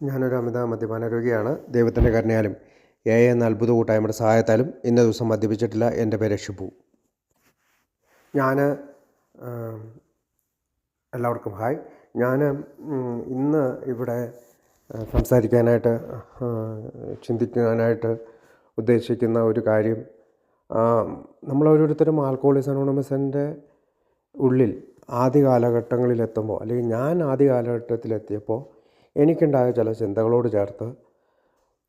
ഞാനൊരു അമിത മദ്യപാന രോഗിയാണ്. ദൈവത്തിൻ്റെ കരുണയാലും എന്ന അത്ഭുത കൂട്ടായ്മയുടെ സഹായത്താലും ഇന്ന ദിവസം മദ്യപിച്ചിട്ടില്ല. എൻ്റെ പേര് ഷിബു. ഞാൻ എല്ലാവർക്കും ഹായ്. ഞാൻ ഇന്ന് ഇവിടെ സംസാരിക്കാനായിട്ട് ചിന്തിക്കാനായിട്ട് ഉദ്ദേശിക്കുന്ന ഒരു കാര്യം, നമ്മളോരോരുത്തരും ആൽക്കഹോളിക്സ് അനോണിമസിൻ്റെ ഉള്ളിൽ ആദ്യ കാലഘട്ടങ്ങളിലെത്തുമ്പോൾ, അല്ലെങ്കിൽ ഞാൻ ആദ്യ കാലഘട്ടത്തിലെത്തിയപ്പോൾ എനിക്കുണ്ടായ ചില ചിന്തകളോട് ചേർത്ത്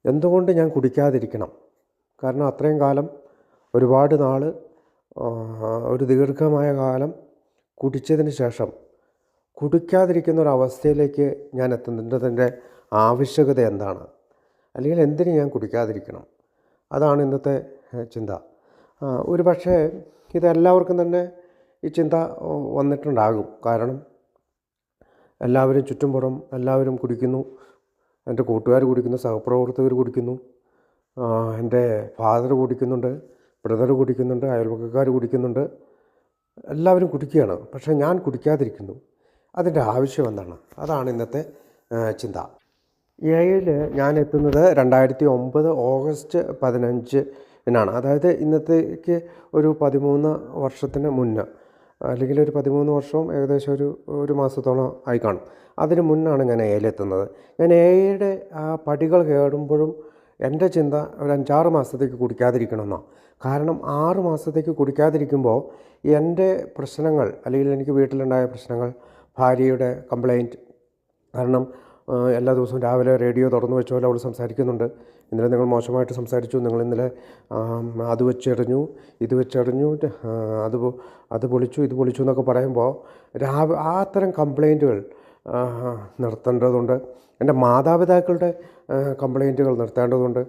എന്തുകൊണ്ട് ഞാൻ കുടിക്കാതിരിക്കണം. കാരണം അത്രയും കാലം, ഒരുപാട് നാൾ, ഒരു ദീർഘമായ കാലം കുടിച്ചതിന് ശേഷം കുടിക്കാതിരിക്കുന്ന ഒരവസ്ഥയിലേക്ക് ഞാൻ എത്തുന്നതിൻ്റെ ആവശ്യകത എന്താണ്, അല്ലെങ്കിൽ എന്തിന് ഞാൻ കുടിക്കാതിരിക്കണം, അതാണ് ഇന്നത്തെ ചിന്ത. ഒരു പക്ഷേ ഇതെല്ലാവർക്കും തന്നെ ഈ ചിന്ത വന്നിട്ടുണ്ടാകും. കാരണം എല്ലാവരും ചുറ്റുംപുറം എല്ലാവരും കുടിക്കുന്നു. എൻ്റെ കൂട്ടുകാർ കുടിക്കുന്നു, സഹപ്രവർത്തകർ കുടിക്കുന്നു, എൻ്റെ ഫാദർ കുടിക്കുന്നുണ്ട്, ബ്രദർ കുടിക്കുന്നുണ്ട്, അയൽവക്കക്കാർ കുടിക്കുന്നുണ്ട്, എല്ലാവരും കുടിക്കുകയാണ്. പക്ഷേ ഞാൻ കുടിക്കാതിരിക്കുന്നു. അതിൻ്റെ ആവശ്യം എന്താണ്? അതാണ് ഇന്നത്തെ ചിന്ത. എയിൽ ഞാൻ എത്തുന്നത് 2009 ഓഗസ്റ്റ് 15-നാണ്. അതായത് ഇന്നത്തേക്ക് ഒരു 13 വർഷത്തിന് മുന്നേ, അല്ലെങ്കിൽ ഒരു 13 വർഷവും ഏകദേശം ഒരു മാസത്തോളം ആയി കാണും. അതിന് മുന്നാണ് ഞാൻ എയിലെത്തുന്നത്. ഞാൻ എയുടെ ആ പടികൾ കയറുമ്പോഴും എൻ്റെ ചിന്ത ഒരു 5-6 മാസത്തേക്ക് കുടിക്കാതിരിക്കണമെന്നോ. കാരണം 6 മാസത്തേക്ക് കുടിക്കാതിരിക്കുമ്പോൾ എൻ്റെ പ്രശ്നങ്ങൾ, അല്ലെങ്കിൽ എനിക്ക് വീട്ടിലുണ്ടായ പ്രശ്നങ്ങൾ, ഭാര്യയുടെ കംപ്ലൈൻറ്റ്, കാരണം എല്ലാ ദിവസവും രാവിലെ റേഡിയോ തുറന്നു വെച്ച പോലെ അവൾ സംസാരിക്കുന്നുണ്ട്. ഇന്നലെ നിങ്ങൾ മോശമായിട്ട് സംസാരിച്ചു, നിങ്ങൾ ഇന്നലെ അത് വെച്ചെറിഞ്ഞു, ഇത് വെച്ചെറിഞ്ഞു, അത് പൊളിച്ചു, ഇത് പൊളിച്ചു എന്നൊക്കെ പറയുമ്പോൾ ആ അത്തരം കംപ്ലൈൻറ്റുകൾ നിർത്തേണ്ടതുണ്ട്. എൻ്റെ മാതാപിതാക്കളുടെ കംപ്ലൈൻറ്റുകൾ നിർത്തേണ്ടതുണ്ട്.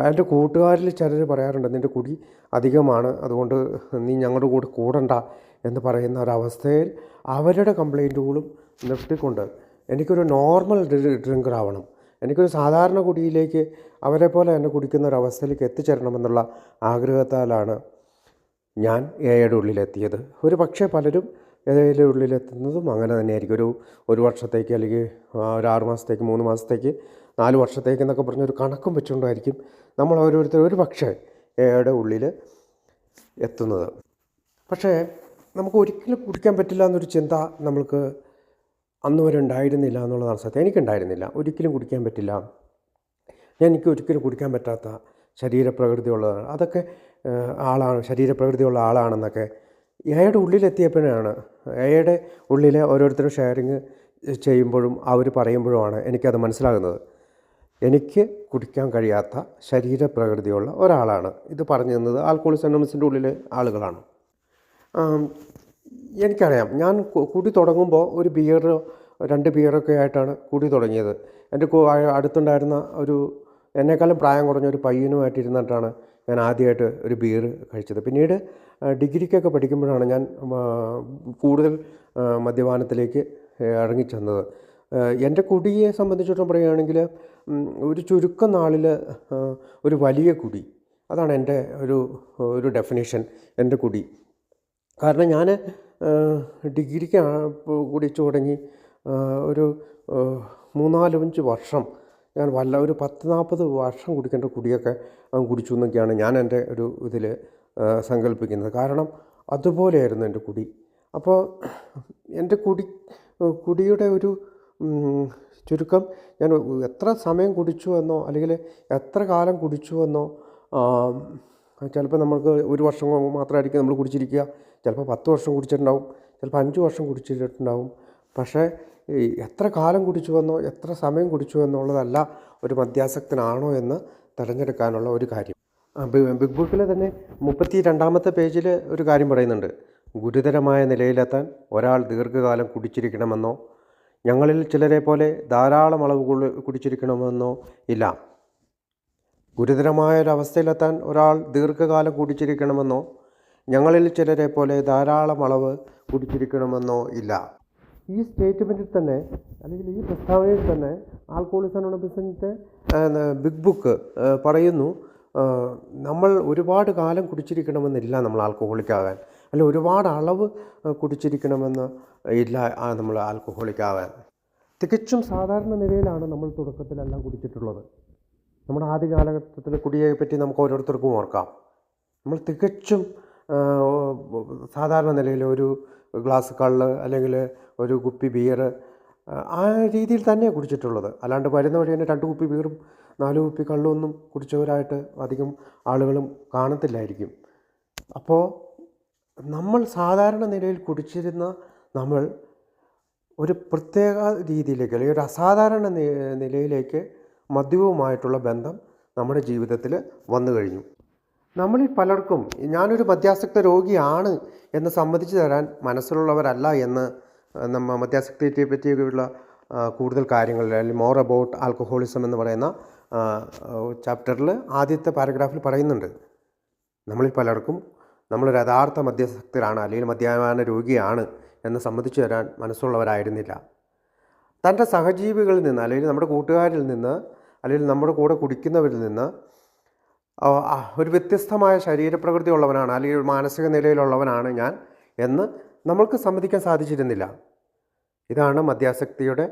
എൻ്റെ കൂട്ടുകാരിൽ ചിലർ പറയാറുണ്ട്, നിൻ്റെ കുടി അധികമാണ്, അതുകൊണ്ട് നീ ഞങ്ങളുടെ കൂടെ കൂടണ്ട എന്ന് പറയുന്ന ഒരവസ്ഥയിൽ അവരുടെ കംപ്ലൈൻറ്റുകളും നിർത്തിക്കൊണ്ട് എനിക്കൊരു നോർമൽ ഡ്രിങ്കർ ആവണം, എനിക്കൊരു സാധാരണ കുടിയിലേക്ക് അവരെ പോലെ തന്നെ കുടിക്കുന്ന ഒരവസ്ഥയിലേക്ക് എത്തിച്ചേരണമെന്നുള്ള ആഗ്രഹത്താലാണ് ഞാൻ എയുടെ ഉള്ളിലെത്തിയത്. ഒരു പക്ഷേ പലരും എയുടെ ഉള്ളിലെത്തുന്നതും അങ്ങനെ തന്നെയായിരിക്കും. ഒരു വർഷത്തേക്ക്, അല്ലെങ്കിൽ ഒരു 6 മാസത്തേക്ക്, 3 മാസത്തേക്ക്, 4 വർഷത്തേക്ക് എന്നൊക്കെ പറഞ്ഞൊരു കണക്കും വെച്ചുകൊണ്ടായിരിക്കും നമ്മൾ ഓരോരുത്തരും ഒരു പക്ഷേ എയുടെ ഉള്ളിൽ എത്തുന്നത്. പക്ഷേ നമുക്ക് ഒരിക്കലും കുടിക്കാൻ പറ്റില്ല എന്നൊരു ചിന്ത നമ്മൾക്ക് അന്ന് വരെ ഉണ്ടായിരുന്നില്ല എന്നുള്ളതാണ് സത്യം. എനിക്കുണ്ടായിരുന്നില്ല. ഒരിക്കലും കുടിക്കാൻ പറ്റില്ല, എനിക്ക് ഒരിക്കലും കുടിക്കാൻ പറ്റാത്ത ശരീരപ്രകൃതിയുള്ളതാണ്, അതൊക്കെ ശരീരപ്രകൃതിയുള്ള ആളാണെന്നൊക്കെ എയുടെ ഉള്ളിലെത്തിയപ്പോഴാണ്, എയുടെ ഉള്ളിലെ ഓരോരുത്തരും ഷെയറിങ് ചെയ്യുമ്പോഴും അവർ പറയുമ്പോഴുമാണ് എനിക്കത് മനസ്സിലാകുന്നത്. എനിക്ക് കുടിക്കാൻ കഴിയാത്ത ശരീരപ്രകൃതിയുള്ള ഒരാളാണ്. ഇത് പറഞ്ഞു തന്നത് ആൽക്കഹോളിക്സ് അനോണിമസിൻ്റെ ഉള്ളിലെ ആളുകളാണ്. എനിക്കറിയാം, ഞാൻ കുടി തുടങ്ങുമ്പോൾ ഒരു ബിയറോ 2 ബിയറൊക്കെ ആയിട്ടാണ് കുടി തുടങ്ങിയത്. എൻ്റെ അടുത്തുണ്ടായിരുന്ന എന്നെക്കാളും പ്രായം കുറഞ്ഞ ഒരു പയ്യനുമായിട്ടിരുന്നിട്ടാണ് ഞാൻ ആദ്യമായിട്ട് ഒരു ബിയർ കഴിച്ചത്. പിന്നീട് ഡിഗ്രിക്കൊക്കെ പഠിക്കുമ്പോഴാണ് ഞാൻ കൂടുതൽ മദ്യപാനത്തിലേക്ക് ഇറങ്ങിച്ചെന്നത്. എൻ്റെ കുടിയെ സംബന്ധിച്ചിടത്തോളം പറയുകയാണെങ്കിൽ, ഒരു ചുരുക്കം നാളിൽ ഒരു വലിയ കുടി, അതാണ് എൻ്റെ ഒരു ഡെഫിനേഷൻ, എൻ്റെ കുടി. കാരണം ഞാൻ ഡിഗ്രിക്ക് കുടിച്ചു തുടങ്ങി ഒരു 3-4-5 വർഷം ഞാൻ ഒരു 10-40 വർഷം കുടിക്കേണ്ട കുടിയൊക്കെ കുടിച്ചു എന്നൊക്കെയാണ് ഞാൻ എൻ്റെ ഇതിൽ സങ്കല്പിക്കുന്നത്. കാരണം അതുപോലെയായിരുന്നു എൻ്റെ കുടി. അപ്പോൾ എൻ്റെ കുടിയുടെ ഒരു ചുരുക്കം, ഞാൻ എത്ര സമയം കുടിച്ചു എന്നോ, അല്ലെങ്കിൽ എത്ര കാലം കുടിച്ചു എന്നോ, ചിലപ്പോൾ നമുക്ക് 1 വർഷം മാത്രമായിരിക്കും നമ്മൾ കുടിച്ചിരിക്കുക, ചിലപ്പോൾ 10 വർഷം കുടിച്ചിട്ടുണ്ടാവും, ചിലപ്പോൾ 5 വർഷം കുടിച്ചിട്ടുണ്ടാവും. പക്ഷേ എത്ര കാലം കുടിച്ചുവെന്നോ, എത്ര സമയം കുടിച്ചു എന്നുള്ളതല്ല ഒരു മദ്യാസക്തനാണോ എന്ന് തിരഞ്ഞെടുക്കാനുള്ള ഒരു കാര്യം. ബിഗ് ബുക്കിൽ തന്നെ 32-ാമത്തെ പേജിൽ ഒരു കാര്യം പറയുന്നുണ്ട്. ഗുരുതരമായ നിലയിലെത്താൻ ഒരാൾ ദീർഘകാലം കുടിച്ചിരിക്കണമെന്നോ, ഞങ്ങളിൽ ചിലരെ പോലെ ധാരാളം അളവ് കുടിച്ചിരിക്കണമെന്നോ ഇല്ല. ഗുരുതരമായ ഒരവസ്ഥയിലെത്താൻ ഒരാൾ ദീർഘകാലം കുടിച്ചിരിക്കണമെന്നോ, ഞങ്ങളിൽ ചിലരെ പോലെ ധാരാളം അളവ് കുടിച്ചിരിക്കണമെന്നോ ഇല്ല. ഈ സ്റ്റേറ്റ്മെൻറ്റിൽ തന്നെ, അല്ലെങ്കിൽ ഈ പ്രസ്താവനയിൽ തന്നെ ആൽക്കഹോളിക്സ് അനോണിമസിൻ്റെ ബിഗ് ബുക്ക് പറയുന്നു, നമ്മൾ ഒരുപാട് കാലം കുടിച്ചിരിക്കണമെന്നില്ല നമ്മൾ ആൽക്കഹോളിക്കാകാൻ, അല്ലെങ്കിൽ ഒരുപാട് അളവ് കുടിച്ചിരിക്കണമെന്ന് ഇല്ല നമ്മൾ ആൽക്കഹോളിക്കാകാൻ. തികച്ചും സാധാരണ നിലയിലാണ് നമ്മൾ തുടക്കത്തിലെല്ലാം കുടിച്ചിട്ടുള്ളത്. നമ്മുടെ ആദ്യ കാലഘട്ടത്തിൽ കുടിയെ പറ്റി നമുക്ക് ഓരോരുത്തർക്കും ഓർക്കാം. നമ്മൾ തികച്ചും സാധാരണ നിലയിൽ ഒരു ഗ്ലാസ് കള്ള് അല്ലെങ്കിൽ ഒരു കുപ്പി ബിയർ ആ രീതിയിൽ തന്നെയാണ് കുടിച്ചിട്ടുള്ളത്. അല്ലാണ്ട് വരുന്ന വഴി തന്നെ 2 കുപ്പി ബിയറും 4 കുപ്പി കള്ളൊന്നും കുടിച്ചവരായിട്ട് അധികം ആളുകളും കാണത്തില്ലായിരിക്കും. അപ്പോൾ നമ്മൾ സാധാരണ നിലയിൽ കുടിച്ചിരുന്ന നമ്മൾ ഒരു പ്രത്യേക രീതിയിലേക്ക് അല്ലെങ്കിൽ ഒരു അസാധാരണ നിലയിലേക്ക് മദ്യവുമായിട്ടുള്ള ബന്ധം നമ്മുടെ ജീവിതത്തിൽ വന്നു കഴിഞ്ഞു. നമ്മളിൽ പലർക്കും ഞാനൊരു മദ്യാസക്ത രോഗിയാണ് എന്ന് സമ്മതിച്ചു തരാൻ മനസ്സിലുള്ളവരല്ല എന്ന് നമ്മൾ മദ്യാസക്തിയെ പറ്റിയുള്ള കൂടുതൽ കാര്യങ്ങൾ അല്ലെങ്കിൽ മോർ അബൌട്ട് ആൽക്കഹോളിസം എന്ന് പറയുന്ന ചാപ്റ്ററിൽ ആദ്യത്തെ പാരഗ്രാഫിൽ പറയുന്നുണ്ട്. നമ്മളിൽ പലർക്കും നമ്മളൊരു യഥാർത്ഥ മദ്യാസക്തരാണ് അല്ലെങ്കിൽ മദ്യപാന രോഗിയാണ് എന്ന് സമ്മതിച്ചു തരാൻ മനസ്സുള്ളവരായിരുന്നില്ല. തൻ്റെ സഹജീവികളിൽ നിന്ന് അല്ലെങ്കിൽ നമ്മുടെ കൂട്ടുകാരിൽ നിന്ന് അല്ലെങ്കിൽ നമ്മുടെ കൂടെ കുടിക്കുന്നവരിൽ നിന്ന് ഒരു വ്യത്യസ്തമായ ശരീരപ്രകൃതി ഉള്ളവനാണ് അല്ലെങ്കിൽ ഒരു മാനസിക നിലയിലുള്ളവനാണ് ഞാൻ എന്ന് നമ്മൾക്ക് സമ്മതിക്കാൻ സാധിച്ചിരുന്നില്ല. ഇതാണ് മദ്യാസക്തിയുടെ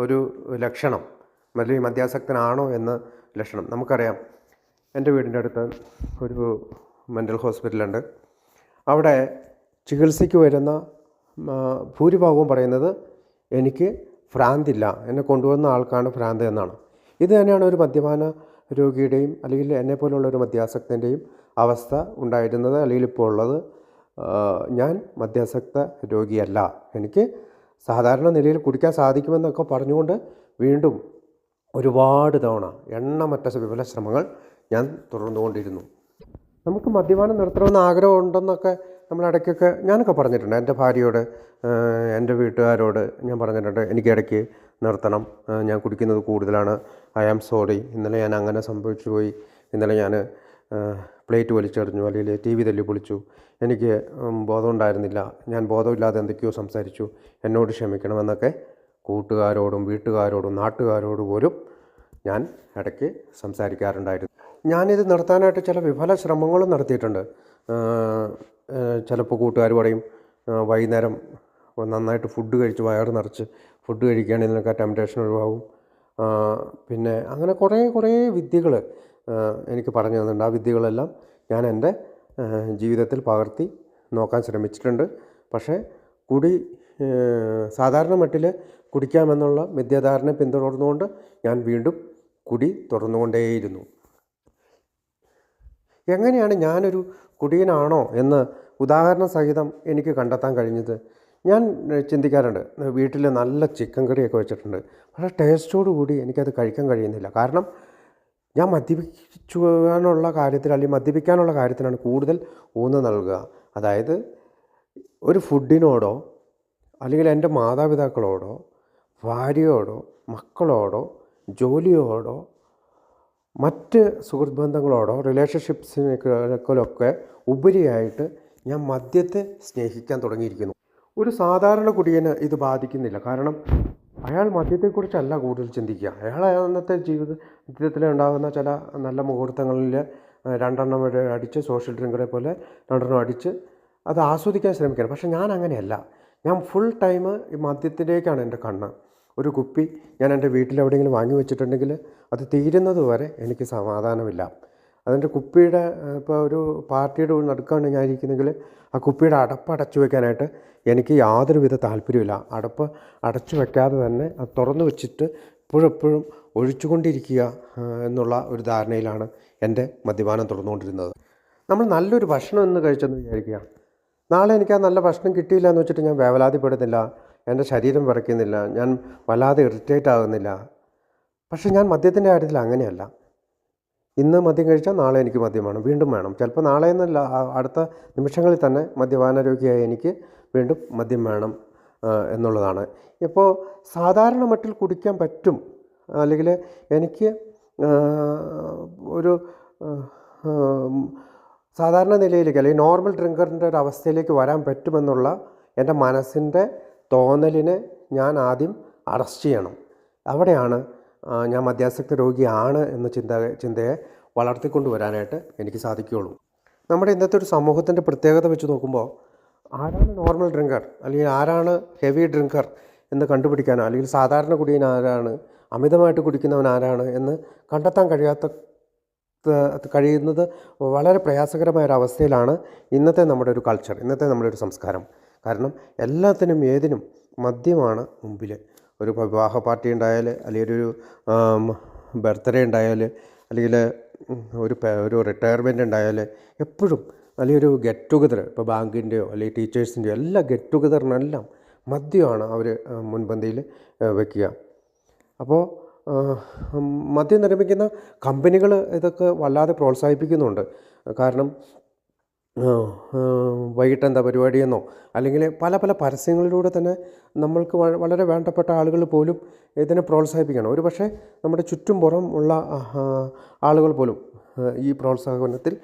ഒരു ലക്ഷണം, അല്ലെങ്കിൽ മദ്യാസക്തനാണോ എന്ന് ലക്ഷണം. നമുക്കറിയാം, എൻ്റെ വീടിൻ്റെ അടുത്ത് ഒരു മെൻ്റൽ ഹോസ്പിറ്റലുണ്ട്. അവിടെ ചികിത്സയ്ക്ക് വരുന്ന ഭൂരിഭാഗവും പറയുന്നത് എനിക്ക് ഭ്രാന്തില്ല, എന്നെ കൊണ്ടുവന്ന ആൾക്കാണ് ഭ്രാന്ത് എന്നാണ്. ഇത് തന്നെയാണ് ഒരു മദ്യപാന രോഗിയുടെയും അല്ലെങ്കിൽ എന്നെപ്പോലുള്ള ഒരു മദ്യാസക്തൻ്റെയും അവസ്ഥ ഉണ്ടായിരുന്നത് അല്ലെങ്കിൽ ഇപ്പോൾ ഉള്ളത്. ഞാൻ മദ്യാസക്ത രോഗിയല്ല, എനിക്ക് സാധാരണ നിലയിൽ കുടിക്കാൻ സാധിക്കുമെന്നൊക്കെ പറഞ്ഞുകൊണ്ട് വീണ്ടും ഒരുപാട് തവണ എണ്ണമറ്റ വിഫല ശ്രമങ്ങൾ ഞാൻ തുടർന്നുകൊണ്ടിരുന്നു. നമുക്ക് മദ്യപാനം നിർത്തണമെന്ന് ആഗ്രഹമുണ്ടെന്നൊക്കെ നമ്മൾ ഇടയ്ക്കൊക്കെ ഞാനൊക്കെ പറഞ്ഞിട്ടുണ്ട്. എൻ്റെ ഭാര്യയോട്, എൻ്റെ വീട്ടുകാരോട് ഞാൻ പറഞ്ഞിട്ടുണ്ട്, എനിക്ക് ഇടയ്ക്ക് നിർത്തണം, ഞാൻ കുടിക്കുന്നത് കൂടുതലാണ്, ഐ ആം സോറി, ഇന്നലെ ഞാൻ അങ്ങനെ സംഭവിച്ചു പോയി, ഇന്നലെ ഞാൻ പ്ലേറ്റ് വലിച്ചെറിഞ്ഞു അല്ലെങ്കിൽ TV തല്ലി പൊളിച്ചു, എനിക്ക് ബോധമുണ്ടായിരുന്നില്ല, ഞാൻ ബോധമില്ലാതെ എന്തൊക്കെയോ സംസാരിച്ചു, എന്നോട് ക്ഷമിക്കണമെന്നൊക്കെ കൂട്ടുകാരോടും വീട്ടുകാരോടും നാട്ടുകാരോടും പോലും ഞാൻ ഇടയ്ക്ക് സംസാരിക്കാറുണ്ടായിരുന്നു. ഞാനിത് നിർത്താനായിട്ട് ചില വിഫല ശ്രമങ്ങളും നടത്തിയിട്ടുണ്ട്. ചിലപ്പോൾ കൂട്ടുകാർ പറയും വൈകുന്നേരം നന്നായിട്ട് ഫുഡ് കഴിച്ച് വയറ് നിറച്ച് ഫുഡ് കഴിക്കുകയാണെങ്കിൽ നിനക്ക് ആ ടെംപ്റ്റേഷൻ ഒഴിവാകും. പിന്നെ അങ്ങനെ കുറേ വിദ്യകൾ എനിക്ക് പറഞ്ഞു തന്നിട്ടുണ്ട്. ആ വിദ്യകളെല്ലാം ഞാൻ എൻ്റെ ജീവിതത്തിൽ പകർത്തി നോക്കാൻ ശ്രമിച്ചിട്ടുണ്ട്. പക്ഷേ കുടി സാധാരണ മട്ടിൽ കുടിക്കാമെന്നുള്ള മിഥ്യാധാരണ പിന്തുടർന്നുകൊണ്ട് ഞാൻ വീണ്ടും കുടി തുടർന്നുകൊണ്ടേയിരുന്നു. എങ്ങനെയാണ് ഞാനൊരു കുടിയനാണോ എന്ന് ഉദാഹരണ സഹിതം എനിക്ക് കണ്ടെത്താൻ കഴിഞ്ഞത്? ഞാൻ ചിന്തിക്കാറുണ്ട്. വീട്ടിൽ നല്ല ചിക്കൻ കറിയൊക്കെ വെച്ചിട്ടുണ്ട്, പക്ഷേ ടേസ്റ്റോടു കൂടി എനിക്കത് കഴിക്കാൻ കഴിയുന്നില്ല. കാരണം ഞാൻ മദ്യപിക്കാനുള്ള കാര്യത്തിൽ അല്ലെങ്കിൽ മദ്യപിക്കാനുള്ള കാര്യത്തിലാണ് കൂടുതൽ ഊന്നൽ നൽകുക. അതായത് ഒരു ഫുഡിനോടോ അല്ലെങ്കിൽ എൻ്റെ മാതാപിതാക്കളോടോ ഭാര്യയോടോ മക്കളോടോ ജോലിയോടോ മറ്റ് സുഹൃത്ത് ബന്ധങ്ങളോടോ റിലേഷൻഷിപ്സിനൊക്കെ ഉപരിയായിട്ട് ഞാൻ മദ്യത്തെ സ്നേഹിക്കാൻ തുടങ്ങിയിരിക്കുന്നു. ഒരു സാധാരണ കുടിയന് ഇത് ബാധിക്കുന്നില്ല. കാരണം അയാൾ മദ്യത്തെക്കുറിച്ചല്ല കൂടുതൽ ചിന്തിക്കുക. അയാൾ അന്നത്തെ ജീവിതത്തിൽ ഉണ്ടാകുന്ന ചില നല്ല മുഹൂർത്തങ്ങളിൽ 2 വരെ അടിച്ച് സോഷ്യൽ ഡ്രിങ്കറെ പോലെ 2 അടിച്ച് അത് ആസ്വദിക്കാൻ ശ്രമിക്കുകയാണ്. പക്ഷേ ഞാൻ അങ്ങനെയല്ല. ഞാൻ ഫുൾ ടൈം ഈ മദ്യത്തിലേക്കാണ് എൻ്റെ കണ്ണ്. ഒരു കുപ്പി ഞാൻ എൻ്റെ വീട്ടിൽ എവിടെയെങ്കിലും വാങ്ങി വെച്ചിട്ടുണ്ടെങ്കിൽ അത് തീരുന്നത് വരെ എനിക്ക് സമാധാനമില്ല. അതിൻ്റെ കുപ്പിയുടെ ഇപ്പോൾ ഒരു പാർട്ടിയുടെ നടുക്കാണ് ഞാൻ ഇരിക്കുന്നെങ്കിൽ ആ കുപ്പിയുടെ അടപ്പ് അടച്ചു വെക്കാനായിട്ട് എനിക്ക് യാതൊരുവിധ താല്പര്യമില്ല. അടപ്പ് അടച്ചു വെക്കാതെ തന്നെ അത് തുറന്നു വെച്ചിട്ട് എപ്പോഴും ഒഴിച്ചുകൊണ്ടിരിക്കുക എന്നുള്ള ഒരു ധാരണയിലാണ് എൻ്റെ മദ്യപാനം തുടർന്നുകൊണ്ടിരുന്നത്. നമ്മൾ നല്ലൊരു ഭക്ഷണം എന്ന് കഴിച്ചെന്ന് വിചാരിക്കുക, നാളെ എനിക്ക് ആ നല്ല ഭക്ഷണം കിട്ടിയില്ല എന്ന് വെച്ചിട്ട് ഞാൻ വേവലാതിപ്പെടുന്നില്ല, എൻ്റെ ശരീരം വിറയ്ക്കുന്നില്ല, ഞാൻ വല്ലാതെ ഇറിറ്റേറ്റ് ആകുന്നില്ല. പക്ഷേ ഞാൻ മദ്യത്തിൻ്റെ കാര്യത്തിൽ അങ്ങനെയല്ല. ഇന്ന് മദ്യം കഴിച്ചാൽ നാളെ എനിക്ക് മദ്യം വേണം, വീണ്ടും വേണം. ചിലപ്പോൾ നാളെ എന്നല്ല, അടുത്ത നിമിഷങ്ങളിൽ തന്നെ മദ്യപാന രോഗിയായി എനിക്ക് വീണ്ടും മദ്യം വേണം എന്നുള്ളതാണ്. ഇപ്പോൾ സാധാരണ മട്ടിൽ കുടിക്കാൻ പറ്റും, അല്ലെങ്കിൽ എനിക്ക് ഒരു സാധാരണ നിലയിലേക്ക് അല്ലെങ്കിൽ നോർമൽ ഡ്രിങ്കറിൻ്റെ ഒരു അവസ്ഥയിലേക്ക് വരാൻ പറ്റുമെന്നുള്ള എൻ്റെ മനസ്സിൻ്റെ തോന്നലിനെ ഞാൻ ആദ്യം അറസ്റ്റ് ചെയ്യണം. അവിടെയാണ് ഞാൻ മദ്യാസക്ത രോഗിയാണ് എന്ന ചിന്തയെ വളർത്തിക്കൊണ്ട് വരാനായിട്ട് എനിക്ക് സാധിക്കുകയുള്ളൂ. നമ്മുടെ ഇന്നത്തെ ഒരു സമൂഹത്തിൻ്റെ പ്രത്യേകത വെച്ച് നോക്കുമ്പോൾ ആരാണ് നോർമൽ ഡ്രിങ്കർ അല്ലെങ്കിൽ ആരാണ് ഹെവി ഡ്രിങ്കർ എന്ന് കണ്ടുപിടിക്കാനോ അല്ലെങ്കിൽ സാധാരണ കുടിയൻ ആരാണ്, അമിതമായിട്ട് കുടിക്കുന്നവൻ ആരാണ് എന്ന് കണ്ടെത്താൻ കഴിയുന്നത് വളരെ പ്രയാസകരമായ ഒരു അവസ്ഥയിലാണ് ഇന്നത്തെ നമ്മുടെ ഒരു കൾച്ചർ, ഇന്നത്തെ നമ്മുടെ ഒരു സംസ്കാരം. കാരണം എല്ലാത്തിനും ഏതിനും മദ്യമാണ് മുമ്പിൽ. ഒരു വിവാഹ പാർട്ടി ഉണ്ടായാൽ, അല്ലെങ്കിൽ ഒരു ബർത്ത്ഡേ ഉണ്ടായാൽ, അല്ലെങ്കിൽ ഒരു റിട്ടയർമെൻ്റ് ഉണ്ടായാൽ, എപ്പോഴും അല്ലെങ്കിൽ ഒരു ഗെറ്റ് ടുഗദർ, ഇപ്പോൾ ബാങ്കിൻ്റെയോ അല്ലെങ്കിൽ ടീച്ചേഴ്സിൻ്റെയോ എല്ലാ ഗെറ്റ് ടുഗദറിനെല്ലാം മദ്യമാണ് അവർ മുൻപന്തിയിൽ വയ്ക്കുക. അപ്പോൾ മദ്യം നിർമ്മിക്കുന്ന കമ്പനികൾ ഇതൊക്കെ വല്ലാതെ പ്രോത്സാഹിപ്പിക്കുന്നുണ്ട്. കാരണം വൈകിട്ട് എന്താ പരിപാടിയെന്നോ അല്ലെങ്കിൽ പല പല പരസ്യങ്ങളിലൂടെ തന്നെ നമ്മൾക്ക് വളരെ വേണ്ടപ്പെട്ട ആളുകൾ പോലും ഇതിനെ പ്രോത്സാഹിപ്പിക്കണം. ഒരു പക്ഷേ നമ്മുടെ ചുറ്റും പുറം ഉള്ള ആളുകൾ പോലും ഈ പ്രോത്സാഹനത്തിൽ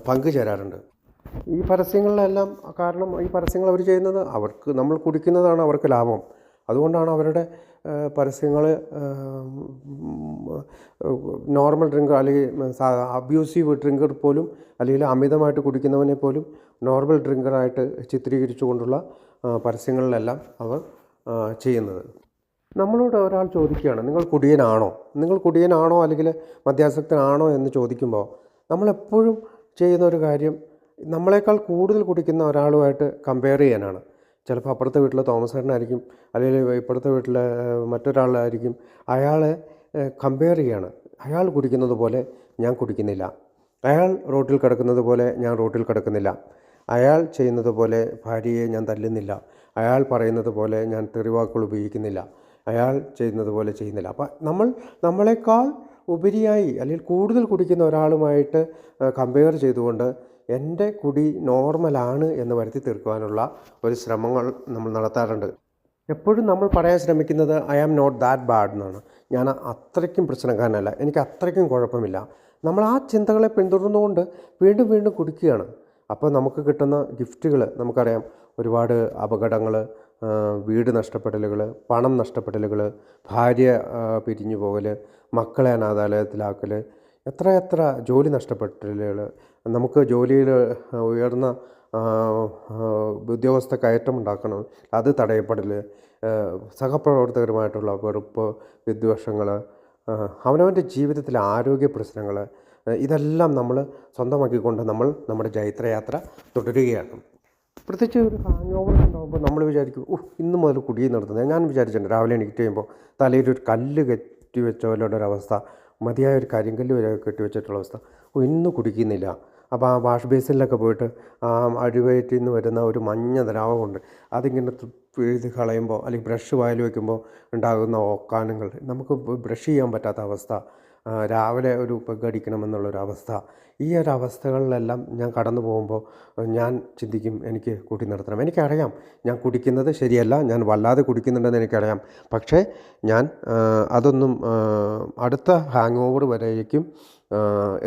പങ്കുചേരാറുണ്ട്. ഈ പരസ്യങ്ങളിലെല്ലാം കാരണം ഈ പരസ്യങ്ങൾ അവർ ചെയ്യുന്നത് നമ്മൾ കുടിക്കുന്നതാണ് അവർക്ക് ലാഭം. അതുകൊണ്ടാണ് അവരുടെ പരസ്യങ്ങൾ നോർമൽ ഡ്രിങ്കർ അല്ലെങ്കിൽ അബ്യൂസീവ് ഡ്രിങ്കർ പോലും അല്ലെങ്കിൽ അമിതമായിട്ട് കുടിക്കുന്നവനെ പോലും നോർമൽ ഡ്രിങ്കറായിട്ട് ചിത്രീകരിച്ചു കൊണ്ടുള്ള പരസ്യങ്ങളിലെല്ലാം അവർ ചെയ്യുന്നത്. നമ്മളോട് ഒരാൾ ചോദിക്കുകയാണ്, നിങ്ങൾ കുടിയനാണോ അല്ലെങ്കിൽ മദ്യാസക്തനാണോ എന്ന് ചോദിക്കുമ്പോൾ നമ്മളെപ്പോഴും ചെയ്യുന്ന ഒരു കാര്യം നമ്മളെക്കാൾ കൂടുതൽ കുടിക്കുന്ന ഒരാളുമായിട്ട് കമ്പയർ ചെയ്യാനാണ്. ചിലപ്പോൾ അപ്പുറത്തെ വീട്ടിലെ തോമസ് ചേട്ടനായിരിക്കും, അല്ലെങ്കിൽ ഇപ്പുറത്തെ വീട്ടിലെ മറ്റൊരാളായിരിക്കും. അയാളെ കമ്പയർ ചെയ്യാണ്. അയാൾ കുടിക്കുന്നത് പോലെ ഞാൻ കുടിക്കുന്നില്ല, അയാൾ റോട്ടിൽ കിടക്കുന്നത് പോലെ ഞാൻ റോട്ടിൽ കിടക്കുന്നില്ല, അയാൾ ചെയ്യുന്നത് പോലെ ഭാര്യയെ ഞാൻ തല്ലുന്നില്ല, അയാൾ പറയുന്നത് പോലെ ഞാൻ തെറിവാക്കുകൾ ഉപയോഗിക്കുന്നില്ല, അയാൾ ചെയ്യുന്നത് പോലെ ചെയ്യുന്നില്ല. അപ്പം നമ്മളെക്കാൾ ഉപരിയായി അല്ലെങ്കിൽ കൂടുതൽ കുടിക്കുന്ന ഒരാളുമായിട്ട് കമ്പയർ ചെയ്തുകൊണ്ട് എൻ്റെ കുടി നോർമലാണ് എന്ന് വരുത്തി തീർക്കുവാനുള്ള ഒരു ശ്രമങ്ങൾ നമ്മൾ നടത്താറുണ്ട്. എപ്പോഴും നമ്മൾ പറയാൻ ശ്രമിക്കുന്നത് I am not that bad എന്നാണ്. ഞാൻ അത്രയ്ക്കും പ്രശ്നക്കാരനല്ല, എനിക്ക് അത്രയ്ക്കും കുഴപ്പമില്ല. നമ്മൾ ആ ചിന്തകളെ പിന്തുടർന്നുകൊണ്ട് വീണ്ടും വീണ്ടും കുടിക്കുകയാണ്. അപ്പോൾ നമുക്ക് കിട്ടുന്ന ഗിഫ്റ്റുകൾ നമുക്കറിയാം. ഒരുപാട് അപകടങ്ങൾ, വീട് നഷ്ടപ്പെടലുകൾ, പണം നഷ്ടപ്പെടലുകൾ, ഭാര്യ പിരിഞ്ഞു പോകൽ, മക്കളെ അനാഥാലയത്തിലാക്കൽ, എത്ര ജോലി നഷ്ടപ്പെടലുകൾ, നമുക്ക് ജോലിയിൽ ഉയർന്ന ഉദ്യോഗസ്ഥ കയറ്റം ഉണ്ടാക്കണം, അത് തടയപ്പെടൽ, സഹപ്രവർത്തകരുമായിട്ടുള്ള വെറുപ്പ്, വിദ്വേഷങ്ങൾ, അവനവൻ്റെ ജീവിതത്തിലെ ആരോഗ്യ പ്രശ്നങ്ങൾ, ഇതെല്ലാം നമ്മൾ സ്വന്തമാക്കിക്കൊണ്ട് നമ്മൾ നമ്മുടെ ജൈത്രയാത്ര തുടരുകയാണ്. പ്രത്യേകിച്ച് ഒരു ഹാങ് ഓവർ ഉണ്ടാകുമ്പോൾ നമ്മൾ വിചാരിക്കും, ഇന്ന് മുതൽ കുടി നിർത്തുന്നത്. ഞാൻ വിചാരിച്ചിട്ടുണ്ട് രാവിലെ എണീറ്റ് കഴിയുമ്പോൾ തലയിൽ ഒരു കല്ല് കെട്ടി വെച്ച പോലെയുള്ള ഒരവസ്ഥ, മതിയായ ഒരു കരിങ്കല്ല് വരെ കെട്ടി വെച്ചിട്ടുള്ള അവസ്ഥ. ഇന്ന് കുടിക്കുന്നില്ല. അപ്പോൾ ആ വാഷ് ബേസിനിലൊക്കെ പോയിട്ട് ആ അടിവയറ്റിൽ നിന്ന് വരുന്ന ഒരു മഞ്ഞ ദ്രാവകമുണ്ട്, അതിങ്ങനെ പിഴുത് കളയുമ്പോൾ അല്ലെങ്കിൽ ബ്രഷ് വായിൽ വയ്ക്കുമ്പോൾ ഉണ്ടാകുന്ന ഓക്കാനങ്ങൾ, നമുക്ക് ബ്രഷ് ചെയ്യാൻ പറ്റാത്ത അവസ്ഥ, രാവിലെ ഒരു പെഗടിക്കണമെന്നുള്ളൊരവസ്ഥ, ഈ ഒരു അവസ്ഥകളിലെല്ലാം ഞാൻ കടന്നു പോകുമ്പോൾ ഞാൻ ചിന്തിക്കും, എനിക്ക് കുടി നിർത്തണം. എനിക്കറിയാം ഞാൻ കുടിക്കുന്നത് ശരിയല്ല, ഞാൻ വല്ലാതെ കുടിക്കുന്നുണ്ടെന്ന് എനിക്കറിയാം. പക്ഷേ ഞാൻ അതൊന്നും അടുത്ത ഹാങ് ഓവർ വരേക്കും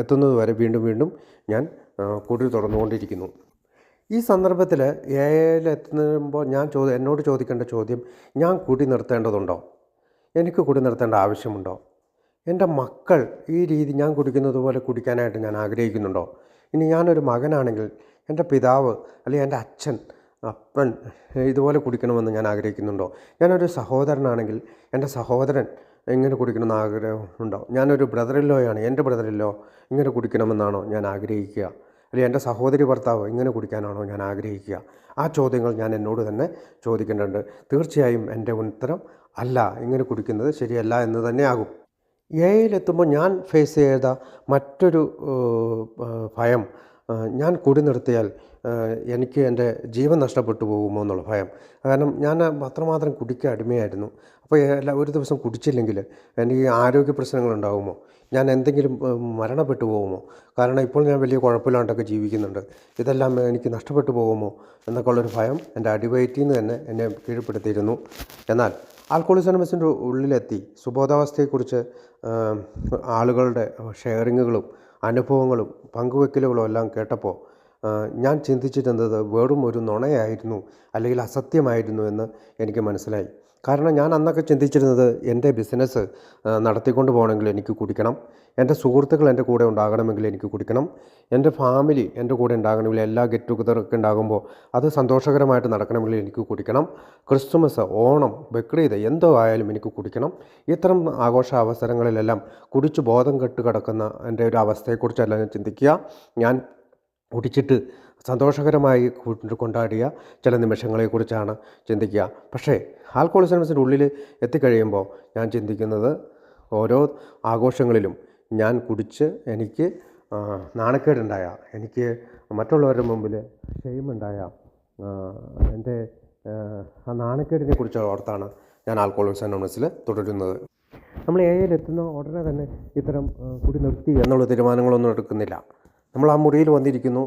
എത്തുന്നത് വരെ വീണ്ടും വീണ്ടും ഞാൻ കുടി തുറന്നുകൊണ്ടിരിക്കുന്നു. ഈ സന്ദർഭത്തിൽ എത്തുമ്പോൾ എന്നോട് ചോദിക്കേണ്ട ചോദ്യം, ഞാൻ കുടി നിർത്തേണ്ടതുണ്ടോ? എനിക്ക് കുടി നിർത്തേണ്ട ആവശ്യമുണ്ടോ? എൻ്റെ മക്കൾ ഈ രീതി ഞാൻ കുടിക്കുന്നത് പോലെ കുടിക്കാനായിട്ട് ഞാൻ ആഗ്രഹിക്കുന്നുണ്ടോ? ഇനി ഞാനൊരു മകനാണെങ്കിൽ എൻ്റെ പിതാവ് അല്ലെങ്കിൽ എൻ്റെ അപ്പൻ ഇതുപോലെ കുടിക്കണമെന്ന് ഞാൻ ആഗ്രഹിക്കുന്നുണ്ടോ? ഞാനൊരു സഹോദരനാണെങ്കിൽ എൻ്റെ സഹോദരൻ എങ്ങനെ കുടിക്കണമെന്ന് ആഗ്രഹമുണ്ടോ? ഞാനൊരു ബ്രദറില്ലോയാണ്, എൻ്റെ ബ്രദറില്ലോ ഇങ്ങനെ കുടിക്കണമെന്നാണോ ഞാൻ ആഗ്രഹിക്കുക? അല്ലെങ്കിൽ എൻ്റെ സഹോദരി ഭർത്താവ് ഇങ്ങനെ കുടിക്കാനാണോ ഞാൻ ആഗ്രഹിക്കുക? ആ ചോദ്യങ്ങൾ ഞാൻ എന്നോട് തന്നെ ചോദിക്കേണ്ടതുണ്ട്. തീർച്ചയായും എൻ്റെ ഉത്തരം അല്ല, ഇങ്ങനെ കുടിക്കുന്നത് ശരിയല്ല എന്ന് തന്നെയാകും. എത്തുമ്പോൾ ഞാൻ ഫേസ് ചെയ്ത മറ്റൊരു ഭയം, ഞാൻ കുടി നിർത്തിയാൽ എനിക്ക് എൻ്റെ ജീവൻ നഷ്ടപ്പെട്ടു പോകുമോ എന്നുള്ള ഭയം. കാരണം ഞാൻ അത്രമാത്രം കുടിക്ക് അടിമയായിരുന്നു. അപ്പോൾ ഒരു ദിവസം കുടിച്ചില്ലെങ്കിൽ എനിക്ക് ആരോഗ്യ പ്രശ്നങ്ങളുണ്ടാകുമോ? ഞാൻ എന്തെങ്കിലും മരണപ്പെട്ടു പോകുമോ? കാരണം ഇപ്പോൾ ഞാൻ വലിയ കുഴപ്പമില്ലാണ്ടൊക്കെ ജീവിക്കുന്നുണ്ട്, ഇതെല്ലാം എനിക്ക് നഷ്ടപ്പെട്ടു പോകുമോ എന്നൊക്കെ ഉള്ളൊരു ഭയം എൻ്റെ അടിവയറ്റിൽ നിന്ന് തന്നെ എന്നെ കീഴ്പ്പെടുത്തിയിരുന്നു. എന്നാൽ ആൽക്കഹോളിക്സ് അനോണിമസിൻ്റെ ഉള്ളിലെത്തി സുബോധാവസ്ഥയെക്കുറിച്ച് ആളുകളുടെ ഷെയറിങ്ങുകളും അനുഭവങ്ങളും പങ്കുവെക്കലുകളും എല്ലാം കേട്ടപ്പോൾ ഞാൻ ചിന്തിച്ചിരുന്നത് വെറും ഒരു നുണയായിരുന്നു അല്ലെങ്കിൽ അസത്യമായിരുന്നു എന്ന് എനിക്ക് മനസ്സിലായി. കാരണം ഞാൻ അന്നൊക്കെ ചിന്തിച്ചിരുന്നത് എൻ്റെ ബിസിനസ് നടത്തിക്കൊണ്ട് പോകണമെങ്കിൽ എനിക്ക് കുടിക്കണം, എൻ്റെ സുഹൃത്തുക്കൾ എൻ്റെ കൂടെ ഉണ്ടാകണമെങ്കിൽ എനിക്ക് കുടിക്കണം, എൻ്റെ ഫാമിലി എൻ്റെ കൂടെ ഉണ്ടാകണമെങ്കിൽ എല്ലാ ഗെറ്റ് ടുഗദറൊക്കെ ഉണ്ടാകുമ്പോൾ അത് സന്തോഷകരമായിട്ട് നടക്കണമെങ്കിൽ എനിക്ക് കുടിക്കണം, ക്രിസ്തുമസ്, ഓണം, ബക്രീദ് എന്തോ ആയാലും എനിക്ക് കുടിക്കണം. ഇത്തരം ആഘോഷ അവസരങ്ങളിലെല്ലാം കുടിച്ച് ബോധം കെട്ട് കിടക്കുന്ന എൻ്റെ ഒരു അവസ്ഥയെക്കുറിച്ചല്ല ഞാൻ ചിന്തിക്കുക. ഞാൻ കുടിച്ചിട്ട് സന്തോഷകരമായി കൊണ്ടാടിയ ചില നിമിഷങ്ങളെക്കുറിച്ചാണ് ചിന്തിക്കുക. പക്ഷേ ആൽക്കഹോളിസത്തിൻ്റെ ഉള്ളിൽ എത്തിക്കഴിയുമ്പോൾ ഞാൻ ചിന്തിക്കുന്നത് ഓരോ ആഘോഷങ്ങളിലും ഞാൻ കുടിച്ച് എനിക്ക് നാണക്കേടുണ്ടായ, എനിക്ക് മറ്റുള്ളവരുടെ മുമ്പിൽ ഷെയിമുണ്ടായ എൻ്റെ ആ നാണക്കേടിനെ കുറിച്ച് ഓർത്താണ് ഞാൻ ആൽക്കഹോളിക്സ് അനോണിമസിൽ തുടരുന്നത്. നമ്മൾ എത്തുന്ന ഉടനെ തന്നെ ഇത്തരം കുടി നിർത്തി എന്നുള്ള തീരുമാനങ്ങളൊന്നും എടുക്കുന്നില്ല. നമ്മൾ ആ മുറിയിൽ വന്നിരിക്കുന്നു,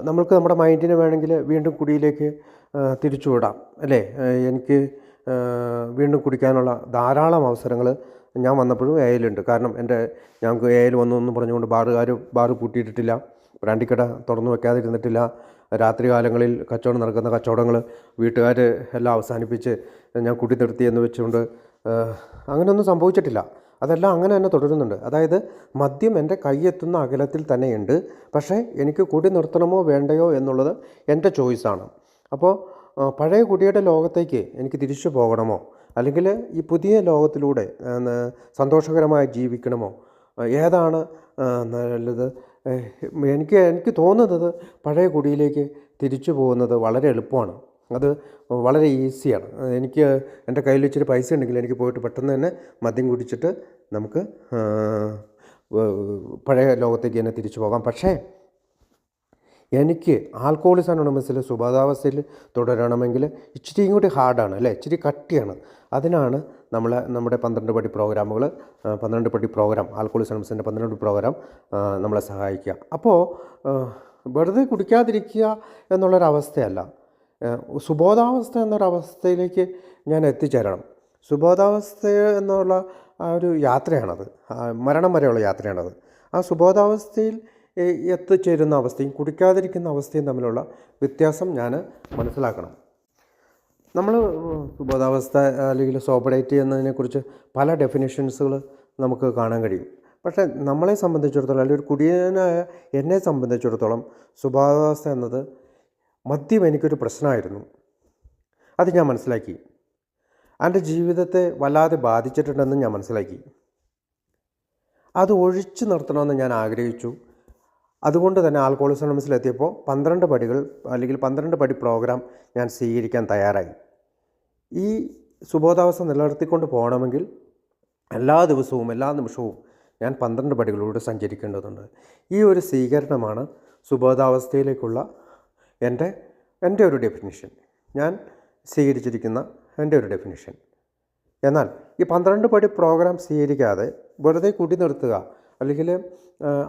നമ്മൾക്ക് നമ്മുടെ മൈൻഡിന് വേണമെങ്കിൽ വീണ്ടും കുടിയിലേക്ക് തിരിച്ചുവിടാം അല്ലേ. എനിക്ക് വീണ്ടും കുടിക്കാനുള്ള ധാരാളം അവസരങ്ങൾ ഞാൻ വന്നപ്പോഴും എയിലുണ്ട്. കാരണം ഞങ്ങൾക്ക് എയിൽ വന്നു എന്ന് പറഞ്ഞുകൊണ്ട് ബാറ് പൂട്ടിയിട്ടിട്ടില്ല, ബ്രാൻഡിക്കട തുറന്നു വെക്കാതിരുന്നിട്ടില്ല. രാത്രി കാലങ്ങളിൽ കച്ചവടം നടക്കുന്ന കച്ചവടങ്ങൾ വീട്ടുകാർ എല്ലാം അവസാനിപ്പിച്ച് ഞാൻ കുടി നിർത്തി എന്ന് വെച്ചുകൊണ്ട് അങ്ങനെയൊന്നും സംഭവിച്ചിട്ടില്ല. അതെല്ലാം അങ്ങനെ തന്നെ തുടരുന്നുണ്ട്. അതായത് മദ്യം എൻ്റെ കൈയെത്തുന്ന അകലത്തിൽ തന്നെയുണ്ട്. പക്ഷേ എനിക്ക് കുടി നിർത്തണമോ വേണ്ടയോ എന്നുള്ളത് എൻ്റെ ചോയ്സാണ്. അപ്പോൾ പഴയ കുടിയുടെ ലോകത്തേക്ക് എനിക്ക് തിരിച്ചു പോകണമോ, അല്ലെങ്കിൽ ഈ പുതിയ ലോകത്തിലൂടെ സന്തോഷകരമായി ജീവിക്കണമോ, ഏതാണ് നല്ലത്? എനിക്ക് തോന്നുന്നത് പഴയ കുടിയിലേക്ക് തിരിച്ചു പോകുന്നത് വളരെ എളുപ്പമാണ്. അത് വളരെ ഈസിയാണ്. എനിക്ക് എൻ്റെ കയ്യിൽ ഇച്ചിരി പൈസ ഉണ്ടെങ്കിൽ എനിക്ക് പോയിട്ട് പെട്ടെന്ന് തന്നെ മദ്യം കുടിച്ചിട്ട് നമുക്ക് പഴയ ലോകത്തേക്ക് തന്നെ തിരിച്ചു പോകാം. പക്ഷേ എനിക്ക് ആൽക്കഹോളിക്സ് അനോണിമസിൽ സുബോധാവസ്ഥയിൽ തുടരണമെങ്കിൽ ഇച്ചിരിയും കൂടി ഹാർഡാണ് അല്ലേ, ഇച്ചിരി കട്ടിയാണ്. അതിനാണ് നമ്മുടെ 12 പടി പ്രോഗ്രാമുകൾ, 12 പടി പ്രോഗ്രാം, ആൽക്കഹോളിക്സ് അനോണിമസിൻ്റെ 12 പ്രോഗ്രാം നമ്മളെ സഹായിക്കുക. അപ്പോൾ വെറുതെ കുടിക്കാതിരിക്കുക എന്നുള്ളൊരവസ്ഥയല്ല, സുബോധാവസ്ഥ എന്നൊരവസ്ഥയിലേക്ക് ഞാൻ എത്തിച്ചേരണം. സുബോധാവസ്ഥ എന്നുള്ള ആ ഒരു യാത്രയാണത്, മരണം വരെയുള്ള യാത്രയാണത്. ആ സുബോധാവസ്ഥയിൽ എത്തിച്ചേരുന്ന അവസ്ഥയും കുടിക്കാതിരിക്കുന്ന അവസ്ഥയും തമ്മിലുള്ള വ്യത്യാസം ഞാൻ മനസ്സിലാക്കണം. നമ്മൾ സുബോധാവസ്ഥ അല്ലെങ്കിൽ സോബറേറ്റ് എന്നതിനെക്കുറിച്ച് പല ഡെഫിനേഷൻസുകൾ നമുക്ക് കാണാൻ കഴിയും. പക്ഷേ നമ്മളെ സംബന്ധിച്ചിടത്തോളം, അല്ലെങ്കിൽ ഒരു കുടിയനായ എന്നെ സംബന്ധിച്ചിടത്തോളം സുബോധാവസ്ഥ എന്നത് മദ്യം എനിക്കൊരു പ്രശ്നമായിരുന്നു. അത് ഞാൻ മനസ്സിലാക്കി. എൻ്റെ ജീവിതത്തെ വല്ലാതെ ബാധിച്ചിട്ടുണ്ടെന്ന് ഞാൻ മനസ്സിലാക്കി. അത് ഒഴിച്ചു നിർത്തണമെന്ന് ഞാൻ ആഗ്രഹിച്ചു. അതുകൊണ്ട് തന്നെ ആൽക്കഹോളിക്സ് അനോണിമസിലെത്തിയപ്പോൾ 12 പടികൾ അല്ലെങ്കിൽ 12 പടി പ്രോഗ്രാം ഞാൻ സ്വീകരിക്കാൻ തയ്യാറായി. ഈ സുബോധാവസ്ഥ നിലനിർത്തിക്കൊണ്ട് പോകണമെങ്കിൽ എല്ലാ ദിവസവും എല്ലാ നിമിഷവും ഞാൻ 12 പടികളിലൂടെ സഞ്ചരിക്കേണ്ടതുണ്ട്. ഈ ഒരു സ്വീകരണമാണ് സുബോധാവസ്ഥയിലേക്കുള്ള എൻ്റെ ഒരു ഡെഫിനിഷൻ, ഞാൻ സ്വീകരിച്ചിരിക്കുന്ന എൻ്റെ ഒരു ഡെഫിനിഷൻ. എന്നാൽ ഈ 12 പടി പ്രോഗ്രാം സ്വീകരിക്കാതെ വെറുതെ കുടി നിർത്തുക അല്ലെങ്കിൽ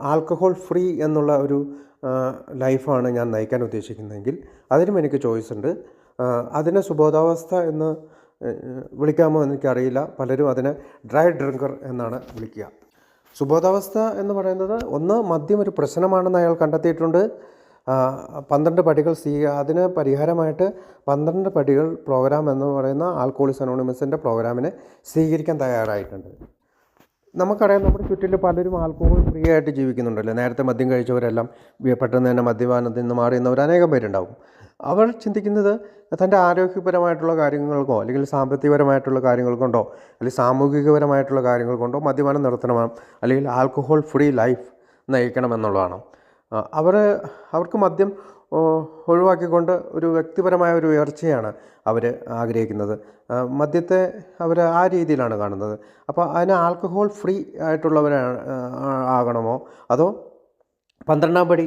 ആൽക്കഹോൾ ഫ്രീ എന്നുള്ള ഒരു ലൈഫാണ് ഞാൻ നയിക്കാൻ ഉദ്ദേശിക്കുന്നതെങ്കിൽ അതിനും എനിക്ക് ചോയ്സ് ഉണ്ട്. അതിനെ സുബോധാവസ്ഥ എന്ന് വിളിക്കാമോ എന്നെനിക്കറിയില്ല. പലരും അതിനെ ഡ്രൈ ഡ്രിങ്കർ എന്നാണ് വിളിക്കുക. സുബോധാവസ്ഥ എന്ന് പറയുന്നത് ഒന്ന്, മദ്യം ഒരു പ്രശ്നമാണെന്ന് അയാൾ കണ്ടെത്തിയിട്ടുണ്ട്. 12 പടികൾ അതിന് പരിഹാരമായിട്ട് 12 പടികൾ പ്രോഗ്രാം എന്ന് പറയുന്ന ആൽക്കഹോളിക്സ് അനോണിമസിൻ്റെ പ്രോഗ്രാമിനെ സ്വീകരിക്കാൻ തയ്യാറായിട്ടുണ്ട്. നമുക്കറിയാം, നമ്മുടെ ചുറ്റിലും പലരും ആൽക്കഹോൾ ഫ്രീ ആയിട്ട് ജീവിക്കുന്നുണ്ടല്ലോ. നേരത്തെ മദ്യം കഴിച്ചവരെല്ലാം പെട്ടെന്ന് തന്നെ മദ്യപാനത്തിൽ നിന്ന് മാറിയുന്നവർ അനേകം പേരുണ്ടാവും. അവർ ചിന്തിക്കുന്നത് തൻ്റെ ആരോഗ്യപരമായിട്ടുള്ള കാര്യങ്ങൾക്കോ അല്ലെങ്കിൽ സാമ്പത്തികപരമായിട്ടുള്ള കാര്യങ്ങൾ കൊണ്ടോ അല്ലെങ്കിൽ സാമൂഹികപരമായിട്ടുള്ള കാര്യങ്ങൾ കൊണ്ടോ മദ്യപാനം നിർത്തണം, അല്ലെങ്കിൽ ആൽക്കഹോൾ ഫ്രീ ലൈഫ് നയിക്കണമെന്നുള്ളതാണ്. അവർക്ക് മദ്യം ഒഴിവാക്കിക്കൊണ്ട് ഒരു വ്യക്തിപരമായ ഒരു ഉയർച്ചയാണ് അവർ ആഗ്രഹിക്കുന്നത്. മദ്യത്തെ അവർ ആ രീതിയിലാണ് കാണുന്നത്. അപ്പോൾ അതിന് ആൽക്കഹോൾ ഫ്രീ ആകണമോ അതോ 12 പടി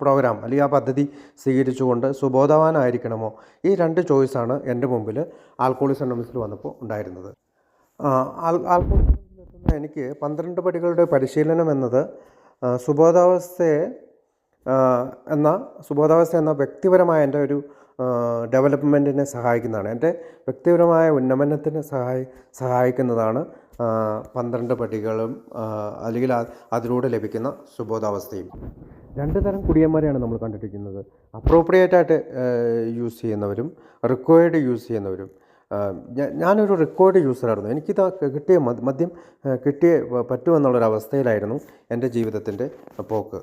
പ്രോഗ്രാം അല്ലെങ്കിൽ ആ പദ്ധതി സ്വീകരിച്ചുകൊണ്ട് സുബോധവാനായിരിക്കണമോ? ഈ 2 ചോയ്സാണ് എൻ്റെ മുമ്പിൽ ആൽക്കഹോളിക്സ് അനോണിമസിൽ വന്നപ്പോൾ ഉണ്ടായിരുന്നത്. ആൽക്കഹോളിക്സിൽ എത്തുന്ന എനിക്ക് 12 പടികളുടെ പരിശീലനം എന്നത് സുബോധാവസ്ഥ എന്ന വ്യക്തിപരമായ എൻ്റെ ഒരു ഡെവലപ്മെൻറ്റിനെ സഹായിക്കുന്നതാണ്. എൻ്റെ വ്യക്തിപരമായ ഉന്നമനത്തിന് സഹായിക്കുന്നതാണ് 12 പടികളും അല്ലെങ്കിൽ അതിലൂടെ ലഭിക്കുന്ന സുബോധാവസ്ഥയും. 2 തരം കുടിയന്മാരെയാണ് നമ്മൾ കണ്ടിരിക്കുന്നത്. അപ്രോപ്രിയേറ്റായിട്ട് യൂസ് ചെയ്യുന്നവരും റിക്വയർഡ് യൂസ് ചെയ്യുന്നവരും. ഞാനൊരു റെക്കോർഡ് യൂസറായിരുന്നു. എനിക്കിത് കിട്ടിയ മദ്യം കിട്ടിയേ പറ്റുമെന്നുള്ളൊരവസ്ഥയിലായിരുന്നു എൻ്റെ ജീവിതത്തിൻ്റെ പോക്ക്.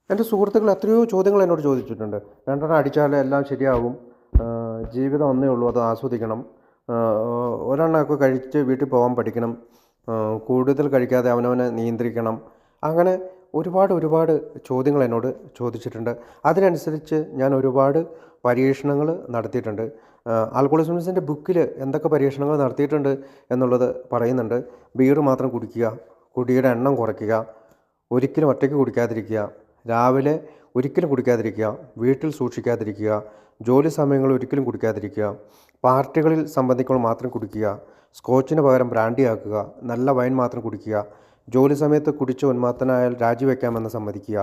എൻ്റെ സുഹൃത്തുക്കൾ എത്രയോ ചോദ്യങ്ങൾ എന്നോട് ചോദിച്ചിട്ടുണ്ട്. രണ്ടെണ്ണം അടിച്ചാൽ എല്ലാം ശരിയാകും, ജീവിതം ഒന്നേ ഉള്ളൂ, അത് ആസ്വദിക്കണം, ഒരെണ്ണമൊക്കെ കഴിച്ച് വീട്ടിൽ പോകാൻ പഠിക്കണം, കൂടുതൽ കഴിക്കാതെ അവനവനെ നിയന്ത്രിക്കണം, അങ്ങനെ ഒരുപാട് ചോദ്യങ്ങൾ എന്നോട് ചോദിച്ചിട്ടുണ്ട്. അതിനനുസരിച്ച് ഞാൻ ഒരുപാട് പരീക്ഷണങ്ങൾ നടത്തിയിട്ടുണ്ട്. ആൽക്കഹോളിസമിൻ്റെ ബുക്കിൽ എന്തൊക്കെ പരീക്ഷണങ്ങൾ നടത്തിയിട്ടുണ്ട് എന്നുള്ളത് പറയുന്നുണ്ട്. ബിയർ മാത്രം കുടിക്കുക, കുടിയുടെ എണ്ണം കുറയ്ക്കുക, ഒരിക്കലും ഒറ്റയ്ക്ക് കുടിക്കാതിരിക്കുക, രാവിലെ ഒരിക്കലും കുടിക്കാതിരിക്കുക, വീട്ടിൽ സൂക്ഷിക്കാതിരിക്കുക, ജോലി സമയങ്ങളിൽ ഒരിക്കലും കുടിക്കാതിരിക്കുക, പാർട്ടികളിൽ സംബന്ധിക്കുമ്പോൾ മാത്രം കുടിക്കുക, സ്കോച്ചിന് പകരം ബ്രാൻഡിയാക്കുക, നല്ല വൈൻ മാത്രം കുടിക്കുക, ജോലി സമയത്ത് കുടിച്ച് ഉന്മത്തനായാൽ രാജിവെക്കാമെന്ന് സമ്മതിക്കുക,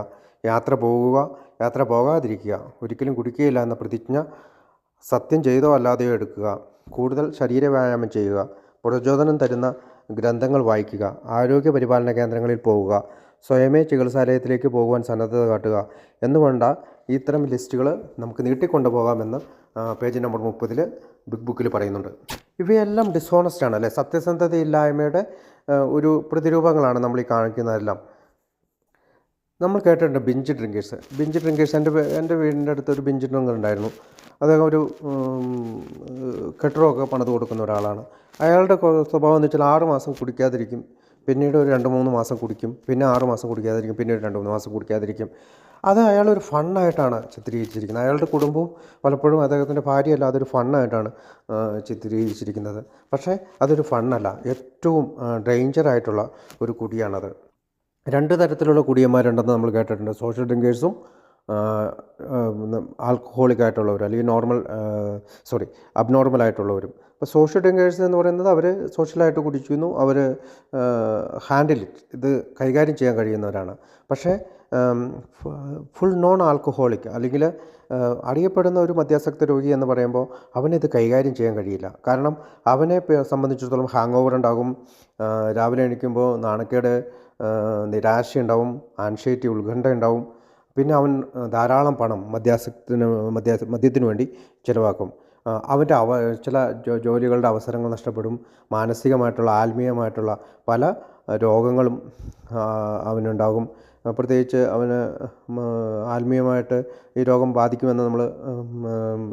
യാത്ര പോകാതിരിക്കുക, ഒരിക്കലും കുടിക്കുകയില്ല എന്ന പ്രതിജ്ഞ സത്യം ചെയ്തോ അല്ലാതെയോ എടുക്കുക, കൂടുതൽ ശരീരവ്യായാമം ചെയ്യുക, പ്രചോദനം തരുന്ന ഗ്രന്ഥങ്ങൾ വായിക്കുക, ആരോഗ്യ പരിപാലന കേന്ദ്രങ്ങളിൽ പോവുക, സ്വയമേ ചികിത്സാലയത്തിലേക്ക് പോകുവാൻ സന്നദ്ധത കാട്ടുക എന്നുവേണ്ട ഇത്തരം ലിസ്റ്റുകൾ നമുക്ക് നീട്ടിക്കൊണ്ടുപോകാമെന്ന് പേജ് നമ്പർ 30 ബിഗ് ബുക്കിൽ പറയുന്നുണ്ട്. ഇവയെല്ലാം ഡിസോണസ്റ്റാണ് അല്ലേ, സത്യസന്ധതയില്ലായ്മയുടെ ഒരു പ്രതിരൂപങ്ങളാണ് നമ്മൾ ഈ കാണിക്കുന്നതെല്ലാം. നമ്മൾ കേട്ടിട്ടുണ്ട് ബിഞ്ച് ഡ്രിങ്കേഴ്സ്. എൻ്റെ വീടിൻ്റെ അടുത്ത് ഒരു ബിഞ്ച് ഡ്രിങ്കർ ഉണ്ടായിരുന്നു. അദ്ദേഹം ഒരു കെട്ടിടമൊക്കെ പണിത് കൊടുക്കുന്ന ഒരാളാണ്. അയാളുടെ സ്വഭാവം എന്ന് വെച്ചാൽ 6 മാസം കുടിക്കാതിരിക്കും, പിന്നീട് ഒരു 2-3 മാസം കുടിക്കും, പിന്നെ 6 മാസം കുടിക്കാതിരിക്കും, പിന്നീട് 2-3 മാസം കുടിക്കാതിരിക്കും. അത് അയാളൊരു ഫണ്ണായിട്ടാണ് ചിത്രീകരിച്ചിരിക്കുന്നത്. അയാളുടെ കുടുംബവും പലപ്പോഴും അദ്ദേഹത്തിൻ്റെ ഭാര്യയല്ല അതൊരു ഫണ്ണായിട്ടാണ് ചിത്രീകരിച്ചിരിക്കുന്നത്. പക്ഷേ അതൊരു ഫണ്ണല്ല, ഏറ്റവും ഡേഞ്ചറായിട്ടുള്ള ഒരു കുടിയാണത്. 2 തരത്തിലുള്ള കുടിയന്മാരുണ്ടെന്ന് നമ്മൾ കേട്ടിട്ടുണ്ട്. സോഷ്യൽ ഡ്രിങ്കേഴ്സും ആൽക്കഹോളിക് ആയിട്ടുള്ളവരും, അല്ലെങ്കിൽ അബ്നോർമലായിട്ടുള്ളവരും. അപ്പോൾ സോഷ്യൽ ഡ്രിങ്കേഴ്സ് എന്ന് പറയുന്നത് അവർ സോഷ്യലായിട്ട് കുടിക്കുന്നു, അവർ ഇത് കൈകാര്യം ചെയ്യാൻ കഴിയുന്നവരാണ്. പക്ഷേ ഫുൾ നോൺ ആൽക്കഹോളിക് അല്ലെങ്കിൽ അറിയപ്പെടുന്ന ഒരു മദ്യാസക്ത രോഗി എന്ന് പറയുമ്പോൾ അവനിത് കൈകാര്യം ചെയ്യാൻ കഴിയില്ല. കാരണം അവനെ സംബന്ധിച്ചിടത്തോളം ഹാങ് ഓവർ ഉണ്ടാകും, രാവിലെ എണീക്കുമ്പോൾ നാണക്കേട്, നിരാശയുണ്ടാവും, ആൻഷൈറ്റി, ഉത്കണ്ഠ ഉണ്ടാവും. പിന്നെ അവൻ ധാരാളം പണം മദ്യത്തിന് വേണ്ടി ചിലവാക്കും. അവൻ്റെ ചില ജോലികളുടെ അവസരങ്ങൾ നഷ്ടപ്പെടും. മാനസികമായിട്ടുള്ള ആത്മീയമായിട്ടുള്ള പല രോഗങ്ങളും അവനുണ്ടാകും. പ്രത്യേകിച്ച് അവന് ആത്മീയമായിട്ട് ഈ രോഗം ബാധിക്കുമെന്ന് നമ്മൾ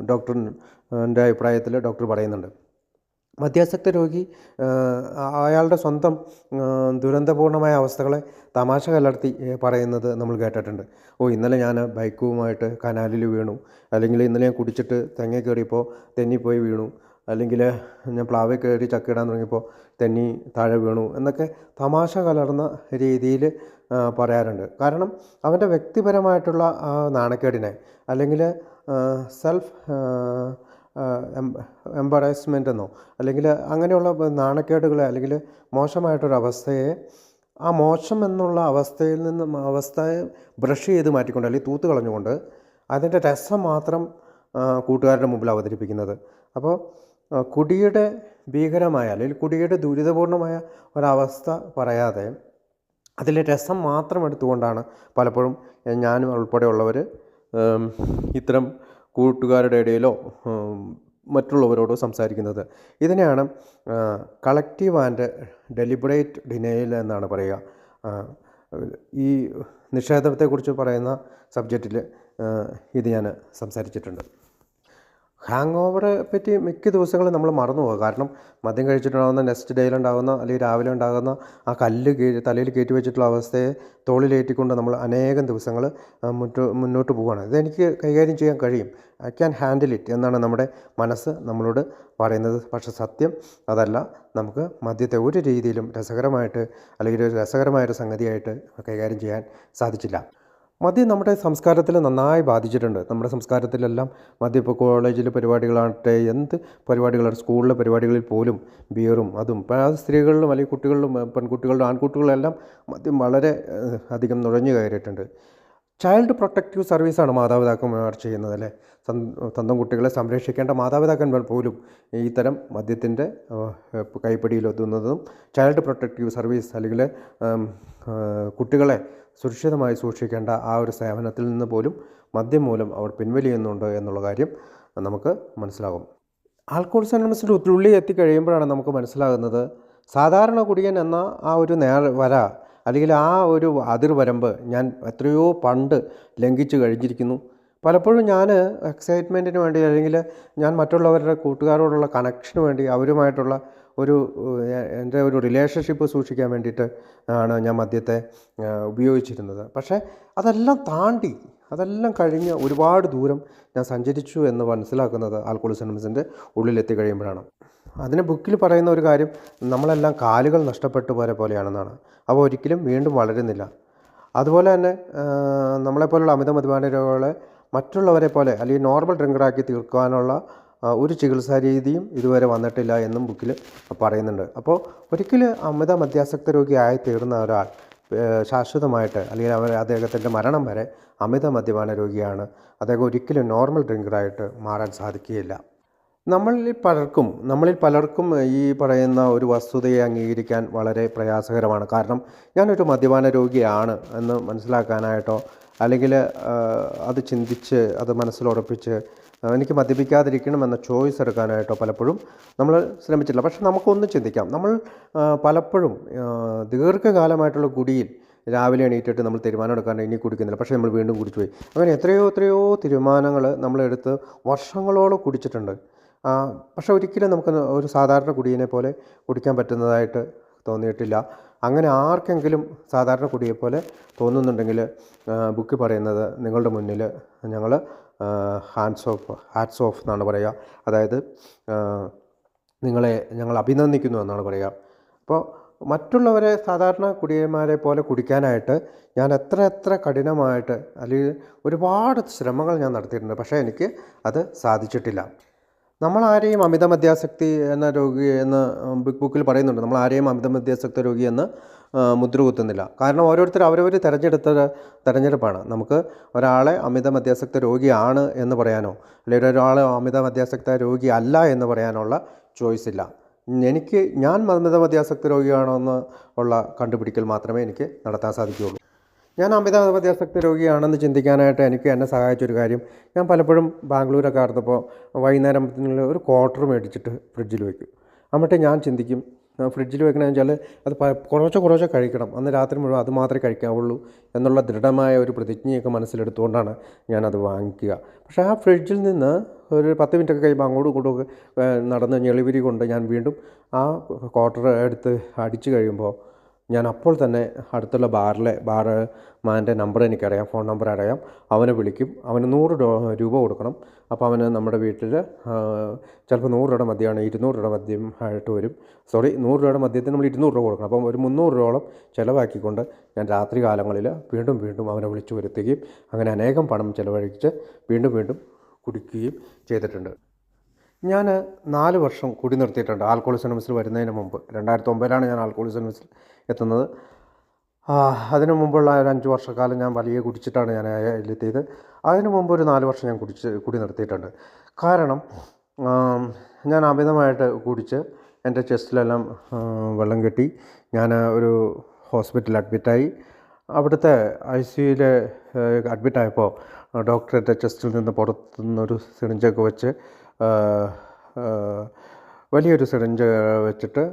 ഡോക്ടറിൻ്റെ അഭിപ്രായത്തിൽ ഡോക്ടർ പറയുന്നുണ്ട്. മദ്യാസക്ത രോഗി അയാളുടെ സ്വന്തം ദുരന്തപൂർണമായ അവസ്ഥകളെ തമാശ കലർത്തി പറയുന്നത് നമ്മൾ കേട്ടിട്ടുണ്ട്. ഇന്നലെ ഞാൻ ബൈക്കുമായിട്ട് കനാലിൽ വീണു, അല്ലെങ്കിൽ ഇന്നലെ ഞാൻ കുടിച്ചിട്ട് തെങ്ങ കയറിയപ്പോൾ തെന്നിപ്പോയി വീണു, അല്ലെങ്കിൽ ഞാൻ പ്ലാവിൽ കയറി ചക്കയിടാൻ തുടങ്ങിയപ്പോൾ തെന്നി താഴെ വീണു എന്നൊക്കെ തമാശ കലർന്ന രീതിയിൽ പറയാറുണ്ട്. കാരണം അവൻ്റെ വ്യക്തിപരമായിട്ടുള്ള നാണക്കേടിനെ, അല്ലെങ്കിൽ സെൽഫ് എംബറാസ്മെൻ്റ് എന്നോ, അല്ലെങ്കിൽ അങ്ങനെയുള്ള നാണക്കേടുകളെ, അല്ലെങ്കിൽ മോശമായിട്ടൊരവസ്ഥയെ, ആ മോശം എന്നുള്ള അവസ്ഥയെ ബ്രഷ് ചെയ്ത് മാറ്റിക്കൊണ്ട്, അല്ലെങ്കിൽ തൂത്ത് കളഞ്ഞുകൊണ്ട് അതിൻ്റെ രസം മാത്രം കൂട്ടുകാരുടെ മുമ്പിൽ അവതരിപ്പിക്കുന്നത്. അപ്പോൾ കുടിയുടെ ഭീകരമായ, അല്ലെങ്കിൽ കുടിയുടെ ദുരിതപൂർണമായ ഒരവസ്ഥ പറയാതെ അതിലെ രസം മാത്രം എടുത്തുകൊണ്ടാണ് പലപ്പോഴും ഞാനും ഉൾപ്പെടെയുള്ളവർ ഇത്തരം കൂട്ടുകാരുടെ ഇടയിലോ മറ്റുള്ളവരോടോ സംസാരിക്കുന്നത്. ഇതിനെയാണ് കളക്റ്റീവ് ആൻഡ് ഡെലിബറേറ്റ് ഡിനയൽ എന്നാണ് പറയുക. ഈ നിഷേധത്തെക്കുറിച്ച് പറയുന്ന സബ്ജക്റ്റിൽ ഇത് ഞാൻ സംസാരിച്ചിട്ടുണ്ട്. ഹാങ് ഓവറെ പറ്റി മിക്ക ദിവസങ്ങളും നമ്മൾ മറന്നു പോകുക. കാരണം മദ്യം കഴിച്ചിട്ടുണ്ടാകുന്ന നെക്സ്റ്റ് ഡേയിലുണ്ടാകുന്ന, അല്ലെങ്കിൽ രാവിലെ ഉണ്ടാകുന്ന ആ കല്ല് തലയിൽ കയറ്റി വെച്ചിട്ടുള്ള അവസ്ഥയെ തോളിലേറ്റിക്കൊണ്ട് നമ്മൾ അനേകം ദിവസങ്ങൾ മുന്നോട്ട് പോവുകയാണ്. ഇതെനിക്ക് കൈകാര്യം ചെയ്യാൻ കഴിയും, ഐ ക്യാൻ ഹാൻഡിൽ ഇറ്റ് എന്നാണ് നമ്മുടെ മനസ്സ് നമ്മളോട് പറയുന്നത്. പക്ഷേ സത്യം അതല്ല. നമുക്ക് മദ്യത്തെ ഒരു രീതിയിലും രസകരമായിട്ട്, അല്ലെങ്കിൽ ഒരു രസകരമായൊരു സംഗതിയായിട്ട് കൈകാര്യം ചെയ്യാൻ സാധിച്ചില്ല. മദ്യം നമ്മുടെ സംസ്കാരത്തിൽ നന്നായി ബാധിച്ചിട്ടുണ്ട്. നമ്മുടെ സംസ്കാരത്തിലെല്ലാം മദ്യം, ഇപ്പോൾ കോളേജിൽ പരിപാടികളാകട്ടെ, എന്ത് പരിപാടികളാണ്, സ്കൂളിലെ പരിപാടികളിൽ പോലും ബിയറും അതും, ഇപ്പോൾ അത് സ്ത്രീകളിലും അല്ലെങ്കിൽ കുട്ടികളിലും, പെൺകുട്ടികളിലും ആൺകുട്ടികളിലെല്ലാം മദ്യം വളരെ അധികം നുഴഞ്ഞു കയറിയിട്ടുണ്ട്. ചൈൽഡ് പ്രൊട്ടക്റ്റീവ് സർവീസാണ് മാതാപിതാക്കന്മാർ ചെയ്യുന്നത് അല്ലേ. സ്വന്തം കുട്ടികളെ സംരക്ഷിക്കേണ്ട മാതാപിതാക്കന്മാർ പോലും ഇത്തരം മദ്യത്തിൻ്റെ കൈപ്പിടിയിലെത്തുന്നതും ചൈൽഡ് പ്രൊട്ടക്റ്റീവ് സർവീസ്, അല്ലെങ്കിൽ കുട്ടികളെ സുരക്ഷിതമായി സൂക്ഷിക്കേണ്ട ആ ഒരു സേവനത്തിൽ നിന്ന് പോലും മദ്യം മൂലം അവർ പിൻവലിയുന്നുണ്ട് എന്നുള്ള കാര്യം നമുക്ക് മനസ്സിലാകും. ആൽക്കഹോളിക് അനോണിമസിൻ്റെ ഉള്ളിൽ എത്തിക്കഴിയുമ്പോഴാണ് നമുക്ക് മനസ്സിലാകുന്നത് സാധാരണ കുടിയൻ എന്ന ആ ഒരു വര അല്ലെങ്കിൽ ആ ഒരു അതിർവരമ്പ് ഞാൻ എത്രയോ പണ്ട് ലംഘിച്ച് കഴിഞ്ഞിരിക്കുന്നു. പലപ്പോഴും ഞാൻ എക്സൈറ്റ്മെൻറ്റിന് വേണ്ടി അല്ലെങ്കിൽ ഞാൻ മറ്റുള്ളവരുടെ കൂട്ടുകാരോടുള്ള കണക്ഷന് വേണ്ടി അവരുമായിട്ടുള്ള ഒരു എൻ്റെ ഒരു റിലേഷൻഷിപ്പ് സൂക്ഷിക്കാൻ വേണ്ടിയിട്ട് ആണ് ഞാൻ മദ്യത്തെ ഉപയോഗിച്ചിരുന്നത്. പക്ഷേ അതെല്ലാം കഴിഞ്ഞ് ഒരുപാട് ദൂരം ഞാൻ സഞ്ചരിച്ചു എന്ന് മനസ്സിലാക്കുന്നത് ആൽക്കഹോളിക് അനോണിമസിൻ്റെ ഉള്ളിലെത്തി കഴിയുമ്പോഴാണ്. അതിന് ബുക്കിൽ പറയുന്ന ഒരു കാര്യം നമ്മളെല്ലാം കാലുകൾ നഷ്ടപ്പെട്ടു പോലെയാണെന്നാണ്. അവ ഒരിക്കലും വീണ്ടും വളരുന്നില്ല. അതുപോലെ തന്നെ നമ്മളെപ്പോലുള്ള അമിത മദ്യപാന രോഗികളെ മറ്റുള്ളവരെ പോലെ അല്ലെങ്കിൽ നോർമൽ ഡ്രിങ്കറാക്കി തീർക്കാനുള്ള ഒരു ചികിത്സാ രീതിയും ഇതുവരെ വന്നിട്ടില്ല എന്നും ബുക്കിൽ പറയുന്നുണ്ട്. അപ്പോൾ ഒരിക്കൽ അമിത മദ്യാസക്ത രോഗിയായി തീർന്ന ഒരാൾ ശാശ്വതമായിട്ട് അല്ലെങ്കിൽ അദ്ദേഹത്തിൻ്റെ മരണം വരെ അമിത മദ്യപാന രോഗിയാണ്. അദ്ദേഹം ഒരിക്കലും നോർമൽ ഡ്രിങ്കറായിട്ട് മാറാൻ സാധിക്കുകയില്ല. നമ്മളിൽ പലർക്കും ഈ പറയുന്ന ഒരു വസ്തുതയെ അംഗീകരിക്കാൻ വളരെ പ്രയാസകരമാണ്. കാരണം ഞാനൊരു മദ്യപാന രോഗിയാണ് എന്ന് മനസ്സിലാക്കാനായിട്ടോ അല്ലെങ്കിൽ അത് ചിന്തിച്ച് അത് മനസ്സിലുറപ്പിച്ച് എനിക്ക് മദ്യപിക്കാതിരിക്കണമെന്ന ചോയ്സ് എടുക്കാനായിട്ടോ പലപ്പോഴും നമ്മൾ ശ്രമിച്ചിട്ടില്ല. പക്ഷെ നമുക്കൊന്ന് ചിന്തിക്കാം. നമ്മൾ പലപ്പോഴും ദീർഘകാലമായിട്ടുള്ള കുടിയിൽ രാവിലെ എണീറ്റിട്ട് നമ്മൾ തീരുമാനം എടുക്കാണ്ട് ഇനി കുടിക്കുന്നില്ല, പക്ഷേ നമ്മൾ വീണ്ടും കുടിച്ചു പോയി. അങ്ങനെ എത്രയോ തീരുമാനങ്ങൾ നമ്മളെടുത്ത് വർഷങ്ങളോളം കുടിച്ചിട്ടുണ്ട്. പക്ഷെ ഒരിക്കലും നമുക്ക് ഒരു സാധാരണ കുടിയനെ പോലെ കുടിക്കാൻ പറ്റുന്നതായിട്ട് തോന്നിയിട്ടില്ല. അങ്ങനെ ആർക്കെങ്കിലും സാധാരണ കുടിയെപ്പോലെ തോന്നുന്നുണ്ടെങ്കിൽ ബുക്ക് പറയുന്നത് നിങ്ങളുടെ മുന്നിൽ ഞങ്ങൾ ഹാറ്റ്സ് ഓഫ് എന്നാണ് പറയുക. അതായത് നിങ്ങളെ ഞങ്ങൾ അഭിനന്ദിക്കുന്നു എന്നാണ് പറയുക. അപ്പോൾ മറ്റുള്ളവരെ സാധാരണ കുടിയന്മാരെ പോലെ കുടിക്കാനായിട്ട് ഞാൻ എത്ര കഠിനമായിട്ട് അല്ലെങ്കിൽ ഒരുപാട് ശ്രമങ്ങൾ ഞാൻ നടത്തിയിട്ടുണ്ട്. പക്ഷേ എനിക്ക് അത് സാധിച്ചിട്ടില്ല. നമ്മളാരെയും അമിത മദ്യാസക്തി എന്ന രോഗി എന്ന് ബുക്കിൽ പറയുന്നുണ്ട്. നമ്മളാരെയും അമിത മദ്യാസക്ത രോഗി എന്ന് മുദ്ര കുത്തുന്നില്ല. കാരണം ഓരോരുത്തർ അവരവർ തിരഞ്ഞെടുപ്പാണ്. നമുക്ക് ഒരാളെ അമിത മദ്യാസക്ത രോഗിയാണ് എന്ന് പറയാനോ അല്ലെങ്കിൽ ഒരാളെ അമിത മദ്യാസക്ത രോഗി അല്ല എന്ന് പറയാനുള്ള ചോയ്സ് ഇല്ല. ഞാൻ അമിത മദ്യാസക്ത രോഗിയാണോ എന്ന് ഉള്ള കണ്ടുപിടിക്കൽ മാത്രമേ എനിക്ക് നടത്താൻ സാധിക്കുകയുള്ളൂ. ഞാൻ അമിത മദ്യാസക്ത രോഗിയാണെന്ന് ചിന്തിക്കാനായിട്ട് എന്നെ സഹായിച്ചൊരു കാര്യം, ഞാൻ പലപ്പോഴും ബാംഗ്ലൂരൊക്കെ ആയിരുന്നപ്പോൾ വൈകുന്നേരം ഒരു ക്വാർട്ടർ മേടിച്ചിട്ട് ഫ്രിഡ്ജിൽ വയ്ക്കും. എന്നിട്ട് ഞാൻ ചിന്തിക്കും ഫ്രിഡ്ജിൽ വെക്കണമെന്ന് വെച്ചാൽ അത് കുറച്ച് കഴിക്കണം, അന്ന് രാത്രി മുഴുവൻ അത് മാത്രമേ കഴിക്കാവുള്ളൂ എന്നുള്ള ദൃഢമായ ഒരു പ്രതിജ്ഞയൊക്കെ മനസ്സിലെടുത്തുകൊണ്ടാണ് ഞാനത് വാങ്ങിക്കുക. പക്ഷേ ആ ഫ്രിഡ്ജിൽ നിന്ന് ഒരു 10 മിനിറ്റൊക്കെ കഴിയുമ്പോൾ അങ്ങോട്ടും ഇങ്ങോട്ടുമൊക്കെ നടന്ന് ഞെളിവിരി കൊണ്ട് ഞാൻ വീണ്ടും ആ ക്വാർട്ടർ എടുത്ത് അടിച്ചു കഴിയുമ്പോൾ ഞാൻ അപ്പോൾ തന്നെ അടുത്തുള്ള ബാർമാൻ്റെ നമ്പർ എനിക്കറിയാം, ഫോൺ നമ്പർ അറിയാം. അവനെ വിളിക്കും. അവന് 100 രൂപ കൊടുക്കണം. അപ്പോൾ അവന് നമ്മുടെ വീട്ടിൽ ചിലപ്പോൾ 100 രൂപയുടെ മദ്യമാണ് 200 രൂപയുടെ മദ്യം ആയിട്ട് വരും. 100 രൂപയുടെ മദ്യത്തിന് നമ്മൾ 200 രൂപ കൊടുക്കണം. അപ്പം ഒരു 300 രൂപയോളം ചിലവാക്കിക്കൊണ്ട് ഞാൻ രാത്രി കാലങ്ങളിൽ വീണ്ടും അവനെ വിളിച്ചു വരുത്തുകയും അങ്ങനെ അനേകം പണം ചിലവഴിച്ച് വീണ്ടും കുടിക്കുകയും ചെയ്തിട്ടുണ്ട്. ഞാൻ 4 വർഷം കുടി നിർത്തിയിട്ടുണ്ട് ആൽക്കഹോളിക് അനോണിമസിൽ വരുന്നതിന് മുമ്പ്. 2009 ഞാൻ ആൽക്കഹോളിക് അനോണിമസിൽ എത്തുന്നത്. അതിനു മുമ്പുള്ള ഒരു 5 വർഷക്കാലം ഞാൻ വലിയ കുടിച്ചിട്ടാണ് ഞാൻ അതിലെത്തിയത്. അതിനു മുമ്പ് ഒരു 4 വർഷം ഞാൻ കുടി നിർത്തിയിട്ടുണ്ട്. കാരണം ഞാൻ അമിതമായിട്ട് കുടിച്ച് എൻ്റെ ചെസ്റ്റിലെല്ലാം വെള്ളം കെട്ടി. ഞാൻ ഒരു ഹോസ്പിറ്റലിൽ അഡ്മിറ്റായി. അവിടുത്തെ ICUയിൽ അഡ്മിറ്റായപ്പോൾ ഡോക്ടർ എൻ്റെ ചെസ്റ്റിൽ നിന്ന് പുറത്തുനിന്നൊരു സിറിഞ്ചൊക്കെ വെച്ച് വലിയൊരു സിറിഞ്ച് വെച്ചിട്ട്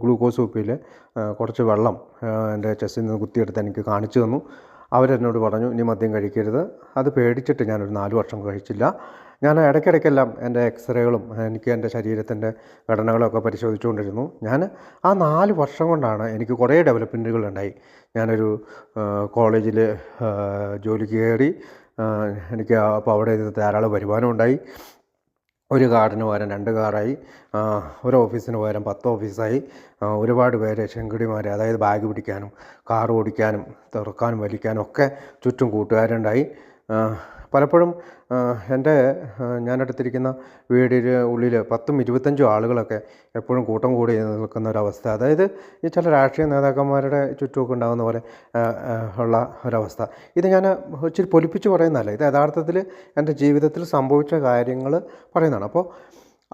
ഗ്ലൂക്കോസ് കുപ്പിയിൽ കുറച്ച് വെള്ളം എൻ്റെ ചെസ്റ്റിൽ നിന്ന് കുത്തിയെടുത്ത് എനിക്ക് കാണിച്ചു തന്നു. അവരെന്നോട് പറഞ്ഞു ഇനി മദ്യം കഴിക്കരുത്. അത് പേടിച്ചിട്ട് ഞാനൊരു 4 വർഷം കഴിച്ചില്ല. ഞാൻ ഇടയ്ക്കിടയ്ക്കെല്ലാം എൻ്റെ എക്സ്റേകളും എനിക്ക് എൻ്റെ ശരീരത്തിൻ്റെ ഘടനകളൊക്കെ പരിശോധിച്ചുകൊണ്ടിരുന്നു. ഞാൻ ആ 4 വർഷം കൊണ്ടാണ് എനിക്ക് കുറേ ഡെവലപ്മെൻറ്റുകൾ ഉണ്ടായി. ഞാനൊരു കോളേജിൽ ജോലിക്ക് കയറി. എനിക്ക് അപ്പോൾ അവിടെ ധാരാളം വരുമാനം ഉണ്ടായി. ഒരു കാറിന് പകരം 2 കാറായി, ഒരു ഓഫീസിന് പകരം 10 ഓഫീസായി. ഒരുപാട് പേര് ചെങ്കടിമാർ, അതായത് ബാഗ് പിടിക്കാനും കാർ ഓടിക്കാനും തുറക്കാനും വലിക്കാനും ഒക്കെ ചുറ്റും കൂട്ടുകാരുണ്ടായി. പലപ്പോഴും ഞാനെടുത്തിരിക്കുന്ന വീടിന് ഉള്ളിൽ 10-25 ആളുകളൊക്കെ എപ്പോഴും കൂട്ടം കൂടി നിൽക്കുന്ന ഒരവസ്ഥ. അതായത് ഈ ചില രാഷ്ട്രീയ നേതാക്കന്മാരുടെ ചുറ്റുമൊക്കെ ഉണ്ടാകുന്ന പോലെ ഉള്ള ഒരവസ്ഥ. ഇത് ഞാൻ ഇച്ചിരി പൊലിപ്പിച്ച് പറയുന്നതല്ല, ഇത് യഥാർത്ഥത്തിൽ എൻ്റെ ജീവിതത്തിൽ സംഭവിച്ച കാര്യങ്ങൾ പറയുന്നതാണ്. അപ്പോൾ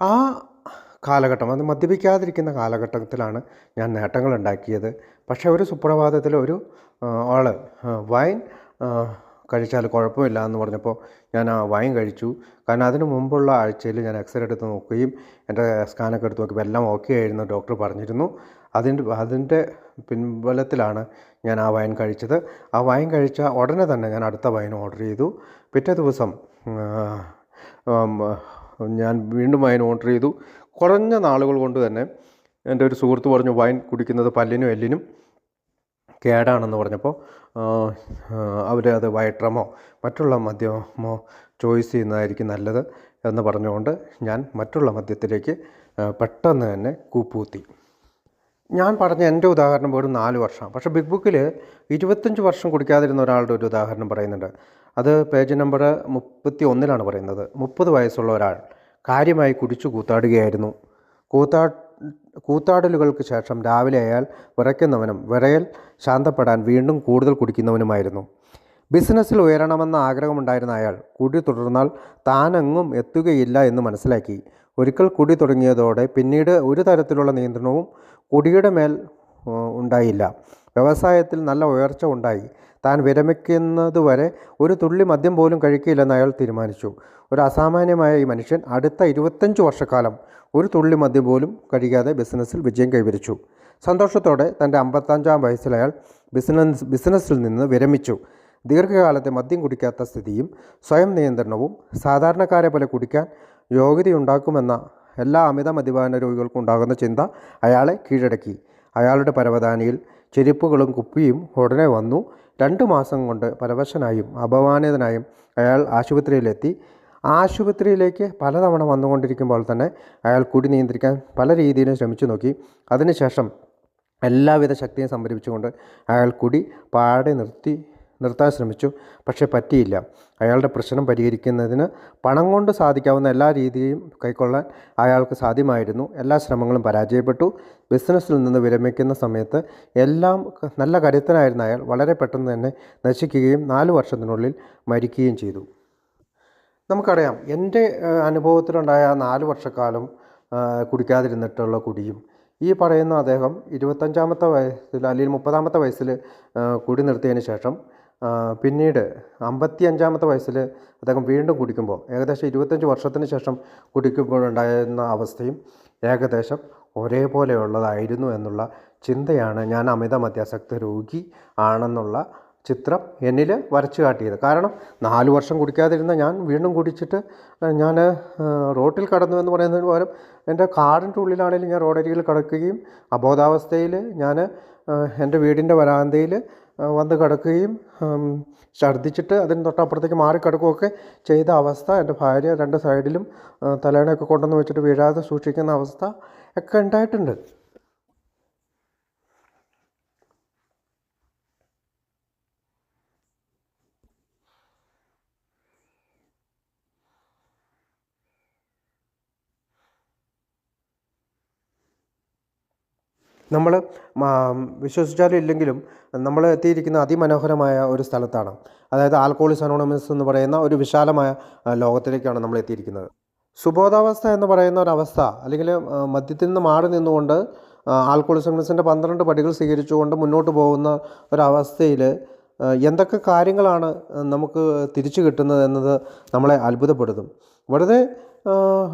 ആ കാലഘട്ടം, അത് മദ്യപിക്കാതിരിക്കുന്ന കാലഘട്ടത്തിലാണ് ഞാൻ നേട്ടങ്ങൾ ഉണ്ടാക്കിയത്. പക്ഷേ ഒരു സുപ്രഭാതത്തിൽ ഒരു ആൾ വൈൻ കഴിച്ചാൽ കുഴപ്പമില്ല എന്ന് പറഞ്ഞപ്പോൾ ഞാൻ ആ വൈൻ കഴിച്ചു. കാരണം അതിന് മുമ്പുള്ള ആഴ്ചയിൽ ഞാൻ എക്സ്റേ എടുത്ത് നോക്കുകയും എൻ്റെ സ്കാനൊക്കെ എടുത്ത് നോക്കിയപ്പോൾ എല്ലാം ഓക്കെ ആയിരുന്നു ഡോക്ടർ പറഞ്ഞിരുന്നു. അതിൻ്റെ പിൻബലത്തിലാണ് ഞാൻ ആ വൈൻ കഴിച്ചത്. ആ വൈൻ കഴിച്ച ഉടനെ തന്നെ ഞാൻ അടുത്ത വൈൻ ഓർഡർ ചെയ്തു. പിറ്റേ ദിവസം ഞാൻ വീണ്ടും വൈൻ ഓർഡർ ചെയ്തു. കുറഞ്ഞ നാളുകൾ കൊണ്ട് തന്നെ എൻ്റെ ഒരു സുഹൃത്ത് പറഞ്ഞു വൈൻ കുടിക്കുന്നത് പല്ലിനും എല്ലിനും കേടാണെന്ന് പറഞ്ഞപ്പോൾ അവർ അത് വയറ്റമോ മറ്റുള്ള മദ്യമോ ചോയ്സ് ചെയ്യുന്നതായിരിക്കും നല്ലത് എന്ന് പറഞ്ഞുകൊണ്ട് ഞാൻ മറ്റുള്ള മദ്യത്തിലേക്ക് പെട്ടെന്ന് തന്നെ കൂപ്പുകുത്തി. ഞാൻ പറഞ്ഞ എൻ്റെ ഉദാഹരണം വെറും 4 വർഷം. പക്ഷേ ബിഗ് ബുക്കിൽ 25 വർഷം കുടിക്കാതിരുന്ന ഒരാളുടെ ഒരു ഉദാഹരണം പറയുന്നുണ്ട്. അത് പേജ് നമ്പർ 31 പറയുന്നത്. 30 വയസ്സുള്ള ഒരാൾ കാര്യമായി കുടിച്ചു കൂത്താടുകയായിരുന്നു. കൂത്താടലുകൾക്ക് ശേഷം രാവിലെ അയാൾ വിറയ്ക്കുന്നവനും വിറയൽ ശാന്തപ്പെടാൻ വീണ്ടും കൂടുതൽ കുടിക്കുന്നവനുമായിരുന്നു. ബിസിനസ്സിൽ ഉയരണമെന്ന ആഗ്രഹമുണ്ടായിരുന്ന അയാൾ കുടി തുടർന്നാൽ താനെങ്ങും എത്തുകയില്ല എന്ന് മനസ്സിലാക്കി. ഒരിക്കൽ കുടി തുടങ്ങിയതോടെ പിന്നീട് ഒരു തരത്തിലുള്ള നിയന്ത്രണവും കുടിയുടെ മേൽ ഉണ്ടായില്ല. വ്യവസായത്തിൽ നല്ല ഉയർച്ച ഉണ്ടായി. താൻ വിരമിക്കുന്നതുവരെ ഒരു തുള്ളി മദ്യം പോലും കഴിക്കില്ലെന്ന് അയാൾ തീരുമാനിച്ചു. ഒരു അസാമാന്യമായ ഈ മനുഷ്യൻ അടുത്ത 25 വർഷക്കാലം ഒരു തുള്ളി മദ്യം പോലും കഴിക്കാതെ ബിസിനസ്സിൽ വിജയം കൈവരിച്ചു. സന്തോഷത്തോടെ തൻ്റെ 55-ാം വയസ്സിൽ അയാൾ ബിസിനസ്സിൽ നിന്ന് വിരമിച്ചു. ദീർഘകാലത്തെ മദ്യം കുടിക്കാത്ത സ്ഥിതിയും സ്വയം നിയന്ത്രണവും സാധാരണക്കാരെ പോലെ കുടിക്കാൻ യോഗ്യതയുണ്ടാക്കുമെന്ന എല്ലാ അമിത മദ്യപാന രോഗികൾക്കും ഉണ്ടാകുന്ന ചിന്ത അയാളെ കീഴടക്കി. അയാളുടെ പരവതാനിയിൽ ചെരുപ്പുകളും കുപ്പിയും ഉടനെ വന്നു. 2 മാസം കൊണ്ട് പരവശനായും അപമാനിതനായും അയാൾ ആശുപത്രിയിലെത്തി. ആശുപത്രിയിലേക്ക് പലതവണ വന്നുകൊണ്ടിരിക്കുമ്പോൾ തന്നെ അയാൾ കുടി നിയന്ത്രിക്കാൻ പല രീതിയിലും ശ്രമിച്ചു നോക്കി. അതിനുശേഷം എല്ലാവിധ ശക്തിയും സംഭരിച്ചുകൊണ്ട് അയാൾ കുടി പാടെ നിർത്താൻ ശ്രമിച്ചു. പക്ഷേ പറ്റിയില്ല. അയാളുടെ പ്രശ്നം പരിഹരിക്കുന്നതിന് പണം കൊണ്ട് സാധിക്കാവുന്ന എല്ലാ രീതിയും കൈക്കൊള്ളാൻ അയാൾക്ക് സാധ്യമായിരുന്നു. എല്ലാ ശ്രമങ്ങളും പരാജയപ്പെട്ടു. ബിസിനസ്സിൽ നിന്ന് വിരമിക്കുന്ന സമയത്ത് എല്ലാം നല്ല കരുത്തനായിരുന്ന അയാൾ വളരെ പെട്ടെന്ന് തന്നെ നശിക്കുകയും 4 വർഷത്തിനുള്ളിൽ മരിക്കുകയും ചെയ്തു. നമുക്കറിയാം എൻ്റെ അനുഭവത്തിലുണ്ടായ 4 വർഷക്കാലം കുടിക്കാതിരുന്നിട്ടുള്ള കുടിയും ഈ പറയുന്ന അദ്ദേഹം 25-ാമത്തെ വയസ്സിൽ അല്ലെങ്കിൽ 30-ാമത്തെ വയസ്സിൽ കുടി നിർത്തിയതിന് ശേഷം പിന്നീട് 55-ാമത്തെ വയസ്സിൽ അദ്ദേഹം വീണ്ടും കുടിക്കുമ്പോൾ ഏകദേശം 25 വർഷത്തിന് ശേഷം കുടിക്കുമ്പോഴുണ്ടായിരുന്ന അവസ്ഥയും ഏകദേശം ഒരേപോലെയുള്ളതായിരുന്നു എന്നുള്ള ചിന്തയാണ് ഞാൻ അമിത മദ്യാസക്ത രോഗി ആണെന്നുള്ള ചിത്രം എന്നിൽ വരച്ചു കാട്ടിയത്. കാരണം 4 വർഷം കുടിക്കാതിരുന്ന ഞാൻ വീണ്ടും കുടിച്ചിട്ട് ഞാൻ റോട്ടിൽ കടന്നു എന്ന് പറയുന്നതിന് പകരം എൻ്റെ കാറിൻ്റെ ഉള്ളിലാണെങ്കിലും ഞാൻ റോഡരികിൽ കിടക്കുകയും അബോധാവസ്ഥയിൽ ഞാൻ എൻ്റെ വീടിൻ്റെ വരാന്തയിൽ വന്ന് കിടക്കുകയും ഛർദ്ദിച്ചിട്ട് അതിന് തൊട്ടപ്പുറത്തേക്ക് മാറിക്കിടക്കുകയൊക്കെ ചെയ്ത അവസ്ഥ, എൻ്റെ ഭാര്യ 2 സൈഡിലും തലേണയൊക്കെ കൊണ്ടുവന്ന് വെച്ചിട്ട് വീഴാതെ സൂക്ഷിക്കുന്ന അവസ്ഥ ഒക്കെ ഉണ്ടായിട്ടുണ്ട്. നമ്മൾ വിശ്വസിച്ചാലും ഇല്ലെങ്കിലും നമ്മൾ എത്തിയിരിക്കുന്ന അതിമനോഹരമായ ഒരു സ്ഥലത്താണ്. അതായത് ആൽക്കഹോളിക്സ് അനോണിമസ് എന്ന് പറയുന്ന ഒരു വിശാലമായ ലോകത്തിലേക്കാണ് നമ്മൾ എത്തിയിരിക്കുന്നത്. സുബോധാവസ്ഥ എന്ന് പറയുന്ന ഒരവസ്ഥ, അല്ലെങ്കിൽ മദ്യത്തിൽ നിന്ന് മാറി നിന്നുകൊണ്ട് ആൽക്കഹോളിക്സ് അനോണിമസിൻ്റെ 12 പടികൾ സ്വീകരിച്ചുകൊണ്ട് മുന്നോട്ട് പോകുന്ന ഒരവസ്ഥയിൽ എന്തൊക്കെ കാര്യങ്ങളാണ് നമുക്ക് തിരിച്ചു കിട്ടുന്നത് എന്നത് നമ്മളെ അത്ഭുതപ്പെടുത്തും. വെറുതെ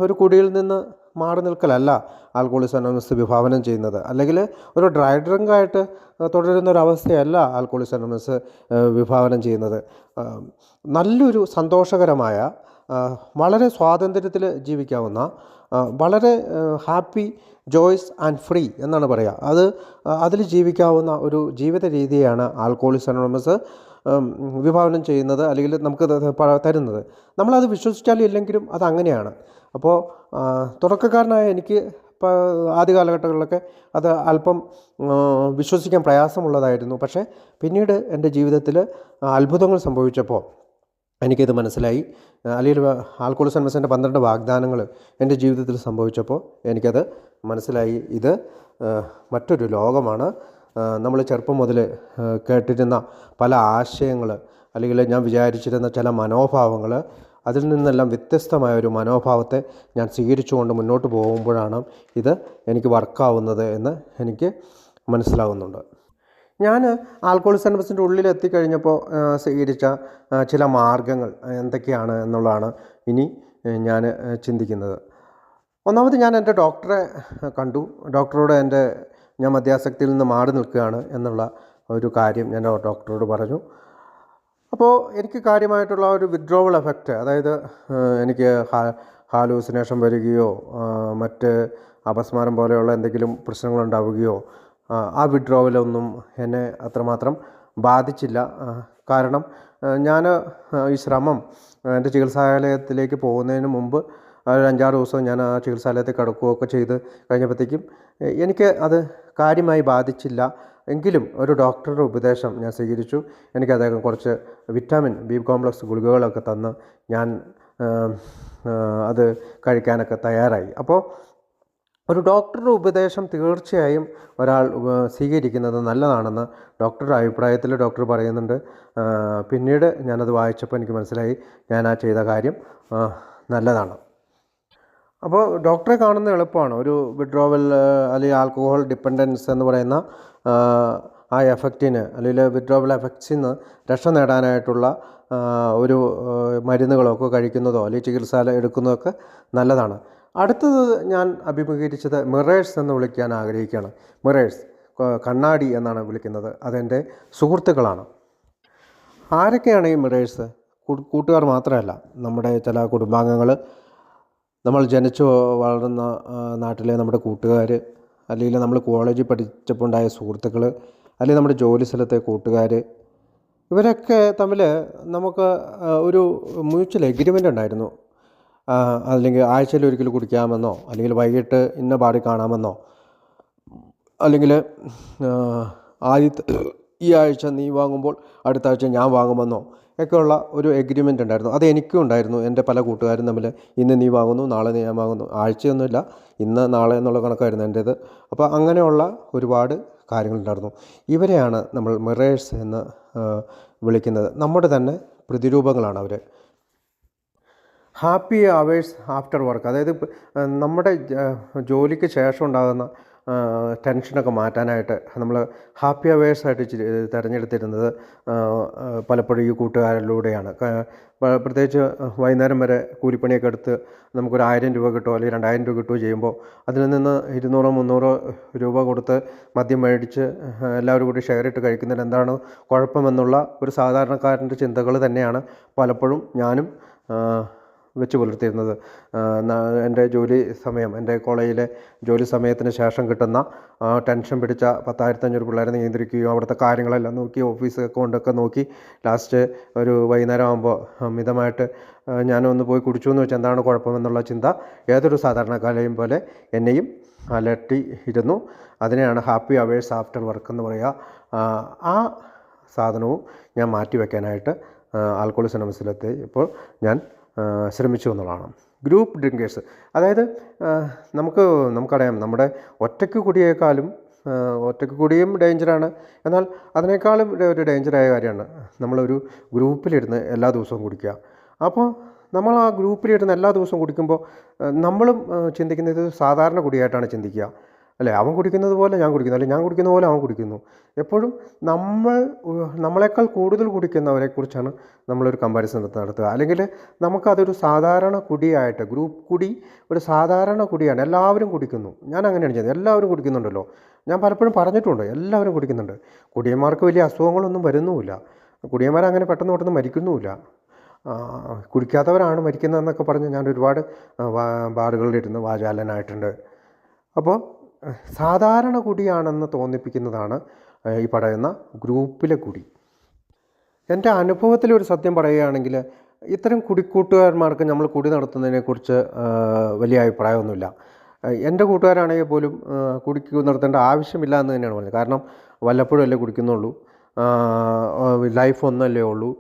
ഒരു കുടിയിൽ നിന്ന് മാറി നിൽക്കലല്ല ആൽക്കഹോളിക്സ് അനോണിമസ് വിഭാവനം ചെയ്യുന്നത്, അല്ലെങ്കിൽ ഒരു ഡ്രൈ ഡ്രങ്കായിട്ട് തുടരുന്നൊരവസ്ഥയല്ല ആൽക്കഹോളിക്സ് അനോണിമസ് വിഭാവനം ചെയ്യുന്നത്. നല്ലൊരു സന്തോഷകരമായ, വളരെ സ്വാതന്ത്ര്യത്തിൽ ജീവിക്കാവുന്ന, വളരെ ഹാപ്പി, ജോയ്സ് ആൻഡ് ഫ്രീ എന്നാണ് പറയുക, അതിൽ ജീവിക്കാവുന്ന ഒരു ജീവിത രീതിയാണ് ആൽക്കഹോളിക്സ് അനോണിമസ് വിഭാവനം ചെയ്യുന്നത്, അല്ലെങ്കിൽ നമുക്ക് തരുന്നത്. നമ്മളത് വിശ്വസിച്ചാലും ഇല്ലെങ്കിലും അതങ്ങനെയാണ്. അപ്പോൾ തുടക്കക്കാരനായ എനിക്ക് ആദ്യ കാലഘട്ടങ്ങളിലൊക്കെ അത് അല്പം വിശ്വസിക്കാൻ പ്രയാസമുള്ളതായിരുന്നു. പക്ഷേ പിന്നീട് എൻ്റെ ജീവിതത്തിൽ അത്ഭുതങ്ങൾ സംഭവിച്ചപ്പോൾ എനിക്കിത് മനസ്സിലായി. അല്ലെങ്കിൽ ആൽക്കഹോളിക്സ് അനോണിമസിൻ്റെ 12 വാഗ്ദാനങ്ങൾ എൻ്റെ ജീവിതത്തിൽ സംഭവിച്ചപ്പോൾ എനിക്കത് മനസ്സിലായി. ഇത് മറ്റൊരു ലോകമാണ്. നമ്മൾ ചെറുപ്പം മുതൽ കേട്ടിരുന്ന പല ആശയങ്ങൾ, അല്ലെങ്കിൽ ഞാൻ വിചാരിച്ചിരുന്ന ചില മനോഭാവങ്ങൾ, അതിൽ നിന്നെല്ലാം വ്യത്യസ്തമായ ഒരു മനോഭാവത്തെ ഞാൻ സ്വീകരിച്ചുകൊണ്ട് മുന്നോട്ട് പോകുമ്പോഴാണ് ഇത് എനിക്ക് വർക്കാവുന്നത് എന്ന് എനിക്ക് മനസ്സിലാകുന്നുണ്ട്. ഞാൻ ആൽക്കഹോളിക് അനോണിമസിൻ്റെ ഉള്ളിൽ എത്തിക്കഴിഞ്ഞപ്പോൾ സ്വീകരിച്ച ചില മാർഗങ്ങൾ എന്തൊക്കെയാണ് എന്നുള്ളതാണ് ഇനി ഞാൻ ചിന്തിക്കുന്നത്. ഒന്നാമത് ഞാൻ എൻ്റെ ഡോക്ടറെ കണ്ടു. ഡോക്ടറോട് ഞാൻ മദ്യാസക്തിയിൽ നിന്ന് മാറി നിൽക്കുകയാണ് എന്നുള്ള ഒരു കാര്യം ഞാൻ ഡോക്ടറോട് പറഞ്ഞു. അപ്പോൾ എനിക്ക് കാര്യമായിട്ടുള്ള ഒരു വിത്ഡ്രോവൽ എഫക്റ്റ്, അതായത് എനിക്ക് ഹാലൂസിനേഷൻ വരികയോ മറ്റ് അപസ്മാരം പോലെയുള്ള എന്തെങ്കിലും പ്രശ്നങ്ങളുണ്ടാവുകയോ ആ വിഡ്രോവലൊന്നും എന്നെ അത്രമാത്രം ബാധിച്ചില്ല. കാരണം ഞാൻ ഈ ശ്രമം എൻ്റെ ചികിത്സാലയത്തിലേക്ക് പോകുന്നതിന് മുമ്പ് ഒരു 5-6 ദിവസം ഞാൻ ആ ചികിത്സാലയത്തിൽ കിടക്കുകയൊക്കെ ചെയ്ത് കഴിഞ്ഞപ്പോഴത്തേക്കും എനിക്ക് അത് കാര്യമായി ബാധിച്ചില്ല. എങ്കിലും ഒരു ഡോക്ടറുടെ ഉപദേശം ഞാൻ സ്വീകരിച്ചു. എനിക്ക് അദ്ദേഹം കുറച്ച് വിറ്റാമിൻ ബി കോംപ്ലക്സ് ഗുളികകളൊക്കെ തന്ന് ഞാൻ അത് കഴിക്കാനൊക്കെ തയ്യാറായി. അപ്പോൾ ഒരു ഡോക്ടറുടെ ഉപദേശം തീർച്ചയായും ഒരാൾ സ്വീകരിക്കുന്നത് നല്ലതാണെന്ന് ഡോക്ടറുടെ അഭിപ്രായത്തിൽ ഡോക്ടർ പറയുന്നുണ്ട്. പിന്നീട് ഞാനത് വായിച്ചപ്പോൾ എനിക്ക് മനസ്സിലായി ഞാൻ ആ ചെയ്ത കാര്യം നല്ലതാണ്. അപ്പോൾ ഡോക്ടറെ കാണുന്നത് എളുപ്പമാണ്. ഒരു വിഡ്രോവൽ അല്ലെങ്കിൽ ആൽക്കഹോൾ ഡിപ്പെൻഡൻസ് എന്ന് പറയുന്ന ആ എഫക്റ്റിന് അല്ലെങ്കിൽ വിഡ്രോവൽ എഫക്ട്സിൽ നിന്ന് രക്ഷ നേടാനായിട്ടുള്ള ഒരു മരുന്നുകളൊക്കെ കഴിക്കുന്നതോ അല്ലെങ്കിൽ ചികിത്സ എടുക്കുന്നതൊക്കെ നല്ലതാണ്. അടുത്തത് ഞാൻ അഭിമുഖീകരിച്ചത് മിറേഴ്സ് എന്ന് വിളിക്കാൻ ആഗ്രഹിക്കുകയാണ്. മിറേഴ്സ്, കണ്ണാടി എന്നാണ് വിളിക്കുന്നത്. അതെൻ്റെ സുഹൃത്തുക്കളാണ്. ആരൊക്കെയാണ് ഈ മിറേഴ്സ്? കൂട്ടുകാർ മാത്രമല്ല, നമ്മുടെ ചില കുടുംബാംഗങ്ങൾ, നമ്മൾ ജനിച്ചു വളർന്ന നാട്ടിലെ നമ്മുടെ കൂട്ടുകാർ, അല്ലെങ്കിൽ നമ്മൾ കോളേജിൽ പഠിച്ചപ്പോൾ ഉണ്ടായ സുഹൃത്തുക്കൾ, അല്ലെങ്കിൽ നമ്മുടെ ജോലി സ്ഥലത്തെ കൂട്ടുകാർ, ഇവരൊക്കെ തമ്മിൽ നമുക്ക് ഒരു മ്യൂച്വൽ എഗ്രിമെൻ്റ് ഉണ്ടായിരുന്നു. അല്ലെങ്കിൽ ആഴ്ചയിൽ ഒരിക്കൽ കുടിക്കാമെന്നോ, അല്ലെങ്കിൽ വൈകിട്ട് ഇന്ന ബാറിൽ കാണാമെന്നോ, അല്ലെങ്കിൽ ഈ ആഴ്ച നീ വാങ്ങുമ്പോൾ അടുത്ത ആഴ്ച ഞാൻ വാങ്ങുമെന്നോ ഒക്കെയുള്ള ഒരു എഗ്രിമെൻ്റ് ഉണ്ടായിരുന്നു. അത് എനിക്കും ഉണ്ടായിരുന്നു. എൻ്റെ പല കൂട്ടുകാരും തമ്മിൽ ഇന്ന് നീ വാങ്ങുന്നു, നാളെ ഞാൻ വാങ്ങുന്നു. ആഴ്ചയൊന്നുമില്ല, ഇന്ന് നാളെ എന്നുള്ള കണക്കായിരുന്നു എൻ്റേത്. അപ്പോൾ അങ്ങനെയുള്ള ഒരുപാട് കാര്യങ്ങളുണ്ടായിരുന്നു. ഇവരെയാണ് നമ്മൾ മിറേഴ്സ് എന്ന് വിളിക്കുന്നത്. നമ്മുടെ തന്നെ പ്രതിരൂപങ്ങളാണ് അവർ. ഹാപ്പി അവേഴ്സ് ആഫ്റ്റർ വർക്ക്, അതായത് നമ്മുടെ ജോലിക്ക് ശേഷം ഉണ്ടാകുന്ന ടെൻഷനൊക്കെ മാറ്റാനായിട്ട് നമ്മൾ ഹാപ്പി അവേഴ്സായിട്ട് തിരഞ്ഞെടുത്തിരുന്നത് പലപ്പോഴും ഈ കൂട്ടുകാരിലൂടെയാണ്. പ്രത്യേകിച്ച് വൈകുന്നേരം വരെ കൂലിപ്പണിയൊക്കെ എടുത്ത് നമുക്കൊരു 1000 രൂപ കിട്ടുമോ അല്ലെങ്കിൽ 2000 രൂപ കിട്ടുകയോ ചെയ്യുമ്പോൾ അതിൽ നിന്ന് 200-300 രൂപ കൊടുത്ത് മദ്യം മേടിച്ച് എല്ലാവരും കൂടി ഷെയർ ഇട്ട് കഴിക്കുന്നതിന് എന്താണ് കുഴപ്പമെന്നുള്ള ഒരു സാധാരണക്കാരൻ്റെ ചിന്തകൾ തന്നെയാണ് പലപ്പോഴും ഞാനും വെച്ച് പുലർത്തിയിരുന്നത്. എൻ്റെ ജോലി സമയം, എൻ്റെ കോളേജിലെ ജോലി സമയത്തിന് ശേഷം കിട്ടുന്ന ടെൻഷൻ പിടിച്ച 10,500 പിള്ളേരെ നിയന്ത്രിക്കുകയും അവിടുത്തെ കാര്യങ്ങളെല്ലാം നോക്കി ഓഫീസ് അക്കൗണ്ടൊക്കെ നോക്കി ലാസ്റ്റ് ഒരു വൈകുന്നേരം ആകുമ്പോൾ മിതമായിട്ട് ഞാനൊന്ന് പോയി കുടിച്ചു എന്ന് വെച്ചാൽ എന്താണ് കുഴപ്പമെന്നുള്ള ചിന്ത ഏതൊരു സാധാരണക്കാരെയും പോലെ എന്നെയും അലട്ടി ഇരുന്നു. അതിനെയാണ് ഹാപ്പി അവേഴ്സ് ആഫ്റ്റർ വർക്ക് എന്ന് പറയുക. ആ സാധനവും ഞാൻ മാറ്റിവെക്കാനായിട്ട് ആൽക്കഹോളിക് അനോണിമസിലെത്തി ഇപ്പോൾ ഞാൻ ശ്രമിച്ചു എന്നുള്ളതാണ്. ഗ്രൂപ്പ് ഡ്രിങ്കേഴ്സ്, അതായത് നമുക്കറിയാം നമ്മുടെ ഒറ്റയ്ക്ക് കുടിയേക്കാളും ഒറ്റയ്ക്ക് കുടിയും ഡേഞ്ചറാണ്. എന്നാൽ അതിനേക്കാളും ഒരു ഡേഞ്ചറായ കാര്യമാണ് നമ്മളൊരു ഗ്രൂപ്പിലിരുന്ന് എല്ലാ ദിവസവും കുടിക്കുക. അപ്പോൾ നമ്മൾ ആ ഗ്രൂപ്പിലിരുന്ന് എല്ലാ ദിവസവും കുടിക്കുമ്പോൾ നമ്മളും ചിന്തിക്കുന്നത് സാധാരണ കുടിയായിട്ടാണ് ചിന്തിക്കുക, അല്ലേ? അവൻ കുടിക്കുന്നത് പോലെ ഞാൻ കുടിക്കുന്നു, അല്ലെങ്കിൽ ഞാൻ കുടിക്കുന്ന പോലെ അവൻ കുടിക്കുന്നു. എപ്പോഴും നമ്മളെക്കാൾ കൂടുതൽ കുടിക്കുന്നവരെക്കുറിച്ചാണ് നമ്മളൊരു കമ്പാരിസൺ നടത്തുക. അല്ലെങ്കിൽ നമുക്കതൊരു സാധാരണ കുടിയായിട്ട്, ഗ്രൂപ്പ് കുടി ഒരു സാധാരണ കുടിയാണ്, എല്ലാവരും കുടിക്കുന്നു. ഞാൻ അങ്ങനെയാണ് ചെയ്യുന്നത്. എല്ലാവരും കുടിക്കുന്നുണ്ടല്ലോ, ഞാൻ പലപ്പോഴും പറഞ്ഞിട്ടുണ്ട്, എല്ലാവരും കുടിക്കുന്നുണ്ട്. കുടിയന്മാർക്ക് വലിയ അസുഖങ്ങളൊന്നും വരുന്നുമില്ല. കുടിയന്മാരങ്ങനെ പെട്ടെന്ന് മരിക്കുന്നുമില്ല. കുടിക്കാത്തവരാണ് മരിക്കുന്നതെന്നൊക്കെ പറഞ്ഞ് ഞാൻ ഒരുപാട് ബാറുകളിലിരുന്ന് വാചാലനായിട്ടുണ്ട്. അപ്പോൾ സാധാരണ കുടിയാണെന്ന് തോന്നിപ്പിക്കുന്നതാണ് ഈ പറയുന്ന ഗ്രൂപ്പിലെ കുടി. എൻ്റെ അനുഭവത്തിലൊരു സത്യം പറയുകയാണെങ്കിൽ ഇത്തരം കുടിക്കൂട്ടുകാരന്മാർക്ക് നമ്മൾ കുടി നടത്തുന്നതിനെക്കുറിച്ച് വലിയ അഭിപ്രായമൊന്നുമില്ല. എൻ്റെ കൂട്ടുകാരാണെങ്കിൽ പോലും കുടിക്ക് നിർത്തേണ്ട ആവശ്യമില്ല എന്ന് തന്നെയാണ് പറഞ്ഞത്. കാരണം വല്ലപ്പോഴും അല്ലേ കുടിക്കുന്നുള്ളൂ, ലൈഫ് ഒന്നല്ലേ ഉള്ളൂ,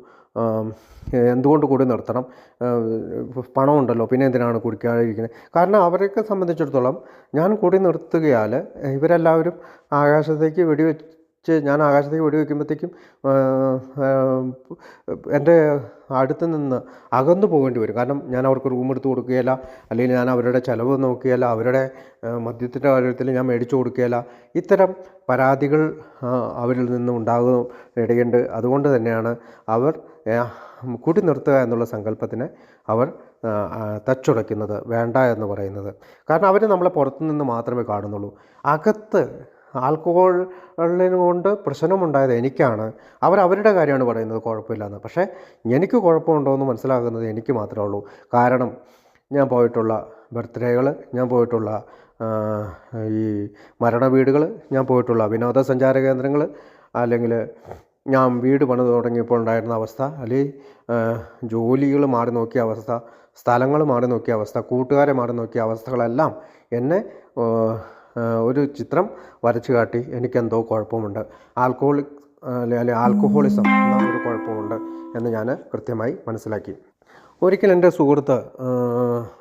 എന്തുകൊണ്ട് കൂടി നിർത്തണം, പണമുണ്ടല്ലോ പിന്നെ എന്തിനാണ് കുടിക്കാതിരിക്കുന്നത്. കാരണം അവരെയൊക്കെ സംബന്ധിച്ചിടത്തോളം ഞാൻ കൂടി നിർത്തുകയാൽ ഇവരെല്ലാവരും ആകാശത്തേക്ക് ഞാൻ ആകാശത്തേക്ക് വെടിവെക്കുമ്പോഴത്തേക്കും എൻ്റെ അടുത്ത് നിന്ന് അകന്നു പോകേണ്ടി വരും. കാരണം ഞാൻ അവർക്ക് റൂം എടുത്ത് കൊടുക്കുകയില്ല, അല്ലെങ്കിൽ ഞാൻ അവരുടെ ചിലവ് നോക്കുകയില്ല, അവരുടെ മദ്യത്തിൻ്റെ കാര്യത്തിൽ ഞാൻ മേടിച്ചു കൊടുക്കുകയില്ല. ഇത്തരം പരാതികൾ അവരിൽ നിന്നും ഉണ്ടാകും ഇടയുണ്ട്. അതുകൊണ്ട് തന്നെയാണ് അവർ കൂട്ടി നിർത്തുക എന്നുള്ള സങ്കല്പത്തിനെ അവർ തച്ചുടയ്ക്കുന്നത്, വേണ്ട എന്ന് പറയുന്നത്. കാരണം അവർ നമ്മളെ പുറത്തു നിന്ന് മാത്രമേ കാണുന്നുള്ളൂ. അകത്ത് ആൽക്കഹോളിന് കൊണ്ട് പ്രശ്നമുണ്ടായത് എനിക്കാണ്. അവരുടെ കാര്യമാണ് പറയുന്നത് കുഴപ്പമില്ലെന്ന്. പക്ഷേ എനിക്ക് കുഴപ്പമുണ്ടോ എന്ന് മനസ്സിലാക്കുന്നത് എനിക്ക് മാത്രമേ ഉള്ളൂ. കാരണം ഞാൻ പോയിട്ടുള്ള ബർത്ത്ഡേകൾ, ഞാൻ പോയിട്ടുള്ള ഈ മരണ വീടുകൾ, ഞാൻ പോയിട്ടുള്ള വിനോദസഞ്ചാര കേന്ദ്രങ്ങൾ, അല്ലെങ്കിൽ ഞാൻ വീട് പണിത് തുടങ്ങിയപ്പോൾ ഉണ്ടായിരുന്ന അവസ്ഥ, അല്ലെങ്കിൽ ജോലികൾ മാറി നോക്കിയ അവസ്ഥ, സ്ഥലങ്ങൾ മാറി നോക്കിയ അവസ്ഥ, കൂട്ടുകാരെ മാറി നോക്കിയ അവസ്ഥകളെല്ലാം എന്നെ ഒരു ചിത്രം വരച്ചു കാട്ടി എനിക്കെന്തോ കുഴപ്പമുണ്ട്, അല്ലെങ്കിൽ ആൽക്കഹോളിസം എന്ന ഒരു കുഴപ്പമുണ്ട് എന്ന് ഞാൻ കൃത്യമായി മനസ്സിലാക്കി. ഒരിക്കൽ എൻ്റെ സുഹൃത്ത്,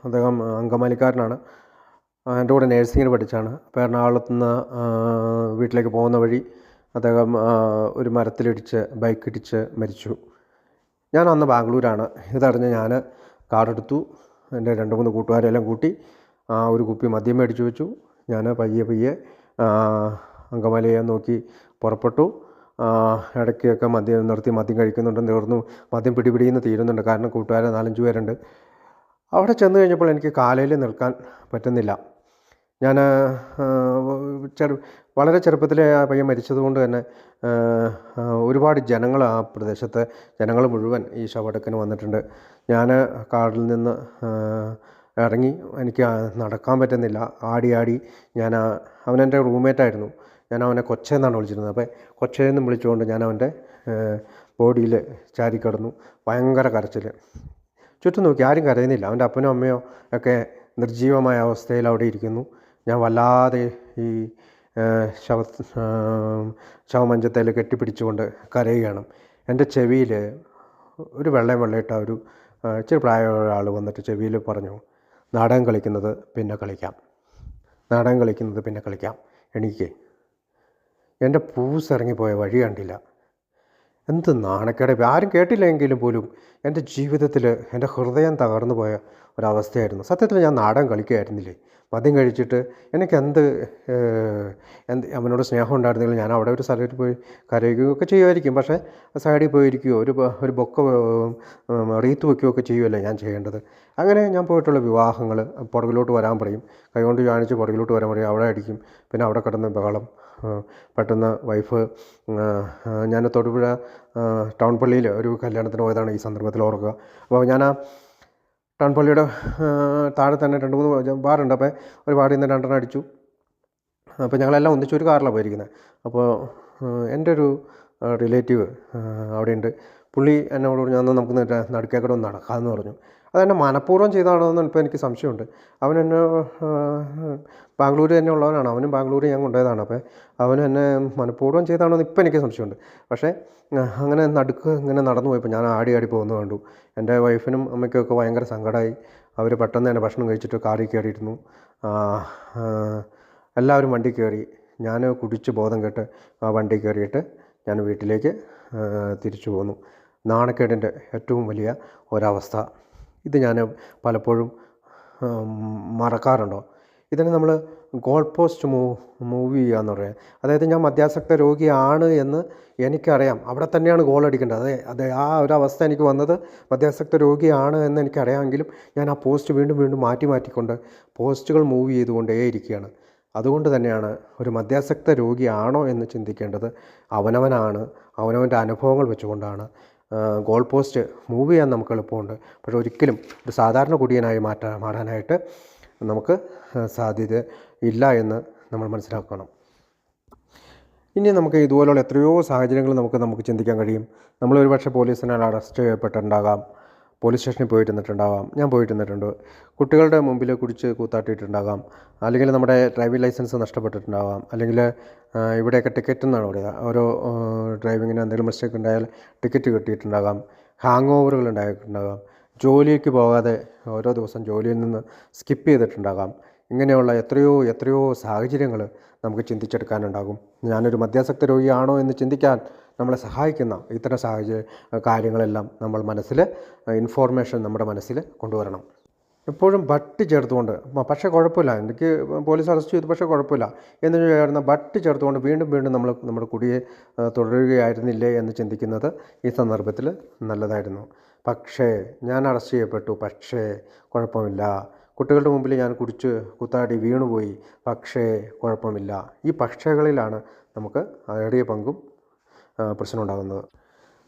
അദ്ദേഹം അങ്കമാലിക്കാരനാണ്, എൻ്റെ കൂടെ നേഴ്സിങ്ങിന് പഠിച്ചാണ്. അപ്പോൾ എറണാകുളത്ത് നിന്ന് വീട്ടിലേക്ക് പോകുന്ന വഴി അദ്ദേഹം ഒരു മരത്തിലിടിച്ച് ബൈക്കിടിച്ച് മരിച്ചു. ഞാൻ അന്ന് ബാംഗ്ലൂരാണ്. ഇതറിഞ്ഞ് ഞാൻ കാറെടുത്തു, എൻ്റെ 2-3 കൂട്ടുകാരെല്ലാം കൂട്ടി ഒരു കുപ്പി മദ്യം മേടിച്ചു വെച്ചു. ഞാൻ പയ്യെ അങ്കമാലിയെ നോക്കി പുറപ്പെട്ടു. ഇടയ്ക്കൊക്കെ മദ്യം നിർത്തി മദ്യം കഴിക്കുന്നുണ്ട്, തീർന്നു. മദ്യം പിടിപിടിയെന്ന് തീരുന്നുണ്ട്, കാരണം കൂട്ടുകാരെ 4-5 പേരുണ്ട്. അവിടെ ചെന്ന് കഴിഞ്ഞപ്പോൾ എനിക്ക് കാലയിൽ നിൽക്കാൻ പറ്റുന്നില്ല. ഞാൻ വളരെ ചെറുപ്പത്തിലെ ആ പയ്യൻ മരിച്ചതുകൊണ്ട് തന്നെ ഒരുപാട് ജനങ്ങൾ, ആ പ്രദേശത്തെ ജനങ്ങൾ മുഴുവൻ ഈ ശവടക്കിന് വന്നിട്ടുണ്ട്. ഞാൻ കാറിൽ നിന്ന് ഇറങ്ങി, എനിക്ക് നടക്കാൻ പറ്റുന്നില്ല. ആടി ഞാൻ, അവനെൻ്റെ റൂംമേറ്റായിരുന്നു, ഞാൻ അവനെ കൊച്ചെന്നാണ് വിളിച്ചിരുന്നത്. അപ്പോൾ കൊച്ചയെന്നും വിളിച്ചുകൊണ്ട് ഞാൻ അവൻ്റെ ബോഡിയിൽ ചാരിക്കിടന്നു. ഭയങ്കര കരച്ചിൽ. ചുറ്റും നോക്കി, ആരും കരയുന്നില്ല. അവൻ്റെ അപ്പനോ അമ്മയോ ഒക്കെ നിർജീവമായ അവസ്ഥയിൽ അവിടെ ഇരിക്കുന്നു. ഞാൻ വല്ലാതെ ഈ ശവമഞ്ചത്തിൽ കെട്ടിപ്പിടിച്ചുകൊണ്ട് കരയുകയാണ്. എൻ്റെ ചെവിയിൽ ഒരു വെള്ളയിട്ട ഒരു ഇച്ചിരി പ്രായമുള്ള ഒരാൾ വന്നിട്ട് ചെവിയിൽ പറഞ്ഞു, നാടകം കളിക്കുന്നത് പിന്നെ കളിക്കാം, നാടകം കളിക്കുന്നത് പിന്നെ കളിക്കാം, എണീക്ക്. എൻ്റെ പൂസ് ഇറങ്ങിപ്പോയ വഴി കണ്ടില്ല. എന്ത് നാണക്കേട്! ആരും കേട്ടില്ലെങ്കിലും പോലും എൻ്റെ ജീവിതത്തിൽ എൻ്റെ ഹൃദയം തകർന്നു പോയ ഒരവസ്ഥയായിരുന്നു. സത്യത്തിൽ ഞാൻ നാടകം കളിക്കുകയായിരുന്നില്ലേ. മദ്യം കഴിച്ചിട്ട് എനിക്ക് എന്ത് അവനോട് സ്നേഹം ഉണ്ടായിരുന്നെങ്കിൽ ഞാൻ അവിടെ ഒരു സ്ഥലത്ത് പോയി കരയുകയോ ഒക്കെ ചെയ്യുമായിരിക്കും. പക്ഷേ സൈഡിൽ പോയിരിക്കുകയോ ഒരു ബൊക്ക റീത്ത് വയ്ക്കുകയൊക്കെ ചെയ്യുമല്ലേ ഞാൻ ചെയ്യേണ്ടത്. അങ്ങനെ ഞാൻ പോയിട്ടുള്ള വിവാഹങ്ങൾ, പുറകിലോട്ട് വരാൻ പറയും, കൈകൊണ്ട് കാണിച്ച് പുറകിലോട്ട് വരാൻ പറയും, അവിടെ അടിക്കും. പിന്നെ അവിടെ കിടന്ന് ബഹളം. പെട്ടെന്ന് വൈഫ്, ഞാൻ തൊടുപുഴ ടൗൺ പള്ളിയിൽ ഒരു കല്യാണത്തിന് പോയതാണ് ഈ സന്ദർഭത്തിൽ ഓർക്കുക. അപ്പോൾ ഞാൻ ആ ടൗൺ പള്ളിയുടെ താഴെ തന്നെ 2-3 ബാറുണ്ട്. അപ്പോൾ ഒരു ബാറിൽ നിന്ന് 2 അടിച്ചു. അപ്പോൾ ഞങ്ങളെല്ലാം ഒന്നിച്ചൊരു കാറിലാണ് പോയിരിക്കുന്നത്. അപ്പോൾ എൻ്റെ ഒരു റിലേറ്റീവ് അവിടെയുണ്ട്. പുള്ളി എന്നോട് പറഞ്ഞു, അന്ന് നമുക്ക് നടുക്കേക്കൂടെ ഒന്ന് നടക്കാമെന്ന് പറഞ്ഞു. അതെന്നെ മനഃപൂർവ്വം ചെയ്താണോ എന്ന് ഇപ്പോൾ എനിക്ക് സംശയമുണ്ട്. അവൻ എന്നെ ബാംഗ്ലൂർ തന്നെ ഉള്ളവനാണ്, അവനും ബാംഗ്ലൂർ ഞാൻ കൊണ്ടുപോയതാണ്. അപ്പോൾ അവനും എന്നെ മനഃപൂർവ്വം ചെയ്താണോ എന്ന് ഇപ്പോൾ എനിക്ക് സംശയമുണ്ട്. പക്ഷേ അങ്ങനെ ഇങ്ങനെ നടന്നു പോയപ്പോൾ ഞാൻ ആടി പോകുന്നത് കണ്ടു. എൻ്റെ വൈഫിനും അമ്മയ്ക്കൊക്കെ ഭയങ്കര സങ്കടമായി. അവർ പെട്ടെന്ന് തന്നെ ഭക്ഷണം കഴിച്ചിട്ട് കാറിൽ കയറിയിരുന്നു. എല്ലാവരും വണ്ടി കയറി. ഞാൻ കുടിച്ച് ബോധം കെട്ട് ആ വണ്ടി കയറിയിട്ട് ഞാൻ വീട്ടിലേക്ക് തിരിച്ചു പോന്നു. നാണക്കേടിൻ്റെ ഏറ്റവും വലിയ ഒരവസ്ഥ. ഇത് ഞാൻ പലപ്പോഴും മറക്കാറുണ്ടോ? ഇതിനെ നമ്മൾ ഗോൾ പോസ്റ്റ് മൂവ് ചെയ്യുക എന്ന് പറയാം. അതായത് ഞാൻ മദ്യാസക്ത രോഗിയാണ് എന്ന് എനിക്കറിയാം, അവിടെ തന്നെയാണ് ഗോൾ അടിക്കേണ്ടത്. അതെ, ആ ഒരു അവസ്ഥ എനിക്ക് വന്നത് മദ്യാസക്ത രോഗിയാണ് എന്ന് എനിക്കറിയാമെങ്കിലും ഞാൻ ആ പോസ്റ്റ് വീണ്ടും മാറ്റിക്കൊണ്ട് പോസ്റ്റുകൾ മൂവ് ചെയ്തുകൊണ്ടേയിരിക്കുകയാണ്. അതുകൊണ്ട് തന്നെയാണ് ഒരു മദ്യാസക്ത രോഗിയാണോ എന്ന് ചിന്തിക്കേണ്ടത് അവനവനാണ്. അവനവൻ്റെ അനുഭവങ്ങൾ വെച്ചുകൊണ്ടാണ്. ഗോൾ പോസ്റ്റ് മൂവ് ചെയ്യാൻ നമുക്ക് എളുപ്പമുണ്ട്, പക്ഷേ ഒരിക്കലും ഒരു സാധാരണ കുടിയനായി മാറാനായിട്ട് നമുക്ക് സാധ്യത ഇല്ല എന്ന് നമ്മൾ മനസ്സിലാക്കണം. ഇനി നമുക്ക് ഇതുപോലുള്ള എത്രയോ സാഹചര്യങ്ങൾ നമുക്ക് ചിന്തിക്കാൻ കഴിയും. നമ്മളൊരു പക്ഷേ പോലീസിനാൽ അറസ്റ്റ് ചെയ്യപ്പെട്ടിട്ടുണ്ടാകാം, പോലീസ് സ്റ്റേഷനിൽ പോയിരുന്നിട്ടുണ്ടാകാം. ഞാൻ പോയിരുന്നിട്ടുണ്ട്. കുട്ടികളുടെ മുമ്പിൽ കുടിച്ച് കൂത്താട്ടിയിട്ടുണ്ടാകാം, അല്ലെങ്കിൽ നമ്മുടെ ഡ്രൈവിംഗ് ലൈസൻസ് നഷ്ടപ്പെട്ടിട്ടുണ്ടാകാം, അല്ലെങ്കിൽ ഇവിടെയൊക്കെ ടിക്കറ്റ് എന്നാണ് പറയുക, ഓരോ ഡ്രൈവിങ്ങിന് എന്തെങ്കിലും മിസ്റ്റേക്ക് ഉണ്ടായാൽ ടിക്കറ്റ് കിട്ടിയിട്ടുണ്ടാകാം, ഹാങ് ഓവറുകൾ ഉണ്ടായിട്ടുണ്ടാകാം, ജോലിക്ക് പോകാതെ ഓരോ ദിവസം ജോലിയിൽ നിന്ന് സ്കിപ്പ് ചെയ്തിട്ടുണ്ടാകാം. ഇങ്ങനെയുള്ള എത്രയോ എത്രയോ സാഹചര്യങ്ങൾ നമുക്ക് ചിന്തിച്ചെടുക്കാനുണ്ടാകും. ഞാനൊരു മദ്യാസക്ത രോഗിയാണോ എന്ന് ചിന്തിക്കാൻ നമ്മളെ സഹായിക്കുന്ന ഇത്തരം കാര്യങ്ങളെല്ലാം നമ്മൾ ഇൻഫോർമേഷൻ നമ്മുടെ മനസ്സിൽ കൊണ്ടുവരണം. എപ്പോഴും ബട്ട് ചേർത്തുകൊണ്ട് പക്ഷേ കുഴപ്പമില്ല, എനിക്ക് പോലീസ് അറസ്റ്റ് ചെയ്തു പക്ഷേ കുഴപ്പമില്ല എന്ന് ചേർന്ന ബട്ട് ചേർത്തുകൊണ്ട് വീണ്ടും വീണ്ടും നമ്മൾ നമ്മുടെ കുടിയെ തുടരുകയായിരുന്നില്ലേ എന്ന് ചിന്തിക്കുന്നത് ഈ സന്ദർഭത്തിൽ നല്ലതായിരുന്നു. പക്ഷേ ഞാൻ അറസ്റ്റ് ചെയ്യപ്പെട്ടു, പക്ഷേ കുഴപ്പമില്ല. കുട്ടികളുടെ മുമ്പിൽ ഞാൻ കുടിച്ച് കുത്താടി വീണുപോയി, പക്ഷേ കുഴപ്പമില്ല. ഈ പക്ഷകളിലാണ് നമുക്ക് ഏറിയ പങ്കും പ്രശ്നം ഉണ്ടാകുന്നത്.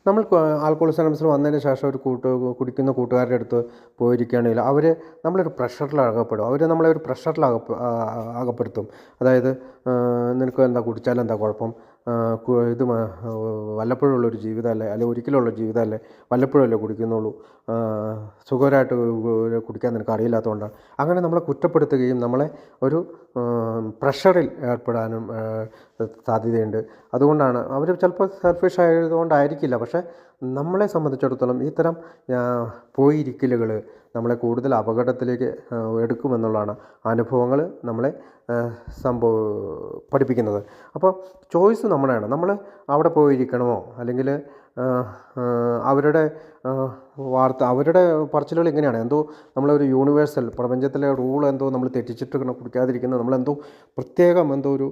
നമ്മൾ ആൽക്കഹോളിക് അനോണിമസിൽ വന്നതിന് ശേഷം ഒരു കുടിക്കുന്ന കൂട്ടുകാരുടെ അടുത്ത് പോയിരിക്കുകയാണെങ്കിൽ നമ്മളൊരു പ്രഷറിൽ അകപ്പെടും. നമ്മളെ ഒരു പ്രഷറിൽ അകപ്പെടുത്തും. അതായത് നിനക്ക് എന്താ കുടിച്ചാൽ എന്താ കുഴപ്പം, ഇത് വല്ലപ്പോഴുള്ളൊരു ജീവിതമല്ലേ, അല്ലെങ്കിൽ ഒരിക്കലുള്ള ജീവിതമല്ലേ, വല്ലപ്പോഴല്ലേ കുടിക്കുന്നുള്ളൂ, സുഖകരമായിട്ട് കുടിക്കാൻ നിനക്ക് അറിയില്ലാത്തതുകൊണ്ടാണ്. അങ്ങനെ നമ്മളെ കുറ്റപ്പെടുത്തുകയും നമ്മളെ ഒരു പ്രഷറിൽ ഏർപ്പെടാനും സാധ്യതയുണ്ട്. അതുകൊണ്ടാണ് അവർ ചിലപ്പോൾ സെൽഫിഷ് ആയതുകൊണ്ടായിരിക്കില്ല, പക്ഷേ നമ്മളെ സംബന്ധിച്ചിടത്തോളം ഇത്തരം പോയിരിക്കലുകൾ നമ്മളെ കൂടുതൽ അപകടത്തിലേക്ക് എടുക്കുമെന്നുള്ളതാണ് അനുഭവങ്ങൾ നമ്മളെ പഠിപ്പിക്കുന്നത്. അപ്പോൾ ചോയ്സ് നമ്മുടെയാണ്. നമ്മൾ അവിടെ പോയിരിക്കണമോ, അല്ലെങ്കിൽ അവരുടെ അവരുടെ പറച്ചിലുകൾ ഇങ്ങനെയാണ്, എന്തോ നമ്മളൊരു യൂണിവേഴ്സൽ പ്രപഞ്ചത്തിലെ റൂൾ എന്തോ നമ്മൾ തെറ്റിച്ചിട്ട് കുടിക്കാതിരിക്കുന്നത്, നമ്മളെന്തോ പ്രത്യേകം എന്തോ ഒരു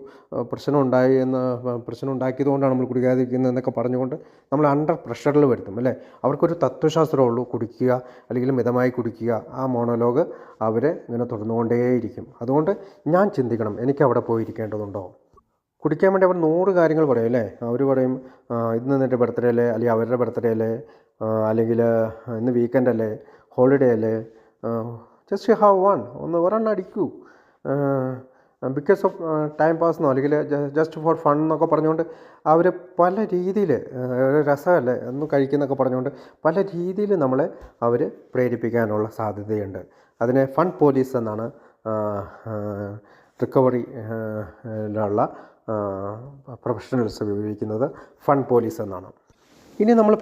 പ്രശ്നം ഉണ്ടാക്കിയതുകൊണ്ടാണ് നമ്മൾ കുടിക്കാതിരിക്കുന്നത് എന്നൊക്കെ പറഞ്ഞുകൊണ്ട് നമ്മൾ അണ്ടർ പ്രഷറിൽ വരുത്തും അല്ലേ. അവർക്കൊരു തത്വശാസ്ത്രമുള്ളൂ, കുടിക്കുക അല്ലെങ്കിൽ മിതമായി കുടിക്കുക. ആ മോണോലോഗ് അവരെ ഇങ്ങനെ തുടർന്നുകൊണ്ടേയിരിക്കും. അതുകൊണ്ട് ഞാൻ ചിന്തിക്കണം, എനിക്ക് അവിടെ പോയിരിക്കേണ്ടതുണ്ടോ. കുടിക്കാൻ വേണ്ടി അവർ 100 കാര്യങ്ങൾ പറയും അല്ലേ. അവർ പറയും ഇന്ന് നിൻ്റെ ബർത്ത്ഡേ അല്ലേ, അല്ലെങ്കിൽ അവരുടെ ബർത്ത്ഡേ അല്ലേ, അല്ലെങ്കിൽ ഇന്ന് വീക്കെൻഡ് അല്ലേ, ഹോളിഡേ അല്ലേ, ജസ്റ്റ് ഹാവ് ഒരെണ്ണം അടിക്കൂ, ബിക്കോസ് ഓഫ് ടൈം പാസ്ന്നോ അല്ലെങ്കിൽ ജസ്റ്റ് ഫോർ ഫൺ എന്നൊക്കെ പറഞ്ഞുകൊണ്ട് അവർ പല രീതിയിൽ രസമല്ലേ ഒന്നും കഴിക്കുന്നൊക്കെ പറഞ്ഞുകൊണ്ട് പല രീതിയിൽ നമ്മളെ അവർ പ്രേരിപ്പിക്കാനുള്ള സാധ്യതയുണ്ട്. അതിനെ ഫൺ പോലീസ് എന്നാണ് റിക്കവറിയിലുള്ള പ്രൊഫഷണൽസ് ഉപയോഗിക്കുന്നത്. ഫൺ പോലീസ് എന്നാണ്. ഇനി നമ്മൾ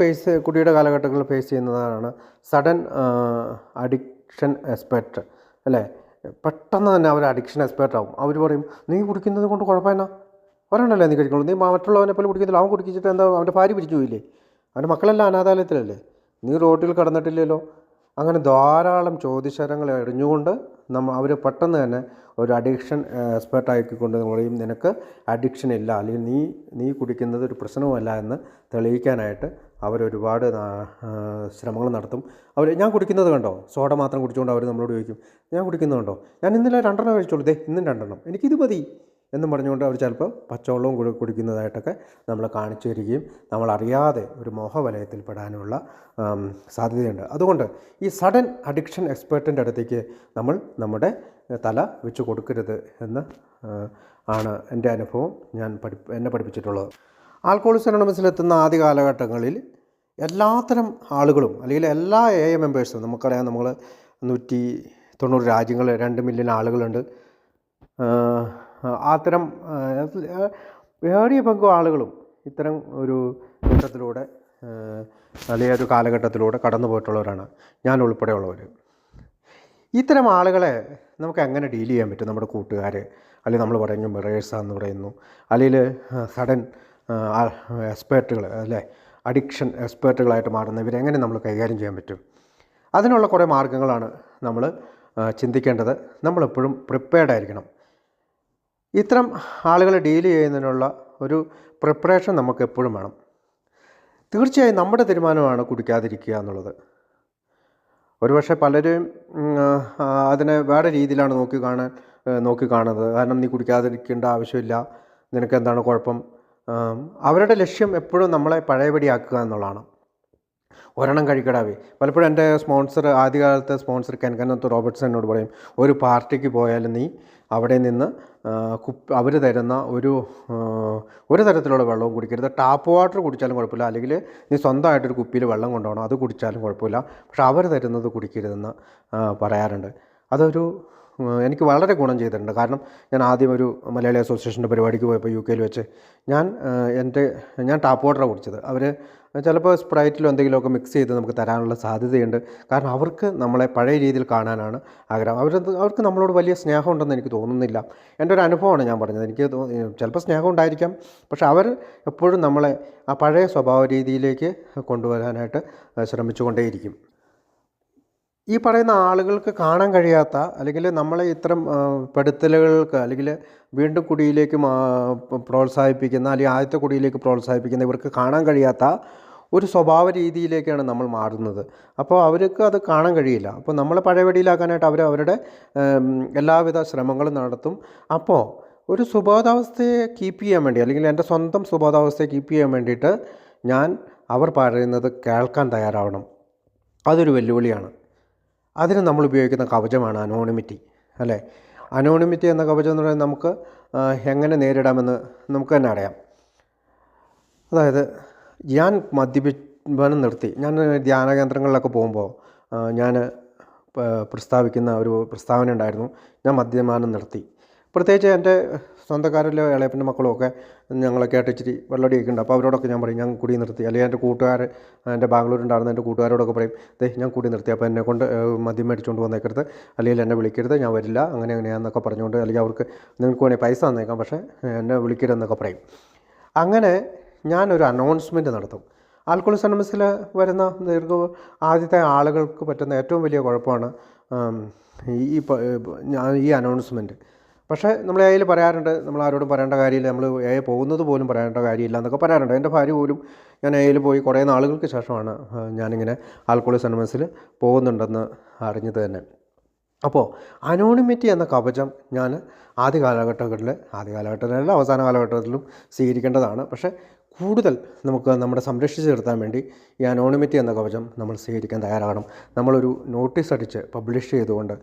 കുടിയുടെ കാലഘട്ടങ്ങളിൽ ഫേസ് ചെയ്യുന്നതാണ് സഡൻ അഡിക്ഷൻ എക്സ്പെർട്ട് അല്ലേ. പെട്ടെന്ന് തന്നെ അവർ അഡിക്ഷൻ എക്സ്പെർട്ട് ആവും. അവർ പറയും നീ കുടിക്കുന്നത് കൊണ്ട് കുഴപ്പമെന്നാ, ഒരെണ്ണല്ലേ നീ കഴിക്കുള്ളൂ, നീ മറ്റുള്ളവനെ പോലെ കുടിക്കത്തില്ല, അവൻ കുടിച്ചിട്ട് എന്താ അവൻ്റെ ഭാര്യ പിരിച്ചു പോയില്ലേ, അവൻ്റെ മക്കളെല്ലാം അനാഥാലയത്തിലല്ലേ, നീ റോട്ടിൽ കടന്നിട്ടില്ലല്ലോ. അങ്ങനെ ധാരാളം ചോദ്യശരങ്ങൾ എറിഞ്ഞുകൊണ്ട് അവർ പെട്ടെന്ന് തന്നെ ഒരു അഡിക്ഷൻ എക്സ്പെർട്ടാക്കിക്കൊണ്ട് പറയും നിനക്ക് അഡിക്ഷൻ ഇല്ല, അല്ലെങ്കിൽ നീ കുടിക്കുന്നത് ഒരു പ്രശ്നവുമല്ല എന്ന് തെളിയിക്കാനായിട്ട് അവരൊരുപാട് ശ്രമങ്ങൾ നടത്തും. ഞാൻ കുടിക്കുന്നത് കണ്ടോ, സോഡ മാത്രം കുടിച്ചുകൊണ്ട് അവർ നമ്മളോട് ചോദിക്കും ഞാൻ കുടിക്കുന്നത് കണ്ടോ, ഞാൻ ഇന്നലെ 2 കഴിച്ചോളൂ, ഇന്നും 2 എനിക്കിത് മതി എന്നും പറഞ്ഞുകൊണ്ട് അവർ ചിലപ്പോൾ പച്ചവെള്ളവും കുടിക്കുന്നതായിട്ടൊക്കെ നമ്മളെ കാണിച്ചു തരികയും നമ്മളറിയാതെ ഒരു മോഹവലയത്തിൽപ്പെടാനുള്ള സാധ്യതയുണ്ട്. അതുകൊണ്ട് ഈ സഡൻ അഡിക്ഷൻ എക്സ്പെർട്ടിൻ്റെ അടുത്തേക്ക് നമ്മൾ നമ്മുടെ തല വെച്ച് കൊടുക്കരുത് എന്ന് ആണ് എൻ്റെ അനുഭവം എന്നെ പഠിപ്പിച്ചിട്ടുള്ളത്. ആൽക്കഹോളിക്സ് അനോണിമസിലെത്തുന്ന ആദ്യ കാലഘട്ടങ്ങളിൽ എല്ലാത്തരം ആളുകളും അല്ലെങ്കിൽ എല്ലാ AA മെമ്പേഴ്സും, നമുക്കറിയാം നമ്മൾ 190 രാജ്യങ്ങൾ 2 മില്യൺ ആളുകളുണ്ട്. അത്തരം ഏറിയ പങ്കും ആളുകളും ഇത്തരം ഒരു ഘട്ടത്തിലൂടെ അല്ലെങ്കിൽ ഒരു കാലഘട്ടത്തിലൂടെ കടന്നു പോയിട്ടുള്ളവരാണ്, ഞാൻ ഉൾപ്പെടെയുള്ളവർ. ഇത്തരം ആളുകളെ നമുക്ക് എങ്ങനെ ഡീൽ ചെയ്യാൻ പറ്റും? നമ്മുടെ കൂട്ടുകാർ അല്ലെങ്കിൽ നമ്മൾ പറയുന്നു മിറേഴ്സാന്ന് പറയുന്നു, അല്ലെങ്കിൽ സഡൻ എക്സ്പേർട്ടുകൾ അല്ലേ, അഡിക്ഷൻ എക്സ്പേർട്ടുകളായിട്ട് മാറുന്ന ഇവരെങ്ങനെ നമ്മൾ കൈകാര്യം ചെയ്യാൻ പറ്റും? അതിനുള്ള കുറേ മാർഗ്ഗങ്ങളാണ് നമ്മൾ ചിന്തിക്കേണ്ടത്. നമ്മളെപ്പോഴും പ്രിപ്പയർഡ് ആയിരിക്കണം. ഇത്തരം ആളുകളെ ഡീൽ ചെയ്യുന്നതിനുള്ള ഒരു പ്രിപ്പറേഷൻ നമുക്ക് എപ്പോഴും വേണം. തീർച്ചയായും നമ്മുടെ തീരുമാനമാണ് കുടിക്കാതിരിക്കുക എന്നുള്ളത്. ഒരുപക്ഷെ പലരും അതിനെ വേറെ രീതിയിലാണ് നോക്കിക്കാണുന്നത്. കാരണം നീ കുടിക്കാതിരിക്കേണ്ട ആവശ്യമില്ല, നിനക്ക് എന്താണ് കുഴപ്പം. അവരുടെ ലക്ഷ്യം എപ്പോഴും നമ്മളെ പഴയപടിയാക്കുക എന്നുള്ളതാണ്. ഒരെണ്ണം കഴിക്കടാവേ. പലപ്പോഴും എൻ്റെ ആദ്യകാലത്തെ സ്പോൺസർ കെൻകനത്ത് റോബർട്ട്സൺ എന്നോട് പറയും, ഒരു പാർട്ടിക്ക് പോയാലും നീ അവിടെ നിന്ന് അവർ തരുന്ന ഒരു തരത്തിലുള്ള വെള്ളവും കുടിക്കരുത്. ടാപ്പ് വാട്ടർ കുടിച്ചാലും കുഴപ്പമില്ല, അല്ലെങ്കിൽ നീ സ്വന്തമായിട്ടൊരു കുപ്പിയിൽ വെള്ളം കൊണ്ടുപോകണം, അത് കുടിച്ചാലും കുഴപ്പമില്ല, പക്ഷെ അവർ തരുന്നത് കുടിക്കരുതെന്ന് പറയാറുണ്ട്. അതൊരു എനിക്ക് വളരെ ഗുണം ചെയ്തിട്ടുണ്ട്. കാരണം ഞാൻ ആദ്യം ഒരു മലയാളി അസോസിയേഷൻ്റെ പരിപാടിക്ക് പോയപ്പോൾ UK വെച്ച് ഞാൻ ടാപ്പ് വാട്ടറാണ് കുടിച്ചത്. അവർ ചിലപ്പോൾ സ്പ്രൈറ്റിലോ എന്തെങ്കിലുമൊക്കെ മിക്സ് ചെയ്ത് നമുക്ക് തരാനുള്ള സാധ്യതയുണ്ട്. കാരണം അവർക്ക് നമ്മളെ പഴയ രീതിയിൽ കാണാനാണ് ആഗ്രഹം. അവർക്ക് നമ്മളോട് വലിയ സ്നേഹമുണ്ടെന്ന് എനിക്ക് തോന്നുന്നില്ല. എൻ്റെ ഒരു അനുഭവമാണ് ഞാൻ പറഞ്ഞത്. എനിക്ക് ചിലപ്പോൾ സ്നേഹം ഉണ്ടായിരിക്കാം, പക്ഷെ അവർ എപ്പോഴും നമ്മളെ ആ പഴയ സ്വഭാവ രീതിയിലേക്ക് കൊണ്ടുവരാനായിട്ട് ശ്രമിച്ചുകൊണ്ടേയിരിക്കും. ഈ പറയുന്ന ആളുകൾക്ക് കാണാൻ കഴിയാത്ത, അല്ലെങ്കിൽ നമ്മളെ ഇത്തരം പെടുത്തലുകൾക്ക്, അല്ലെങ്കിൽ വീണ്ടും കുടിയിലേക്ക് പ്രോത്സാഹിപ്പിക്കുന്ന, അല്ലെങ്കിൽ ആദ്യത്തെ കുടിയിലേക്ക് പ്രോത്സാഹിപ്പിക്കുന്ന ഇവർക്ക് കാണാൻ കഴിയാത്ത ഒരു സ്വഭാവ രീതിയിലേക്കാണ് നമ്മൾ മാറുന്നത്. അപ്പോൾ അവർക്ക് അത് കാണാൻ കഴിയില്ല. അപ്പോൾ നമ്മളെ പഴയപടിയിലാക്കാനായിട്ട് അവരുടെ എല്ലാവിധ ശ്രമങ്ങളും നടത്തും. അപ്പോൾ ഒരു സുബോധാവസ്ഥയെ കീപ്പ് ചെയ്യാൻ വേണ്ടി, അല്ലെങ്കിൽ എൻ്റെ സ്വന്തം സുബോധാവസ്ഥയെ കീപ്പ് ചെയ്യാൻ വേണ്ടിയിട്ട് ഞാൻ അവർ പറയുന്നത് കേൾക്കാൻ തയ്യാറാവണം. അതൊരു വെല്ലുവിളിയാണ്. അതിന് നമ്മൾ ഉപയോഗിക്കുന്ന കവചമാണ് അനോണിമിറ്റി, അല്ലേ? അനോണിമിറ്റി എന്ന കവചം എന്ന് പറയുന്നത് നമുക്ക് എങ്ങനെ നേരിടാമെന്ന് നമുക്ക് തന്നെ അറിയാം. അതായത് ഞാൻ മദ്യപാനം നിർത്തി. ഞാൻ ധ്യാന കേന്ദ്രങ്ങളിലൊക്കെ പോകുമ്പോൾ ഞാൻ പ്രസ്താവിക്കുന്ന ഒരു പ്രസ്താവന ഉണ്ടായിരുന്നു, ഞാൻ മദ്യപാനം നിർത്തി. പ്രത്യേകിച്ച് എൻ്റെ സ്വന്തക്കാരിലെ ഇളയപ്പൻ്റെ മക്കളുമൊക്കെ ഞങ്ങളൊക്കെ ആയിട്ട് ഇച്ചിരി വെള്ളടിയൊക്കെ ഉണ്ട്. അപ്പോൾ അവരോടൊക്കെ ഞാൻ പറയും ഞാൻ കുടി നിർത്തി. അല്ലെങ്കിൽ എൻ്റെ കൂട്ടുകാർ, എൻ്റെ ബാംഗ്ലൂരുണ്ടായിരുന്ന എൻ്റെ കൂട്ടുകാരോടൊക്കെ പറയും, ഞാൻ കുടി നിർത്തി, അപ്പോൾ എന്നെ കൊണ്ട് മദ്യം മേടിച്ചുകൊണ്ട് വന്നേക്കരുത്, അല്ലെങ്കിൽ എന്നെ വിളിക്കരുത്, ഞാൻ വരില്ല, അങ്ങനെയാണെന്നൊക്കെ പറഞ്ഞുകൊണ്ട്, അല്ലെങ്കിൽ അവർക്ക് നിങ്ങൾക്ക് വേണമെങ്കിൽ പൈസ തന്നേക്കാം, പക്ഷേ എന്നെ വിളിക്കരുതെന്നൊക്കെ പറയും. അങ്ങനെ ഞാനൊരു അനൗൺസ്മെൻറ്റ് നടത്തും. ആൽക്കഹോളിക്സ് അനോണിമസിൽ വരുന്ന ആദ്യത്തെ ആളുകൾക്ക് പറ്റുന്ന ഏറ്റവും വലിയ കുഴപ്പമാണ് ഈ അനൗൺസ്മെൻറ്റ്. പക്ഷേ നമ്മൾ അതിൽ പറയാറുണ്ട്, നമ്മൾ ആരോടും പറയേണ്ട കാര്യമില്ല, നമ്മൾ പോകുന്നത് പോലും പറയേണ്ട കാര്യമില്ല എന്നൊക്കെ പറയാറുണ്ട്. എൻ്റെ ഭാര്യ പോലും ഞാൻ പോയി കുറേ നാളുകൾക്ക് ശേഷമാണ് ഞാനിങ്ങനെ ആൽക്കഹോളിക്സ് അനോണിമസിൽ പോകുന്നുണ്ടെന്ന് അറിഞ്ഞത് തന്നെ. അപ്പോൾ അനോണിമിറ്റി എന്ന കവചം ഞാൻ ആദ്യ കാലഘട്ടത്തിലല്ല അവസാന കാലഘട്ടത്തിലും സ്വീകരിക്കേണ്ടതാണ്. പക്ഷേ കൂടുതൽ നമുക്ക് നമ്മുടെ സംരക്ഷിച്ച് നിർത്താൻ വേണ്ടി ഈ അനോണിമിറ്റി എന്ന കവചം നമ്മൾ സ്വീകരിക്കാൻ തയ്യാറാകണം. നമ്മളൊരു നോട്ടീസ് അടിച്ച് പബ്ലിഷ് ചെയ്തുകൊണ്ട്,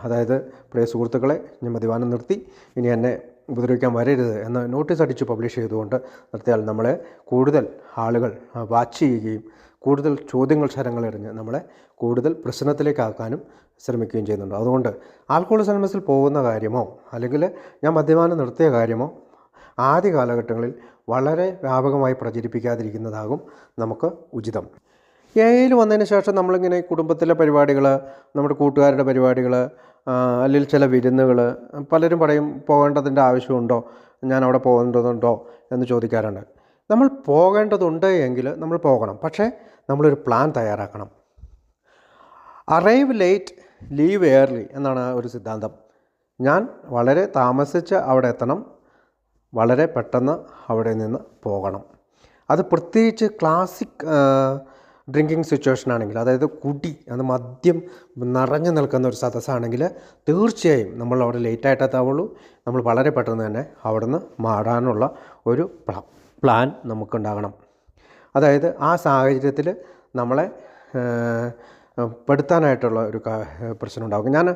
അതായത് പ്രിയ സുഹൃത്തുക്കളെ, ഞാൻ മദ്യപാനം നിർത്തി, ഇനി എന്നെ ഉപദ്രവിക്കാൻ വരരുത് എന്ന നോട്ടീസ് അടിച്ച് പബ്ലിഷ് ചെയ്തുകൊണ്ട് നിർത്തിയാൽ നമ്മളെ കൂടുതൽ ആളുകൾ വാച്ച് ചെയ്യുകയും കൂടുതൽ ചോദ്യങ്ങൾ ശരങ്ങളെറിഞ്ഞ് നമ്മളെ കൂടുതൽ പ്രശ്നത്തിലേക്കാക്കാനും ശ്രമിക്കുകയും ചെയ്യുന്നുണ്ട്. അതുകൊണ്ട് ആൽക്കഹോളിക്സ് അനോണിമസിൽ പോകുന്ന കാര്യമോ, അല്ലെങ്കിൽ ഞാൻ മദ്യപാനം നിർത്തിയ കാര്യമോ ആദ്യ കാലഘട്ടങ്ങളിൽ വളരെ വ്യാപകമായി പ്രചരിപ്പിക്കാതിരിക്കുന്നതാകും നമുക്ക് ഉചിതം. എയിൽ വന്നതിന് ശേഷം നമ്മളിങ്ങനെ കുടുംബത്തിലെ പരിപാടികൾ, നമ്മുടെ കൂട്ടുകാരുടെ പരിപാടികൾ, അല്ലെങ്കിൽ ചില വിരുന്നുകൾ, പലരും പറയും പോകേണ്ടതിൻ്റെ ആവശ്യമുണ്ടോ, ഞാൻ അവിടെ പോകേണ്ടതുണ്ടോ എന്ന് ചോദിക്കാറുണ്ട്. നമ്മൾ പോകേണ്ടതുണ്ട് എങ്കിൽ നമ്മൾ പോകണം. പക്ഷേ നമ്മളൊരു പ്ലാൻ തയ്യാറാക്കണം. അറൈവ് ലേറ്റ്, ലീവ് എയർലി എന്നാണ് ഒരു സിദ്ധാന്തം. ഞാൻ വളരെ താമസിച്ച് അവിടെ എത്തണം, വളരെ പെട്ടെന്ന് അവിടെ നിന്ന് പോകണം. അത് പ്രത്യേകിച്ച് ക്ലാസിക് ഡ്രിങ്കിങ് സിറ്റുവേഷൻ ആണെങ്കിൽ, അതായത് മദ്യം നിറഞ്ഞു നിൽക്കുന്ന ഒരു സദസ്സാണെങ്കിൽ തീർച്ചയായും നമ്മൾ അവിടെ ലേറ്റായിട്ട് എത്താവുള്ളൂ. നമ്മൾ വളരെ പെട്ടെന്ന് തന്നെ അവിടെ നിന്ന് മാറാനുള്ള ഒരു പ്ലാൻ നമുക്കുണ്ടാകണം. അതായത് ആ സാഹചര്യത്തിൽ നമ്മളെ പെടുത്താനായിട്ടുള്ള ഒരു പ്രശ്നം ഉണ്ടാകും. ഞാൻ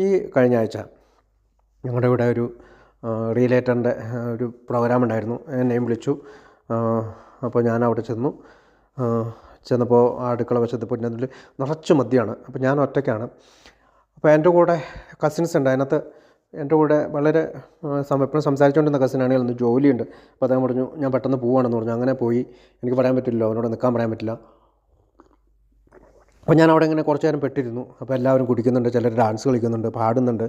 ഈ കഴിഞ്ഞ ആഴ്ച ഞങ്ങളുടെ ഇവിടെ ഒരു റിലേറ്ററിൻ്റെ ഒരു പ്രോഗ്രാം ഉണ്ടായിരുന്നു. എന്നെയും വിളിച്ചു. അപ്പോൾ ഞാൻ അവിടെ ചെന്നപ്പോൾ അടുക്കള വശത്ത് പൊന്നതിൽ നിറച്ച് മദ്യമാണ്. അപ്പോൾ ഞാൻ ഒറ്റയ്ക്കാണ്. അപ്പോൾ എൻ്റെ കൂടെ കസിൻസ് ഉണ്ട്. അതിനകത്ത് എൻ്റെ കൂടെ വളരെ എപ്പോഴും സംസാരിച്ചുകൊണ്ടിരുന്ന കസിനാണെങ്കിൽ ഒന്ന് ജോലിയുണ്ട്. അപ്പോൾ അദ്ദേഹം പറഞ്ഞു ഞാൻ പെട്ടെന്ന് പോവുകയാണെന്ന് പറഞ്ഞു. അങ്ങനെ പോയി. എനിക്ക് പറയാൻ പറ്റില്ലല്ലോ, അവനോട് നിൽക്കാൻ പറയാൻ പറ്റില്ല. അപ്പോൾ ഞാൻ അവിടെ ഇങ്ങനെ കുറച്ച് നേരം പെട്ടിരുന്നു. അപ്പോൾ എല്ലാവരും കുടിക്കുന്നുണ്ട്, ചിലർ ഡാൻസ് കളിക്കുന്നുണ്ട്, പാടുന്നുണ്ട്,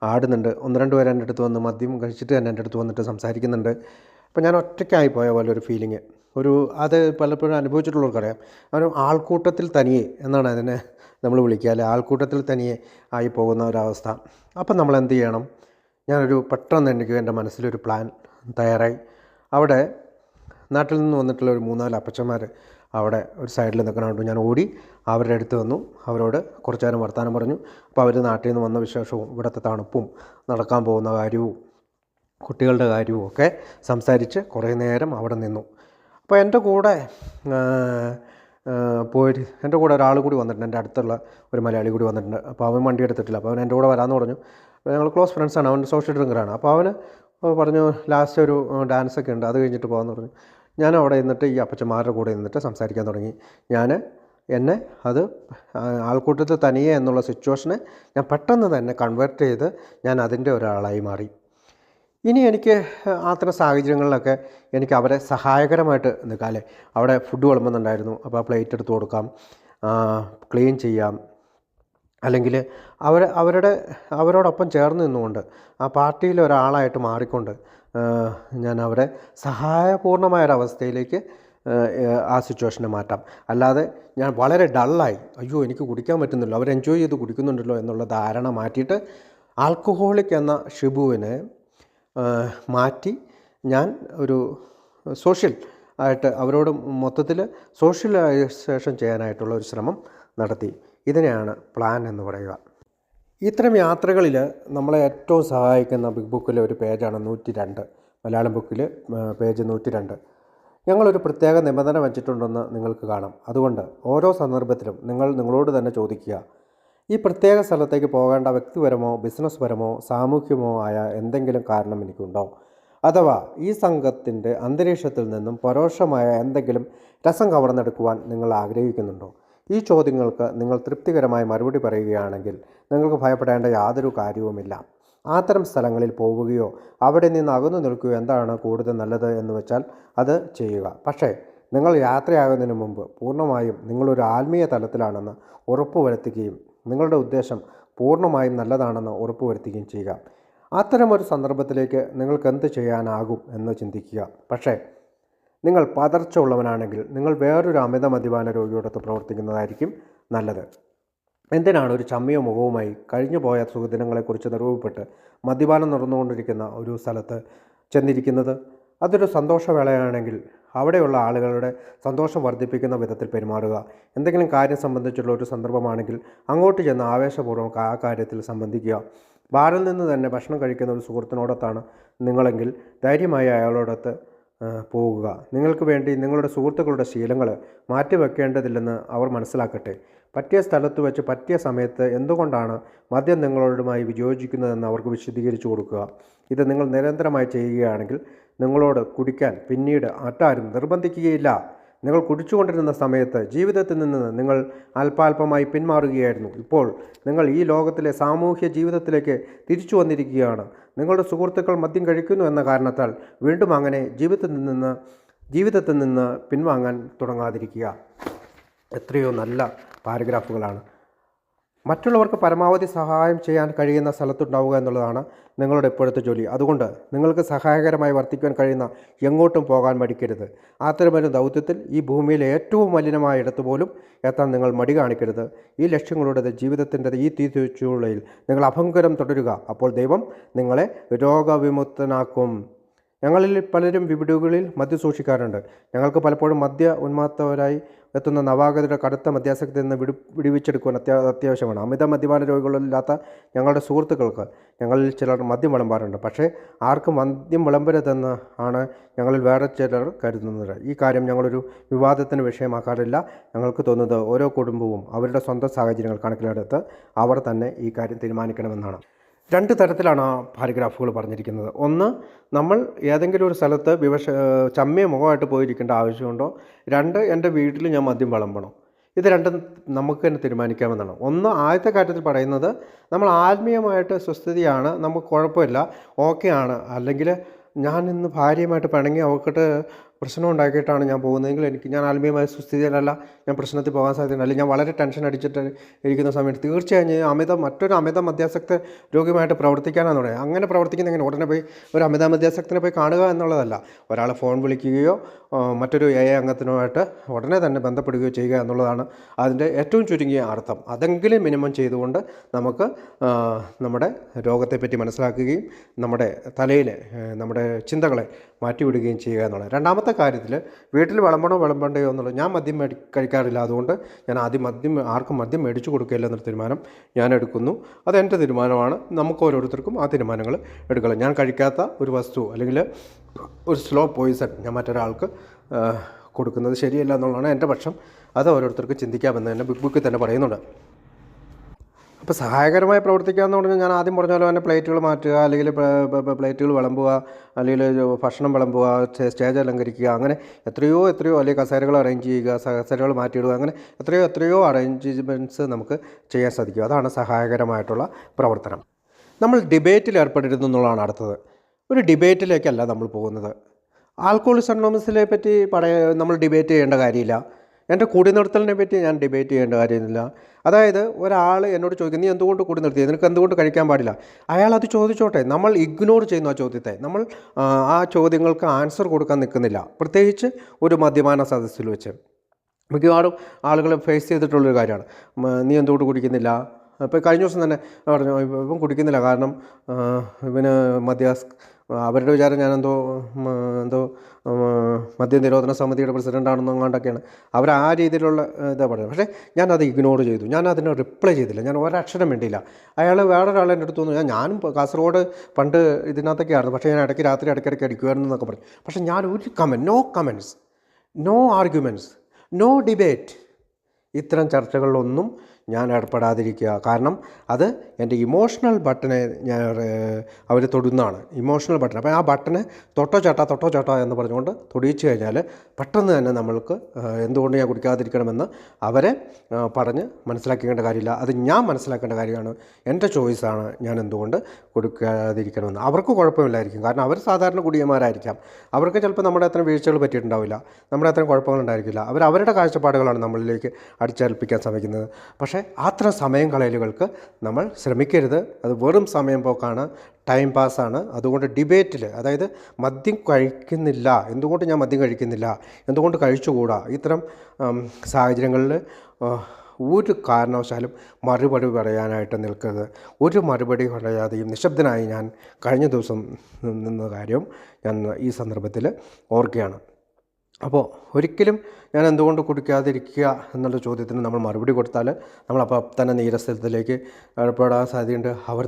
ആടുന്നുണ്ട്. 1-2 പേര് എൻ്റെ അടുത്ത് വന്ന് മദ്യം കഴിച്ചിട്ട് തന്നെ എൻ്റെ അടുത്ത് വന്നിട്ട് സംസാരിക്കുന്നുണ്ട്. അപ്പോൾ ഞാൻ ഒറ്റയ്ക്കായി പോയ പോലെ ഒരു ഫീലിങ്, അത് പലപ്പോഴും അനുഭവിച്ചിട്ടുള്ളവർക്കറിയാം. ആൾക്കൂട്ടത്തിൽ തനിയെ എന്നാണ് അതിനെ നമ്മൾ വിളിക്കുക, അല്ലെ? ആൾക്കൂട്ടത്തിൽ തനിയെ ആയി പോകുന്ന ഒരവസ്ഥ. അപ്പം നമ്മൾ എന്ത് ചെയ്യണം? പെട്ടെന്ന് എനിക്ക് എൻ്റെ മനസ്സിലൊരു പ്ലാൻ തയ്യാറായി. അവിടെ നാട്ടിൽ നിന്ന് വന്നിട്ടുള്ള ഒരു 3-4 അപ്പച്ചന്മാർ അവിടെ ഒരു സൈഡിൽ നിൽക്കണുണ്ട്. ഞാൻ ഓടി അവരുടെ അടുത്ത് വന്നു. അവരോട് കുറച്ച് നേരം വർത്തമാനം പറഞ്ഞു. അപ്പോൾ അവർ നാട്ടിൽ നിന്ന് വന്ന വിശേഷവും ഇവിടുത്തെ തണുപ്പും നടക്കാൻ പോകുന്ന കാര്യവും കുട്ടികളുടെ കാര്യവും ഒക്കെ സംസാരിച്ച് കുറേ നേരം അവിടെ നിന്നു. അപ്പോൾ എൻ്റെ കൂടെ എൻ്റെ കൂടെ ഒരാൾ കൂടി വന്നിട്ടുണ്ട്, എൻ്റെ അടുത്തുള്ള ഒരു മലയാളി കൂടി വന്നിട്ടുണ്ട്. അപ്പോൾ അവൻ വണ്ടി എടുത്തിട്ടില്ല. അപ്പോൾ അവൻ എൻ്റെ കൂടെ വരാമെന്ന് പറഞ്ഞു. ഞങ്ങൾ ക്ലോസ് ഫ്രണ്ട്സാണ്. അവൻ സോഷ്യൽ ഡ്രിങ്കറാണ്. അപ്പോൾ അവന് പറഞ്ഞു ലാസ്റ്റ് ഒരു ഡാൻസൊക്കെ ഉണ്ട്, അത് കഴിഞ്ഞിട്ട് പോകാമെന്ന് പറഞ്ഞു. ഞാൻ അവിടെ നിന്നിട്ട് ഈ അപ്പച്ചന്മാരുടെ കൂടെ നിന്നിട്ട് സംസാരിക്കാൻ തുടങ്ങി. ഞാൻ എന്നെ അത് ആൾക്കൂട്ടത്തിൽ തനിയെ എന്നുള്ള സിറ്റുവേഷനെ ഞാൻ പെട്ടെന്ന് തന്നെ കൺവേർട്ട് ചെയ്ത് ഞാൻ അതിൻ്റെ ഒരാളായി മാറി. ഇനി എനിക്ക് അത്തരം സാഹചര്യങ്ങളിലൊക്കെ എനിക്ക് അവരെ സഹായകരമായിട്ട് നിൽക്കാം. അല്ലേ, അവിടെ ഫുഡ് വിളമ്പുന്നുണ്ടായിരുന്നു, അപ്പോൾ ആ പ്ലേറ്റ് എടുത്ത് കൊടുക്കാം, ക്ലീൻ ചെയ്യാം, അല്ലെങ്കിൽ അവരോടൊപ്പം ചേർന്ന് നിന്നുകൊണ്ട് ആ പാർട്ടിയിൽ ഒരാളായിട്ട് മാറിക്കൊണ്ട് ഞാൻ അവരെ സഹായപൂർണ്ണമായൊരവസ്ഥയിലേക്ക് ആ സിറ്റുവേഷനെ മാറ്റാം. അല്ലാതെ ഞാൻ വളരെ ഡള്ളായി അയ്യോ എനിക്ക് കുടിക്കാൻ പറ്റുന്നില്ല, അവർ എൻജോയ് ചെയ്ത് കുടിക്കുന്നുണ്ടല്ലോ എന്നുള്ള ധാരണ മാറ്റിയിട്ട് ആൽക്കഹോളിക് എന്ന ഷിബുവിനെ മാറ്റി ഞാൻ ഒരു സോഷ്യൽ ആയിട്ട് അവരോട് മൊത്തത്തിൽ സോഷ്യലൈസേഷൻ ചെയ്യാനായിട്ടുള്ള ഒരു ശ്രമം നടത്തി. ഇതിനെയാണ് പ്ലാൻ എന്ന് പറയുക. ഇത്തരം യാത്രകളിൽ നമ്മളെ ഏറ്റവും സഹായിക്കുന്ന ബിഗ് ബുക്കിലെ ഒരു പേജാണ് 102, മലയാളം ബുക്കിൽ പേജ് 102. ഞങ്ങളൊരു പ്രത്യേക നിബന്ധന വച്ചിട്ടുണ്ടെന്ന് നിങ്ങൾക്ക് കാണാം. അതുകൊണ്ട് ഓരോ സന്ദർഭത്തിലും നിങ്ങളോട് തന്നെ ചോദിക്കുക, ഈ പ്രത്യേക സ്ഥലത്തേക്ക് പോകേണ്ട വ്യക്തിപരമോ ബിസിനസ് പരമോ സാമൂഹ്യമോ ആയ എന്തെങ്കിലും കാരണം എനിക്കുണ്ടോ? അഥവാ ഈ സംഘത്തിൻ്റെ അന്തരീക്ഷത്തിൽ നിന്നും പരോക്ഷമായ എന്തെങ്കിലും രസം കവർന്നെടുക്കുവാൻ നിങ്ങൾ ആഗ്രഹിക്കുന്നുണ്ടോ? ഈ ചോദ്യങ്ങൾക്ക് നിങ്ങൾ തൃപ്തികരമായി മറുപടി പറയുകയാണെങ്കിൽ നിങ്ങൾക്ക് ഭയപ്പെടേണ്ട യാതൊരു കാര്യവുമില്ല. അത്തരം സ്ഥലങ്ങളിൽ പോവുകയോ അവിടെ നിന്ന് അകന്നു നിൽക്കുകയോ എന്താണ് കൂടുതൽ നല്ലത് എന്ന് വെച്ചാൽ അത് ചെയ്യുക. പക്ഷേ നിങ്ങൾ യാത്രയാകുന്നതിന് മുമ്പ് പൂർണ്ണമായും നിങ്ങളൊരു ആത്മീയ തലത്തിലാണെന്ന് ഉറപ്പുവരുത്തുകയും നിങ്ങളുടെ ഉദ്ദേശം പൂർണ്ണമായും നല്ലതാണെന്ന് ഉറപ്പുവരുത്തുകയും ചെയ്യുക. അത്തരമൊരു സന്ദർഭത്തിലേക്ക് നിങ്ങൾക്ക് എന്ത് ചെയ്യാനാകും എന്ന് ചിന്തിക്കുക. പക്ഷേ നിങ്ങൾ പതർച്ച ഉള്ളവനാണെങ്കിൽ നിങ്ങൾ വേറൊരു അമിത മദ്യപാന രോഗിയോടൊത്ത് പ്രവർത്തിക്കുന്നതായിരിക്കും നല്ലത്. എന്തിനാണ് ഒരു ചമ്മിയ മുഖവുമായി കഴിഞ്ഞു പോയ സുഖദിനങ്ങളെക്കുറിച്ച് നിറവുപ്പെട്ട് മദ്യപാനം നടന്നുകൊണ്ടിരിക്കുന്ന ഒരു സ്ഥലത്ത് ചെന്നിരിക്കുന്നത്? അതൊരു സന്തോഷവേളയാണെങ്കിൽ അവിടെയുള്ള ആളുകളുടെ സന്തോഷം വർദ്ധിപ്പിക്കുന്ന വിധത്തിൽ പെരുമാറുക. എന്തെങ്കിലും കാര്യം സംബന്ധിച്ചുള്ള ഒരു സന്ദർഭമാണെങ്കിൽ അങ്ങോട്ട് ചെന്ന് ആവേശപൂർവ്വം ആ കാര്യത്തിൽ സംബന്ധിക്കുക. ബാറിൽ നിന്ന് തന്നെ ഭക്ഷണം കഴിക്കുന്ന ഒരു സുഹൃത്തിനോടൊത്താണ് നിങ്ങളെങ്കിൽ ധൈര്യമായി അയാളോടൊത്ത് പോകുക. നിങ്ങൾക്ക് വേണ്ടി നിങ്ങളുടെ സുഹൃത്തുക്കളുടെ ശീലങ്ങൾ മാറ്റിവെക്കേണ്ടതില്ലെന്ന് അവർ മനസ്സിലാക്കട്ടെ. പറ്റിയ സ്ഥലത്ത് വെച്ച് പറ്റിയ സമയത്ത് എന്തുകൊണ്ടാണ് മദ്യം നിങ്ങളോടുമായി വിയോജിക്കുന്നതെന്ന് അവർക്ക് വിശദീകരിച്ചു കൊടുക്കുക. ഇത് നിങ്ങൾ നിരന്തരമായി ചെയ്യുകയാണെങ്കിൽ നിങ്ങളോട് കുടിക്കാൻ പിന്നീട് മറ്റാരും നിർബന്ധിക്കുകയില്ല. നിങ്ങൾ കുടിച്ചുകൊണ്ടിരുന്ന സമയത്ത് ജീവിതത്തിൽ നിന്ന് നിങ്ങൾ അല്പാൽപമായി പിന്മാറുകയായിരുന്നു. ഇപ്പോൾ നിങ്ങൾ ഈ ലോകത്തിലെ സാമൂഹ്യ ജീവിതത്തിലേക്ക് തിരിച്ചു വന്നിരിക്കുകയാണ്. നിങ്ങളുടെ സുഹൃത്തുക്കൾ മദ്യം കഴിക്കുന്നു എന്ന കാരണത്താൽ വീണ്ടും അങ്ങനെ ജീവിതത്തിൽ നിന്ന് പിൻവാങ്ങാൻ തുടങ്ങാതിരിക്കുക. എത്രയോ നല്ല പാരഗ്രാഫുകളാണ്. മറ്റുള്ളവർക്ക് പരമാവധി സഹായം ചെയ്യാൻ കഴിയുന്ന സ്ഥലത്തുണ്ടാവുക എന്നുള്ളതാണ് നിങ്ങളുടെ ഇപ്പോഴത്തെ ജോലി. അതുകൊണ്ട് നിങ്ങൾക്ക് സഹായകരമായി വർത്തിക്കാൻ കഴിയുന്ന എങ്ങോട്ടും പോകാൻ മടിക്കരുത്. അത്തരമൊരു ദൗത്യത്തിൽ ഈ ഭൂമിയിലെ ഏറ്റവും മലിനമായ ഇടത്ത് പോലും എത്താൻ നിങ്ങൾ മടി കാണിക്കരുത്. ഈ ലക്ഷ്യങ്ങളുടെ ജീവിതത്തിൻ്റെ ഈ തീച്ചുളയിൽ നിങ്ങൾ അഭംഗരം തുടരുക. അപ്പോൾ ദൈവം നിങ്ങളെ രോഗവിമുക്തനാക്കും. ഞങ്ങളിൽ പലരും വീടുകളിൽ മദ്യം സൂക്ഷിക്കാറുണ്ട്. ഞങ്ങൾക്ക് പലപ്പോഴും മദ്യ ഉന്മാത്തവരായി എത്തുന്ന നവാഗതരുടെ കടുത്ത മദ്യാസക്തിയിൽ നിന്ന് വിടുവിച്ചെടുക്കുവാൻ അത്യാവശ്യമാണ്. അമിത മദ്യപാന രോഗികളില്ലാത്ത ഞങ്ങളുടെ സുഹൃത്തുക്കൾക്ക് ഞങ്ങളിൽ ചിലർ മദ്യം വിളമ്പാറുണ്ട്. പക്ഷേ ആർക്കും മദ്യം വിളമ്പരുതെന്ന് ആണ് ഞങ്ങളിൽ വേറെ ചിലർ കരുതുന്നത്. ഈ കാര്യം ഞങ്ങളൊരു വിവാദത്തിന് വിഷയമാക്കാറില്ല. ഞങ്ങൾക്ക് തോന്നുന്നത് ഓരോ കുടുംബവും അവരുടെ സ്വന്തം സാഹചര്യങ്ങൾ കണക്കിലെടുത്ത് അവർ തന്നെ ഈ കാര്യം തീരുമാനിക്കണമെന്നാണ്. 2 തരത്തിലാണ് ആ പാരഗ്രാഫുകൾ പറഞ്ഞിരിക്കുന്നത്. ഒന്ന്, നമ്മൾ ഏതെങ്കിലും ഒരു സ്ഥലത്ത് ചമ്മിയ മുഖമായിട്ട് പോയിരിക്കേണ്ട ആവശ്യമുണ്ടോ? 2, എൻ്റെ വീട്ടിൽ ഞാൻ മദ്യം വിളമ്പണോ? ഇത് രണ്ടും നമുക്ക് തന്നെ തീരുമാനിക്കാമെന്നാണ്. ഒന്ന്, ആദ്യത്തെ കാര്യത്തിൽ പറയുന്നത് നമ്മൾ ആത്മീയമായിട്ട് സ്വസ്ഥതയാണ്, നമുക്ക് കുഴപ്പമില്ല, ഓക്കെ ആണ്. അല്ലെങ്കിൽ ഞാൻ ഇന്ന് ഭാര്യയുമായിട്ട് പിണങ്ങി അവക്കിട്ട് പ്രശ്നം ഉണ്ടാക്കിയിട്ടാണ് ഞാൻ പോകുന്നതെങ്കിൽ ഞാൻ ആത്മീയമായ സുസ്ഥിതിയിലല്ല, ഞാൻ പ്രശ്നത്തിൽ പോകാൻ സാധ്യതയുണ്ട്. അല്ലെങ്കിൽ ഞാൻ വളരെ ടെൻഷൻ അടിച്ചിട്ട് ഇരിക്കുന്ന സമയത്ത് തീർച്ചയായും മറ്റൊരു അമിത മദ്യാസക്ത രോഗിയുമായിട്ട് പ്രവർത്തിക്കാനാണ് തുടങ്ങി. അങ്ങനെ പ്രവർത്തിക്കുന്നെങ്കിൽ ഉടനെ പോയി ഒരു അമിത മദ്യാസക്തനെ പോയി കാണുക എന്നുള്ളതല്ല. ഒരാളെ ഫോൺ വിളിക്കുകയോ മറ്റൊരു AI അംഗത്തിനുമായിട്ട് ഉടനെ തന്നെ ബന്ധപ്പെടുകയോ ചെയ്യുക എന്നുള്ളതാണ് അതിൻ്റെ ഏറ്റവും ചുരുങ്ങിയ അർത്ഥം. അതെങ്കിലും മിനിമം ചെയ്തുകൊണ്ട് നമുക്ക് നമ്മുടെ രോഗത്തെപ്പറ്റി മനസ്സിലാക്കുകയും നമ്മുടെ തലയിലെ നമ്മുടെ ചിന്തകളെ മാറ്റിവിടുകയും ചെയ്യുക എന്നുള്ളത്. രണ്ടാമത്തെ കാര്യത്തിൽ വീട്ടിൽ വിളമ്പണ്ടയോ എന്നുള്ളത്, ഞാൻ മദ്യം കഴിക്കാറില്ല, അതുകൊണ്ട് ഞാൻ ആർക്കും മദ്യം മേടിച്ചു കൊടുക്കില്ല എന്നൊരു തീരുമാനം ഞാൻ എടുക്കുന്നു. അതെൻ്റെ തീരുമാനമാണ്. നമുക്ക് ഓരോരുത്തർക്കും ആ തീരുമാനങ്ങൾ എടുക്കണം. ഞാൻ കഴിക്കാത്ത ഒരു വസ്തു അല്ലെങ്കിൽ ഒരു സ്ലോ പോയിസൺ ഞാൻ മറ്റൊരാൾക്ക് കൊടുക്കുന്നത് ശരിയല്ല എന്നുള്ളതാണ് എൻ്റെ പക്ഷം. അത് ഓരോരുത്തർക്ക് ചിന്തിക്കാമെന്ന് തന്നെ ബിഗ് ബുക്കിൽ തന്നെ പറയുന്നുണ്ട്. അപ്പോൾ സഹായകരമായി പ്രവർത്തിക്കുക എന്ന് പറഞ്ഞാൽ ഞാൻ ആദ്യം പറഞ്ഞ പോലെ തന്നെ പ്ലേറ്റുകൾ മാറ്റുക, അല്ലെങ്കിൽ പ്ലേറ്റുകൾ വിളമ്പുക, അല്ലെങ്കിൽ ഭക്ഷണം വിളമ്പുക, സ്റ്റേജ് അലങ്കരിക്കുക, അങ്ങനെ എത്രയോ അല്ലെങ്കിൽ കസേരകൾ അറേഞ്ച് ചെയ്യുക, കസേരകൾ മാറ്റിയിടുക, അങ്ങനെ എത്രയോ അറേഞ്ച്മെൻറ്റ്സ് നമുക്ക് ചെയ്യാൻ സാധിക്കും. അതാണ് സഹായകരമായിട്ടുള്ള പ്രവർത്തനം. നമ്മൾ ഡിബേറ്റിൽ ഏർപ്പെട്ടിരുന്നു എന്നുള്ളതാണ് അടുത്തത്. ഒരു ഡിബേറ്റിലേക്കല്ല നമ്മൾ പോകുന്നത്. ആൽക്കഹോളിക്സ് അനോണിമസിനെ പറ്റി നമ്മൾ ഡിബേറ്റ് ചെയ്യേണ്ട കാര്യമില്ല. എൻ്റെ കൂടി നിർത്തലിനെ പറ്റി ഞാൻ ഡിബേറ്റ് ചെയ്യേണ്ട കാര്യമില്ല. അതായത് ഒരാൾ എന്നോട് ചോദിക്കും, നീ എന്തുകൊണ്ട് കൂടി നിർത്തി, നിനക്ക് എന്തുകൊണ്ട് കഴിക്കാൻ പാടില്ല, അയാൾ അത് ചോദിച്ചോട്ടെ. നമ്മൾ ഇഗ്നോർ ചെയ്യുന്നു ആ ചോദ്യത്തെ. നമ്മൾ ആ ചോദ്യങ്ങൾക്ക് ആൻസർ കൊടുക്കാൻ നിൽക്കുന്നില്ല. പ്രത്യേകിച്ച് ഒരു മദ്യപാന സദസ്സിൽ വെച്ച് മിക്കവാറും ആളുകൾ ഫേസ് ചെയ്തിട്ടുള്ളൊരു കാര്യമാണ്. നീ എന്തുകൊണ്ട് കുടിക്കുന്നില്ല. ഇപ്പോൾ കഴിഞ്ഞ ദിവസം തന്നെ പറഞ്ഞു, ഇപ്പം കുടിക്കുന്നില്ല കാരണം ഇവന് അവരുടെ വിചാരം ഞാനെന്തോ മദ്യനിരോധന സമിതിയുടെ പ്രസിഡൻ്റാണെന്നോ അങ്ങോട്ടൊക്കെയാണ് അവർ ആ രീതിയിലുള്ള ഇതാ പറയുന്നത്. പക്ഷേ ഞാനത് ഇഗ്നോർ ചെയ്തു. ഞാൻ അതിന് റിപ്ലൈ ചെയ്തില്ല. ഞാൻ ഒരക്ഷരം വേണ്ടിയില്ല. അയാൾ വേറൊരാൾ എൻ്റെ അടുത്ത് തോന്നുന്നു, ഞാനും കാസർഗോഡ് പണ്ട് ഇതിനകത്തൊക്കെ ആയിരുന്നു, പക്ഷേ ഞാൻ ഇടയ്ക്കിടയ്ക്ക് അടിക്കുമായിരുന്നു എന്നൊക്കെ പറഞ്ഞു. പക്ഷേ ഞാൻ ഒരു no comments, no arguments, no debate, ഇത്തരം ചർച്ചകളിലൊന്നും ഞാൻ ഏർപ്പെടാതിരിക്കുക. കാരണം അത് എൻ്റെ ഇമോഷണൽ ബട്ടനെ അവർ തൊടുന്നതാണ്, ഇമോഷണൽ ബട്ടൺ. അപ്പോൾ ആ ബട്ടനെ തൊട്ടോ ചേട്ടാ എന്ന് പറഞ്ഞുകൊണ്ട് തൊടിയിച്ചു കഴിഞ്ഞാൽ പെട്ടെന്ന് തന്നെ നമ്മൾക്ക് എന്തുകൊണ്ട് ഞാൻ കുടിക്കാതിരിക്കണമെന്ന് അവരെ പറഞ്ഞ് മനസ്സിലാക്കേണ്ട കാര്യമില്ല. അത് ഞാൻ മനസ്സിലാക്കേണ്ട കാര്യമാണ്. എൻ്റെ ചോയ്സാണ് ഞാൻ എന്തുകൊണ്ട് കൊടുക്കാതിരിക്കണമെന്ന്. അവർക്ക് കുഴപ്പമില്ലായിരിക്കും, കാരണം അവർ സാധാരണ കുടിയന്മാരായിരിക്കാം. അവർക്ക് ചിലപ്പോൾ നമ്മുടെ അത്ര വീഴ്ചകൾ പറ്റിയിട്ടുണ്ടാവില്ല, നമ്മുടെ അത്രയും കുഴപ്പങ്ങളുണ്ടായിരിക്കില്ല. അവരുടെ കാഴ്ചപ്പാടുകളാണ് നമ്മളിലേക്ക് അടിച്ചേൽപ്പിക്കാൻ ശ്രമിക്കുന്നത്. പക്ഷേ അത്തരം സമയം കളയലുകൾക്ക് നമ്മൾ ശ്രമിക്കരുത്. അത് വെറും സമയം പോക്കാണ്, ടൈം പാസ്സാണ്. അതുകൊണ്ട് ഡിബേറ്റിൽ, അതായത് മദ്യം കഴിക്കുന്നില്ല, എന്തുകൊണ്ട് ഞാൻ മദ്യം കഴിക്കുന്നില്ല, എന്തുകൊണ്ട് കഴിച്ചുകൂടാ, ഇത്തരം സാഹചര്യങ്ങളിൽ ഒരു കാരണവശാലും മറുപടി പറയാനായിട്ട് നിൽക്കരുത്. ഒരു മറുപടി പറയാതെയും നിശബ്ദനായി ഞാൻ കഴിഞ്ഞ ദിവസം നിന്ന കാര്യം ഞാൻ ഈ സന്ദർഭത്തിൽ ഓർക്കുകയാണ്. അപ്പോൾ ഒരിക്കലും ഞാൻ എന്തുകൊണ്ട് കുടിക്കാതിരിക്കുക എന്നുള്ള ചോദ്യത്തിന് നമ്മൾ മറുപടി കൊടുത്താൽ നമ്മളപ്പോൾ തന്നെ നീരസത്തിലേക്ക് ഏർപ്പെടാൻ സാധ്യതയുണ്ട്. അവർ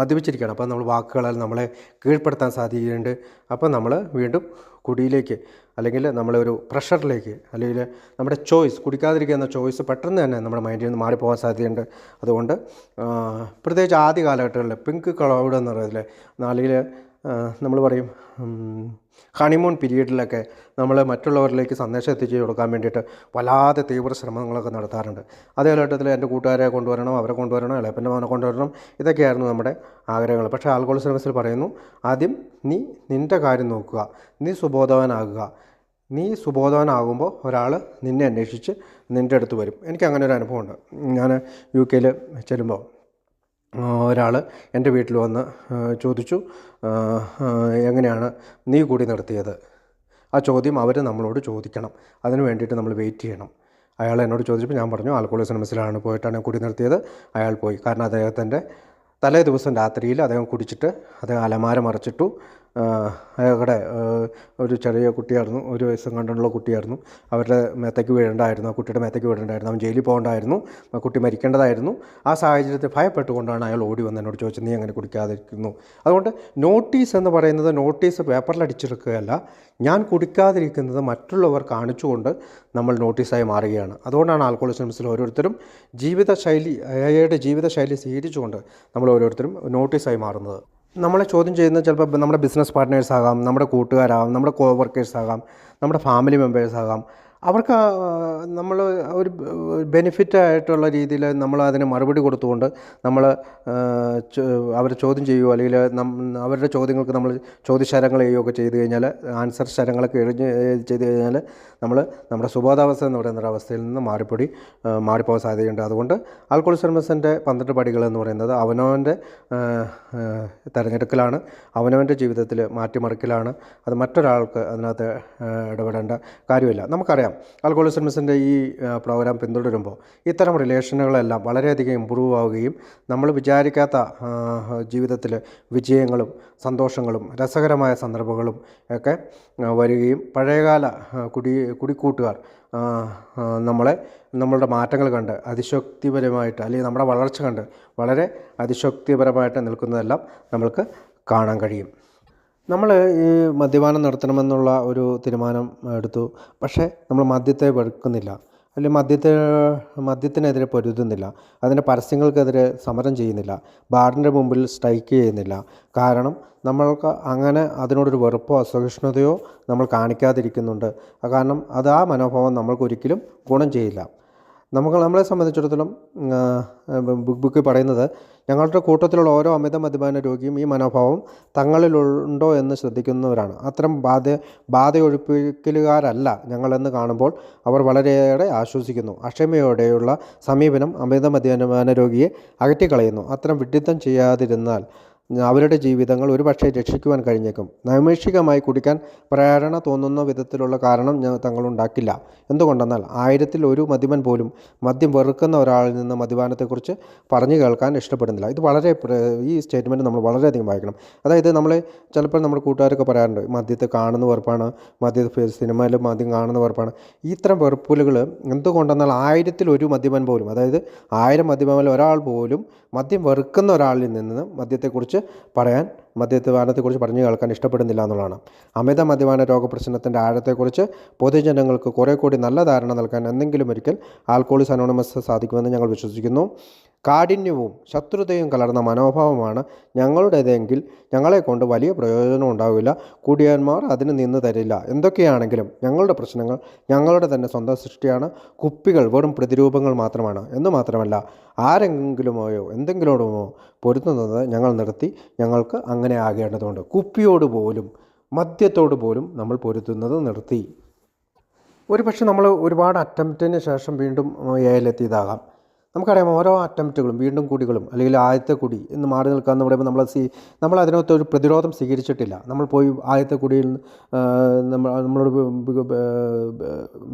മദ്യപിച്ചിരിക്കുകയാണ്, അപ്പോൾ നമ്മൾ വാക്കുകളാൽ നമ്മളെ കീഴ്പ്പെടുത്താൻ സാധ്യതയുണ്ട്. അപ്പോൾ നമ്മൾ വീണ്ടും കുടിയിലേക്ക്, അല്ലെങ്കിൽ നമ്മളൊരു പ്രഷറിലേക്ക്, അല്ലെങ്കിൽ നമ്മുടെ ചോയ്സ്, കുടിക്കാതിരിക്കുക എന്ന ചോയ്സ് പെട്ടെന്ന് തന്നെ നമ്മുടെ മൈൻഡിൽ നിന്ന് മാറിപ്പോകാൻ സാധ്യതയുണ്ട്. അതുകൊണ്ട് പ്രത്യേകിച്ച് ആദ്യ കാലഘട്ടങ്ങളിൽ പിങ്ക് ക്ലൗഡ് എന്ന് പറയുന്നില്ലേ, നാളിൽ നമ്മൾ പറയും ഹണിമൂൺ പീരീഡിലൊക്കെ നമ്മൾ മറ്റുള്ളവരിലേക്ക് സന്ദേശം എത്തിച്ചു കൊടുക്കാൻ വേണ്ടിയിട്ട് വല്ലാതെ തീവ്ര ശ്രമങ്ങളൊക്കെ നടത്താറുണ്ട്. അതേ ഘട്ടത്തിൽ എൻ്റെ കൂട്ടുകാരെ കൊണ്ടുവരണം, അവരെ കൊണ്ടുവരണം, ഇളയപ്പൻ്റെ മോനെ കൊണ്ടുവരണം, ഇതൊക്കെയായിരുന്നു നമ്മുടെ ആഗ്രഹങ്ങൾ. പക്ഷേ ആൽക്കഹോളിക്സ് അനോണിമസിൽ പറയുന്നു, ആദ്യം നീ നിൻ്റെ കാര്യം നോക്കുക, നീ സുബോധവാനാകുക. നീ സുബോധവാനാകുമ്പോൾ ഒരാൾ നിന്നെ അന്വേഷിച്ച് നിൻ്റെ അടുത്ത് വരും. എനിക്കങ്ങനെ ഒരു അനുഭവമുണ്ട്. ഞാൻ UK ചെല്ലുമ്പോൾ ഒരാൾ എൻ്റെ വീട്ടിൽ വന്ന് ചോദിച്ചു, എങ്ങനെയാണ് നീ കൂടി നിർത്തിയത്. ആ ചോദ്യം അവർ നമ്മളോട് ചോദിക്കണം, അതിന് വേണ്ടിയിട്ട് നമ്മൾ വെയിറ്റ് ചെയ്യണം. അയാൾ എന്നോട് ചോദിച്ചപ്പോൾ ഞാൻ പറഞ്ഞു, ആൽക്കഹോളിക്സ് അനോണിമസിലാണ് പോയിട്ടാണ് കൂടി നിർത്തിയത്. അയാൾ പോയി, കാരണം അദ്ദേഹത്തിൻ്റെ തലേ ദിവസം രാത്രിയിൽ അദ്ദേഹം കുടിച്ചിട്ട് അദ്ദേഹം അലമാര മറിച്ചിട്ടു. അയാളുടെ ഒരു ചെറിയ കുട്ടിയായിരുന്നു, 1 വയസ്സും കണ്ടുള്ള കുട്ടിയായിരുന്നു. അവരുടെ മേത്തേക്ക് വീഴേണ്ടായിരുന്നു, ആ കുട്ടിയുടെ മേത്തേക്ക് വീഴേണ്ടായിരുന്നു, അവൻ ജയിലിൽ പോകേണ്ടായിരുന്നു, ആ കുട്ടി മരിക്കേണ്ടതായിരുന്നു. ആ സാഹചര്യത്തിൽ ഭയപ്പെട്ടുകൊണ്ടാണ് അയാൾ ഓടി വന്ന് എന്നോട് ചോദിച്ചത്, നീ അങ്ങനെ കുടിക്കാതിരിക്കുന്നു. അതുകൊണ്ട് നോട്ടീസ് എന്ന് പറയുന്നത് നോട്ടീസ് പേപ്പറിൽ അടിച്ചെടുക്കുകയല്ല, ഞാൻ കുടിക്കാതിരിക്കുന്നത് മറ്റുള്ളവർ കാണിച്ചുകൊണ്ട് നമ്മൾ നോട്ടീസായി മാറുകയാണ്. അതുകൊണ്ടാണ് ആൽക്കഹോളിക്സ് അനോണിമസിൽ ഓരോരുത്തരും അയാളുടെ ജീവിതശൈലി സ്വീകരിച്ചുകൊണ്ട് നമ്മൾ ഓരോരുത്തരും നോട്ടീസായി മാറുന്നത്. നമ്മളെ ചോദ്യം ചെയ്യുന്നത് ചിലപ്പോൾ നമ്മുടെ ബിസിനസ് പാർട്ട്നേഴ്സാകാം, നമ്മുടെ കൂട്ടുകാരാകാം, നമ്മുടെ കോവർക്കേഴ്സാകാം, നമ്മുടെ ഫാമിലി മെമ്പേഴ്സാകാം. അവർക്ക് നമ്മൾ ഒരു ബെനിഫിറ്റായിട്ടുള്ള രീതിയിൽ നമ്മൾ അതിന് മറുപടി കൊടുത്തുകൊണ്ട് നമ്മൾ അവരെ ചോദ്യം ചെയ്യുകയോ, അല്ലെങ്കിൽ അവരുടെ ചോദ്യങ്ങൾക്ക് നമ്മൾ ചോദ്യശരങ്ങൾ ചെയ്യുകയൊക്കെ ചെയ്ത് കഴിഞ്ഞാൽ, ആൻസർ ശരങ്ങളൊക്കെ ചെയ്ത് കഴിഞ്ഞാൽ നമ്മൾ നമ്മുടെ സുബോധാവസ്ഥ എന്ന് പറയുന്ന അവസ്ഥയിൽ നിന്ന് മാറിപ്പോകാൻ സാധ്യതയുണ്ട്. അതുകൊണ്ട് ആൽക്കഹോളിക്സ് അനോണിമസിൻ്റെ 12 പടികൾ എന്ന് പറയുന്നത് അവനവൻ്റെ തിരഞ്ഞെടുക്കലാണ്, അവനവൻ്റെ ജീവിതത്തിൽ മാറ്റിമറിക്കലാണ്. അത് മറ്റൊരാൾക്ക് അതിനകത്ത് ഇടപെടേണ്ട കാര്യമില്ല. നമുക്കറിയാം ആൽക്കഹോളിക്സ് അനോണിമസിൻ്റെ ഈ പ്രോഗ്രാം പിന്തുടരുമ്പോൾ ഇത്തരം റിലേഷനുകളെല്ലാം വളരെയധികം ഇമ്പ്രൂവ് ആവുകയും നമ്മൾ വിചാരിക്കാത്ത ജീവിതത്തിൽ വിജയങ്ങളും സന്തോഷങ്ങളും രസകരമായ സന്ദർഭങ്ങളും ഒക്കെ വരികയും പഴയകാല കുടിക്കൂട്ടുകാർ നമ്മളുടെ മാറ്റങ്ങൾ കണ്ട് അതിശക്തിപരമായിട്ട്, അല്ലെങ്കിൽ നമ്മുടെ വളർച്ച കണ്ട് വളരെ അതിശക്തിപരമായിട്ട് നിൽക്കുന്നതെല്ലാം നമ്മൾക്ക് കാണാൻ കഴിയും. നമ്മൾ ഈ മദ്യപാനം നിർത്തണമെന്നുള്ള ഒരു തീരുമാനം എടുത്തു, പക്ഷേ നമ്മൾ മദ്യത്തെ വെറുക്കുന്നില്ല, അല്ലെങ്കിൽ മദ്യത്തിനെതിരെ പൊരുതുന്നില്ല, അതിൻ്റെ പരസ്യങ്ങൾക്കെതിരെ സമരം ചെയ്യുന്നില്ല, ബാറിൻ്റെ മുമ്പിൽ സ്ട്രൈക്ക് ചെയ്യുന്നില്ല. കാരണം നമ്മൾക്ക് അങ്ങനെ അതിനോടൊരു വെറുപ്പോ അസഹിഷ്ണുതയോ നമ്മൾ കാണിക്കാതിരിക്കുന്നുണ്ട്. കാരണം അത് ആ മനോഭാവം നമ്മൾക്കൊരിക്കലും ഗുണം ചെയ്യില്ല. നമ്മളെ സംബന്ധിച്ചിടത്തോളം ബുക്കിൽ പറയുന്നത്, ഞങ്ങളുടെ കൂട്ടത്തിലുള്ള ഓരോ അമിത മദ്യപാന രോഗിയും ഈ മനോഭാവം തങ്ങളിലുണ്ടോ എന്ന് ശ്രദ്ധിക്കുന്നവരാണ്. അത്തരം ബാധയൊഴിപ്പിക്കലുകാരല്ല ഞങ്ങളെന്ന് കാണുമ്പോൾ അവർ വളരെയേറെ ആശ്വസിക്കുന്നു. അക്ഷമയോടെയുള്ള സമീപനം അമിത മദ്യപാന രോഗിയെ അകറ്റിക്കളയുന്നു. അത്തരം വിഡ്ഢിത്തം ചെയ്യാതിരുന്നാൽ അവരുടെ ജീവിതങ്ങൾ ഒരുപക്ഷെ രക്ഷിക്കുവാൻ കഴിഞ്ഞേക്കും. നൈമിഷികമായി കുടിക്കാൻ പ്രേരണ തോന്നുന്ന വിധത്തിലുള്ള കാരണം തങ്ങളുണ്ടാക്കില്ല. എന്തുകൊണ്ടെന്നാൽ 1000-1 മദ്യപൻ പോലും മദ്യം വെറുക്കുന്ന ഒരാളിൽ നിന്ന് മദ്യപാനത്തെക്കുറിച്ച് പറഞ്ഞു കേൾക്കാൻ ഇഷ്ടപ്പെടുന്നില്ല. ഇത് വളരെ ഈ സ്റ്റേറ്റ്മെൻറ്റ് നമ്മൾ വളരെയധികം വായിക്കണം. അതായത് ചിലപ്പോൾ നമ്മുടെ കൂട്ടുകാരൊക്കെ പറയാറുണ്ട്, മദ്യത്തെ കാണുന്ന വെറുപ്പാണ്, സിനിമയിൽ മദ്യം കാണുന്ന വെറുപ്പാണ്. ഇത്തരം വെറുപ്പുകൾ എന്തുകൊണ്ടെന്നാൽ 1000-1 മദ്യപൻ പോലും, അതായത് 1000 മദ്യപനിൽ ഒരാൾ പോലും മദ്യം വെറുക്കുന്ന ഒരാളിൽ നിന്ന് മദ്യപാനത്തെക്കുറിച്ച് പറഞ്ഞു കേൾക്കാൻ ഇഷ്ടപ്പെടുന്നില്ല എന്നുള്ളതാണ്. അമിത മദ്യപാന രോഗപ്രശ്നത്തിൻ്റെ ആഴത്തെക്കുറിച്ച് പൊതുജനങ്ങൾക്ക് കുറേ കൂടി നല്ല ധാരണ നൽകാൻ എന്തെങ്കിലും ഒരിക്കൽ ആൽക്കഹോളിക്സ് അനോണിമസ് സാധിക്കുമെന്ന് ഞങ്ങൾ വിശ്വസിക്കുന്നു. കാഠിന്യവും ശത്രുതയും കലർന്ന മനോഭാവമാണ് ഞങ്ങളുടേതെങ്കിൽ ഞങ്ങളെക്കൊണ്ട് വലിയ പ്രയോജനം ഉണ്ടാവില്ല. കുടിയന്മാർ അതിന് നിന്ന് തരില്ല. എന്തൊക്കെയാണെങ്കിലും ഞങ്ങളുടെ പ്രശ്നങ്ങൾ ഞങ്ങളുടെ തന്നെ സ്വന്തം സൃഷ്ടിയാണ്. കുപ്പികൾ വെറും പ്രതിരൂപങ്ങൾ മാത്രമാണ്. എന്ന് മാത്രമല്ല, ആരെങ്കിലുമോയോ എന്തെങ്കിലോടുമോ പൊരുത്തുന്നത് ഞങ്ങൾ നിർത്തി. ഞങ്ങൾക്ക് അങ്ങനെ ആകേണ്ടതുണ്ട്. കുപ്പിയോട് പോലും മദ്യത്തോട് പോലും നമ്മൾ പൊരുത്തുന്നത് നിർത്തി. പക്ഷേ നമ്മൾ ഒരുപാട് അറ്റംപ്റ്റിന് ശേഷം വീണ്ടും എയിലെത്തിയതാകാം. നമുക്കറിയാം, ഓരോ അറ്റംപ്റ്റുകളും വീണ്ടും കുടികളും അല്ലെങ്കിൽ ആദ്യത്തെ കുടി എന്ന് മാറി നിൽക്കാമെന്ന് പറയുമ്പോൾ നമ്മൾ അതിനകത്തൊരു പ്രതിരോധം സ്വീകരിച്ചിട്ടില്ല. നമ്മൾ പോയി ആദ്യത്തെ കുടിയിൽ നമ്മളോട്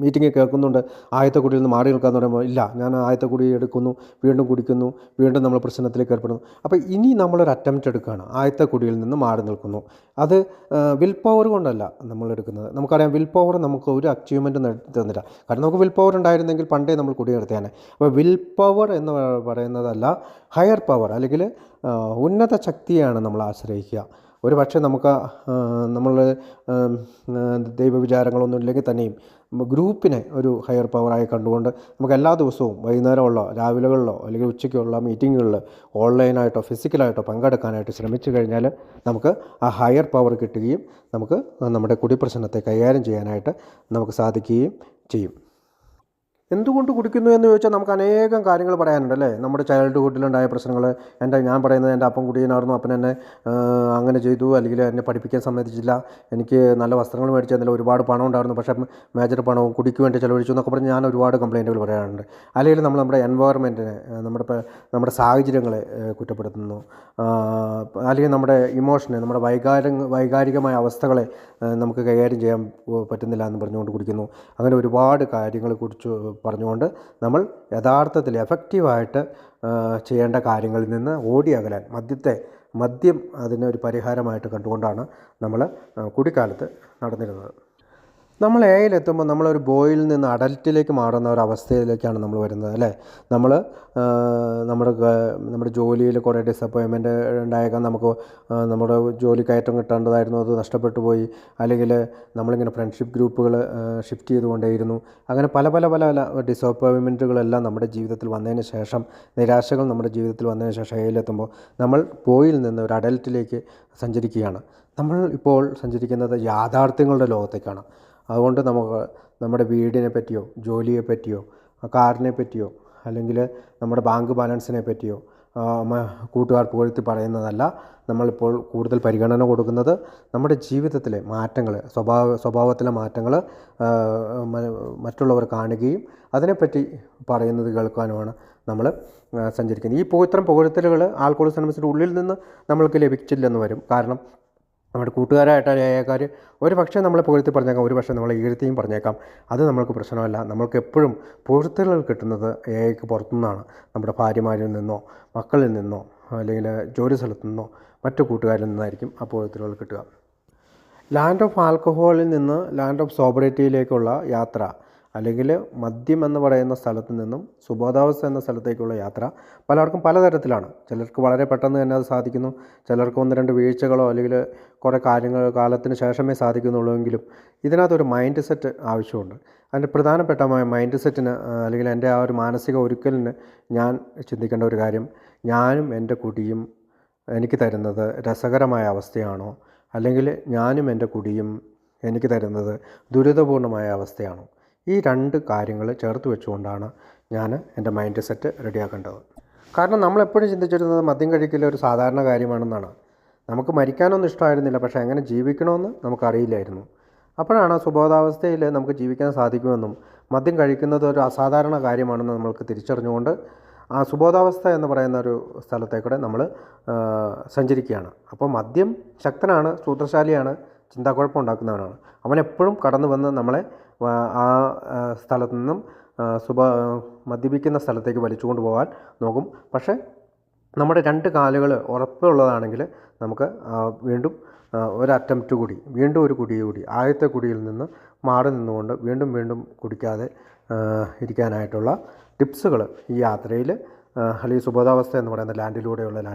മീറ്റിങ്ങിൽ കേൾക്കുന്നുണ്ട്, ആദ്യത്തെ കുടിയിൽ നിന്ന് മാറി നിൽക്കാമെന്ന് പറയുമ്പോൾ ഇല്ല, ഞാൻ ആദ്യത്തെ കുടി എടുക്കുന്നു, വീണ്ടും കുടിക്കുന്നു, വീണ്ടും നമ്മൾ പ്രശ്നത്തിലേക്ക് ഏർപ്പെടുന്നു. അപ്പോൾ ഇനി നമ്മളൊരു അറ്റംപ്റ്റ് എടുക്കുകയാണ്, ആദ്യത്തെ കുടിയിൽ നിന്ന് മാറി നിൽക്കുന്നു. അത് വിൽ പവർ കൊണ്ടല്ല നമ്മൾ എടുക്കുന്നത്. നമുക്കറിയാം, വിൽ പവർ നമുക്ക് ഒരു അച്ചീവ്മെൻറ്റ് തന്നില്ല. കാരണം നമുക്ക് വിൽ പവർ ഉണ്ടായിരുന്നെങ്കിൽ പണ്ടേ നമ്മൾ കുടി നിർത്തിയാണ്. അപ്പോൾ വിൽ പവർ എന്ന് പറയുന്നതല്ല, ഹയർ പവർ അല്ലെങ്കിൽ ഉന്നത ശക്തിയാണ് നമ്മൾ ആശ്രയിക്കുക. പക്ഷേ നമുക്ക് നമ്മൾ ദൈവവിചാരങ്ങളൊന്നും ഇല്ലെങ്കിൽ തന്നെയും ഗ്രൂപ്പിനെ ഒരു ഹയർ പവറായി കണ്ടുകൊണ്ട് നമുക്ക് എല്ലാ ദിവസവും വൈകുന്നേരമുള്ള രാവിലെകളിലോ അല്ലെങ്കിൽ ഉച്ചയ്ക്കുള്ള മീറ്റിങ്ങുകളിൽ ഓൺലൈനായിട്ടോ ഫിസിക്കലായിട്ടോ പങ്കെടുക്കാനായിട്ട് ശ്രമിച്ചു കഴിഞ്ഞാൽ നമുക്ക് ആ ഹയർ പവർ കിട്ടുകയും നമുക്ക് നമ്മുടെ കുടിപ്രശ്നത്തെ കൈകാര്യം ചെയ്യാനായിട്ട് നമുക്ക് സാധിക്കുകയും ചെയ്യും. എന്തുകൊണ്ട് കുടിക്കുന്നു എന്ന് ചോദിച്ചാൽ നമുക്ക് അനേകം കാര്യങ്ങൾ പറയാനുണ്ട് അല്ലേ. നമ്മുടെ ചൈൽഡ്ഹുഡിലുണ്ടായ പ്രശ്നങ്ങൾ, ഞാൻ പറയുന്നത് എൻ്റെ അപ്പം കുടിയനായിരുന്നു, അപ്പൻ എന്നെ അങ്ങനെ ചെയ്തു, അല്ലെങ്കിൽ എന്നെ പഠിപ്പിക്കാൻ സമ്മതിച്ചില്ല, എനിക്ക് നല്ല വസ്ത്രങ്ങൾ മേടിച്ചു തന്നില്ല, ഒരുപാട് പണം ഉണ്ടായിരുന്നു, പക്ഷേ മേജർ പണവും കുടിക്ക് വേണ്ടി ചിലവഴിച്ചു എന്നൊക്കെ പറഞ്ഞ് ഞാൻ ഒരുപാട് കംപ്ലയിൻറ്റുകൾ പറയാറുണ്ട്. അല്ലെങ്കിൽ നമ്മുടെ എൻവയറമെൻറ്റിനെ, നമ്മുടെ സാഹചര്യങ്ങളെ കുറ്റപ്പെടുത്തുന്നു, അല്ലെങ്കിൽ നമ്മുടെ ഇമോഷനെ, നമ്മുടെ വൈകാരികമായ അവസ്ഥകളെ നമുക്ക് കൈകാര്യം ചെയ്യാൻ പറ്റുന്നില്ല എന്ന് പറഞ്ഞുകൊണ്ട് കുടിക്കുന്നു. അങ്ങനെ ഒരുപാട് കാര്യങ്ങളെക്കുറിച്ച് പറഞ്ഞുകൊണ്ട് നമ്മൾ യഥാർത്ഥത്തിൽ എഫക്റ്റീവായിട്ട് ചെയ്യേണ്ട കാര്യങ്ങളിൽ നിന്ന് ഓടി അകലാൻ മദ്യം അതിനൊരു പരിഹാരമായിട്ട് കണ്ടുകൊണ്ടാണ് നമ്മൾ കുടിക്കാലത്ത് നടന്നിരുന്നത്. നമ്മൾ എയിലെത്തുമ്പോൾ നമ്മളൊരു ബോയിൽ നിന്ന് അഡൽറ്റിലേക്ക് മാറുന്ന ഒരവസ്ഥയിലേക്കാണ് നമ്മൾ വരുന്നത് അല്ലേ. നമ്മുടെ ജോലിയിൽ കുറേ ഡിസപ്പോയിൻമെൻറ്റ് ഉണ്ടായേക്കാം. നമ്മുടെ ജോലി കയറ്റം കിട്ടേണ്ടതായിരുന്നു, അത് നഷ്ടപ്പെട്ടു പോയി. അല്ലെങ്കിൽ നമ്മളിങ്ങനെ ഫ്രണ്ട്ഷിപ്പ് ഗ്രൂപ്പുകൾ ഷിഫ്റ്റ് ചെയ്തുകൊണ്ടേയിരുന്നു. അങ്ങനെ പല ഡിസപ്പോയിൻമെൻറ്റുകളെല്ലാം നമ്മുടെ ജീവിതത്തിൽ വന്നതിന് ശേഷം, നിരാശകൾ നമ്മുടെ ജീവിതത്തിൽ വന്നതിന് ശേഷം എയിലെത്തുമ്പോൾ നമ്മൾ ബോയിൽ നിന്ന് ഒരു അഡൽറ്റിലേക്ക് സഞ്ചരിക്കുകയാണ്. നമ്മൾ ഇപ്പോൾ സഞ്ചരിക്കുന്നത് യാഥാർത്ഥ്യങ്ങളുടെ ലോകത്തേക്കാണ്. അതുകൊണ്ട് നമുക്ക് നമ്മുടെ വീടിനെ പറ്റിയോ ജോലിയെ പറ്റിയോ കാറിനെ പറ്റിയോ അല്ലെങ്കിൽ നമ്മുടെ ബാങ്ക് ബാലൻസിനെ പറ്റിയോ കൂട്ടുകാർ പുകഴ്ത്തി പറയുന്നതല്ല. നമ്മളിപ്പോൾ കൂടുതൽ പരിഗണന കൊടുക്കുന്നത് നമ്മുടെ ജീവിതത്തിലെ മാറ്റങ്ങൾ, സ്വഭാവത്തിലെ മാറ്റങ്ങൾ മറ്റുള്ളവർ കാണുകയും അതിനെപ്പറ്റി പറയുന്നത് കേൾക്കാനുമാണ് നമ്മൾ സഞ്ചരിക്കുന്നത്. ഇത്തരം പുകഴ്ത്തലുകൾ ആൽക്കഹോളിക്സ് അനോണിമസിൻ്റെ ഉള്ളിൽ നിന്ന് നമ്മൾക്ക് ലഭിച്ചില്ലെന്ന് വരും. കാരണം നമ്മുടെ കൂട്ടുകാരായിട്ടാണ് ഏകാർ പക്ഷേ നമ്മളെ പുകഴ്ത്തി പറഞ്ഞേക്കാം, പക്ഷേ നമ്മളെ ഈഴ്ത്തിയും പറഞ്ഞേക്കാം. അത് നമ്മൾക്ക് പ്രശ്നമല്ല. നമ്മൾക്ക് എപ്പോഴും പുകഴ്ത്തലുകൾ കിട്ടുന്നത് ഏക്ക് പുറത്തുനിന്നാണ്. നമ്മുടെ ഭാര്യമാരിൽ നിന്നോ മക്കളിൽ നിന്നോ അല്ലെങ്കിൽ ജോലി സ്ഥലത്തു നിന്നോ മറ്റു കൂട്ടുകാരിൽ നിന്നായിരിക്കും ആ പുകഴ്ത്തലുകൾ കിട്ടുക. ലാൻഡ് ഓഫ് ആൽക്കഹോളിൽ നിന്ന് ലാൻഡ് ഓഫ് സോബറിറ്റിയിലേക്കുള്ള യാത്ര, അല്ലെങ്കിൽ മദ്യം എന്ന് പറയുന്ന സ്ഥലത്ത് നിന്നും സുബോധാവസ്ഥ എന്ന സ്ഥലത്തേക്കുള്ള യാത്ര പലർക്കും പലതരത്തിലാണ്. ചിലർക്ക് വളരെ പെട്ടെന്ന് തന്നെ അത് സാധിക്കുന്നു, ചിലർക്ക് 1-2 വീഴ്ചകളോ അല്ലെങ്കിൽ കുറേ കാലത്തിന് ശേഷമേ സാധിക്കുന്നുള്ളൂവെങ്കിലും ഇതിനകത്തൊരു മൈൻഡ് സെറ്റ് ആവശ്യമുണ്ട്. അതിൻ്റെ പ്രധാനപ്പെട്ട മൈൻഡ് സെറ്റിന് അല്ലെങ്കിൽ എൻ്റെ ആ ഒരു മാനസിക ഒരുക്കലിന് ഞാൻ ചിന്തിക്കേണ്ട ഒരു കാര്യം, ഞാനും എൻ്റെ കുടിയും എനിക്ക് തരുന്നത് രസകരമായ അവസ്ഥയാണോ, അല്ലെങ്കിൽ ഞാനും എൻ്റെ കുടിയും എനിക്ക് തരുന്നത് ദുരിതപൂർണമായ അവസ്ഥയാണോ? ഈ 2 കാര്യങ്ങൾ ചേർത്ത് വെച്ചുകൊണ്ടാണ് ഞാൻ എൻ്റെ മൈൻഡ് സെറ്റ് റെഡിയാക്കേണ്ടത്. കാരണം നമ്മളെപ്പോഴും ചിന്തിച്ചിരുന്നത് മദ്യം കഴിക്കൽ ഒരു സാധാരണ കാര്യമാണെന്നാണ്. നമുക്ക് മരിക്കാനൊന്നും ഇഷ്ടമായിരുന്നില്ല, പക്ഷേ എങ്ങനെ ജീവിക്കണമെന്ന് നമുക്കറിയില്ലായിരുന്നു. അപ്പോഴാണ് സുബോധാവസ്ഥയിൽ നമുക്ക് ജീവിക്കാൻ സാധിക്കുമെന്നും മദ്യം കഴിക്കുന്നത് ഒരു അസാധാരണ കാര്യമാണെന്ന് നമ്മൾക്ക് തിരിച്ചറിഞ്ഞുകൊണ്ട് ആ സുബോധാവസ്ഥ എന്ന് പറയുന്ന ഒരു സ്ഥലത്തേക്കൂടെ നമ്മൾ സഞ്ചരിക്കുകയാണ്. അപ്പോൾ മദ്യം ശക്തനാണ്, സൂത്രശാലിയാണ്, ചിന്താക്കുഴപ്പമുണ്ടാക്കുന്നവനാണ്. അവനെപ്പോഴും കടന്നു വന്ന് നമ്മളെ ആ സ്ഥലത്തു നിന്നും മദ്യപിക്കുന്ന സ്ഥലത്തേക്ക് വലിച്ചുകൊണ്ട് പോകാൻ നോക്കും. പക്ഷേ നമ്മുടെ 2 കാലുകൾ ഉറപ്പുള്ളതാണെങ്കിൽ നമുക്ക് വീണ്ടും ഒരു അറ്റംപ്റ്റ് കൂടി, വീണ്ടും ഒരു കുടി കൂടി ആദ്യത്തെ കുടിയിൽ നിന്ന് മാറി നിന്നുകൊണ്ട് വീണ്ടും വീണ്ടും കുടിക്കാതെ ഇരിക്കാനായിട്ടുള്ള ടിപ്സുകൾ ഈ യാത്രയിൽ അല്ലെങ്കിൽ സുബോധാവസ്ഥ എന്ന് പറയുന്ന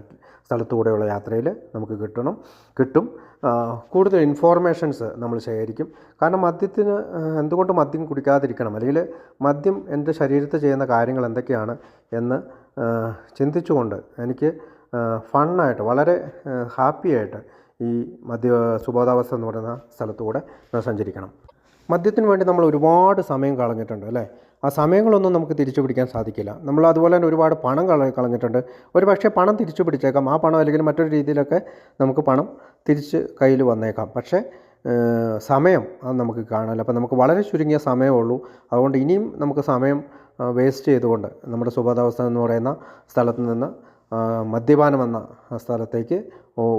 സ്ഥലത്തൂടെയുള്ള യാത്രയിൽ നമുക്ക് കിട്ടും. കൂടുതൽ ഇൻഫോർമേഷൻസ് നമ്മൾ ശേഖരിക്കും. കാരണം എന്തുകൊണ്ട് മദ്യം കുടിക്കാതിരിക്കണം, അല്ലെങ്കിൽ മദ്യം എൻ്റെ ശരീരത്തിൽ ചെയ്യുന്ന കാര്യങ്ങൾ എന്തൊക്കെയാണ് എന്ന് ചിന്തിച്ചുകൊണ്ട് എനിക്ക് ഫണ്ണായിട്ട് വളരെ ഹാപ്പിയായിട്ട് ഈ സുബോധാവസ്ഥ എന്ന് പറയുന്ന സ്ഥലത്തൂടെ സഞ്ചരിക്കണം. മദ്യത്തിന് വേണ്ടി നമ്മൾ ഒരുപാട് സമയം കളഞ്ഞിട്ടുണ്ട് അല്ലേ? ആ സമയങ്ങളൊന്നും നമുക്ക് തിരിച്ചു പിടിക്കാൻ സാധിക്കില്ല. നമ്മൾ അതുപോലെ തന്നെ ഒരുപാട് പണം കളഞ്ഞിട്ടുണ്ട്. ഒരു പക്ഷേ പണം തിരിച്ചു പിടിച്ചേക്കാം, ആ പണം അല്ലെങ്കിൽ മറ്റൊരു രീതിയിലൊക്കെ നമുക്ക് പണം തിരിച്ച് കയ്യിൽ വന്നേക്കാം. പക്ഷേ സമയം അത് നമുക്ക് കാണില്ല. അപ്പോൾ നമുക്ക് വളരെ ചുരുങ്ങിയ സമയമേ ഉള്ളൂ. അതുകൊണ്ട് ഇനിയും നമുക്ക് സമയം വേസ്റ്റ് ചെയ്തുകൊണ്ട് നമ്മുടെ സുബോധാവസ്ഥ എന്ന് പറയുന്ന സ്ഥലത്ത് നിന്ന് മദ്യപാനം എന്ന സ്ഥലത്തേക്ക്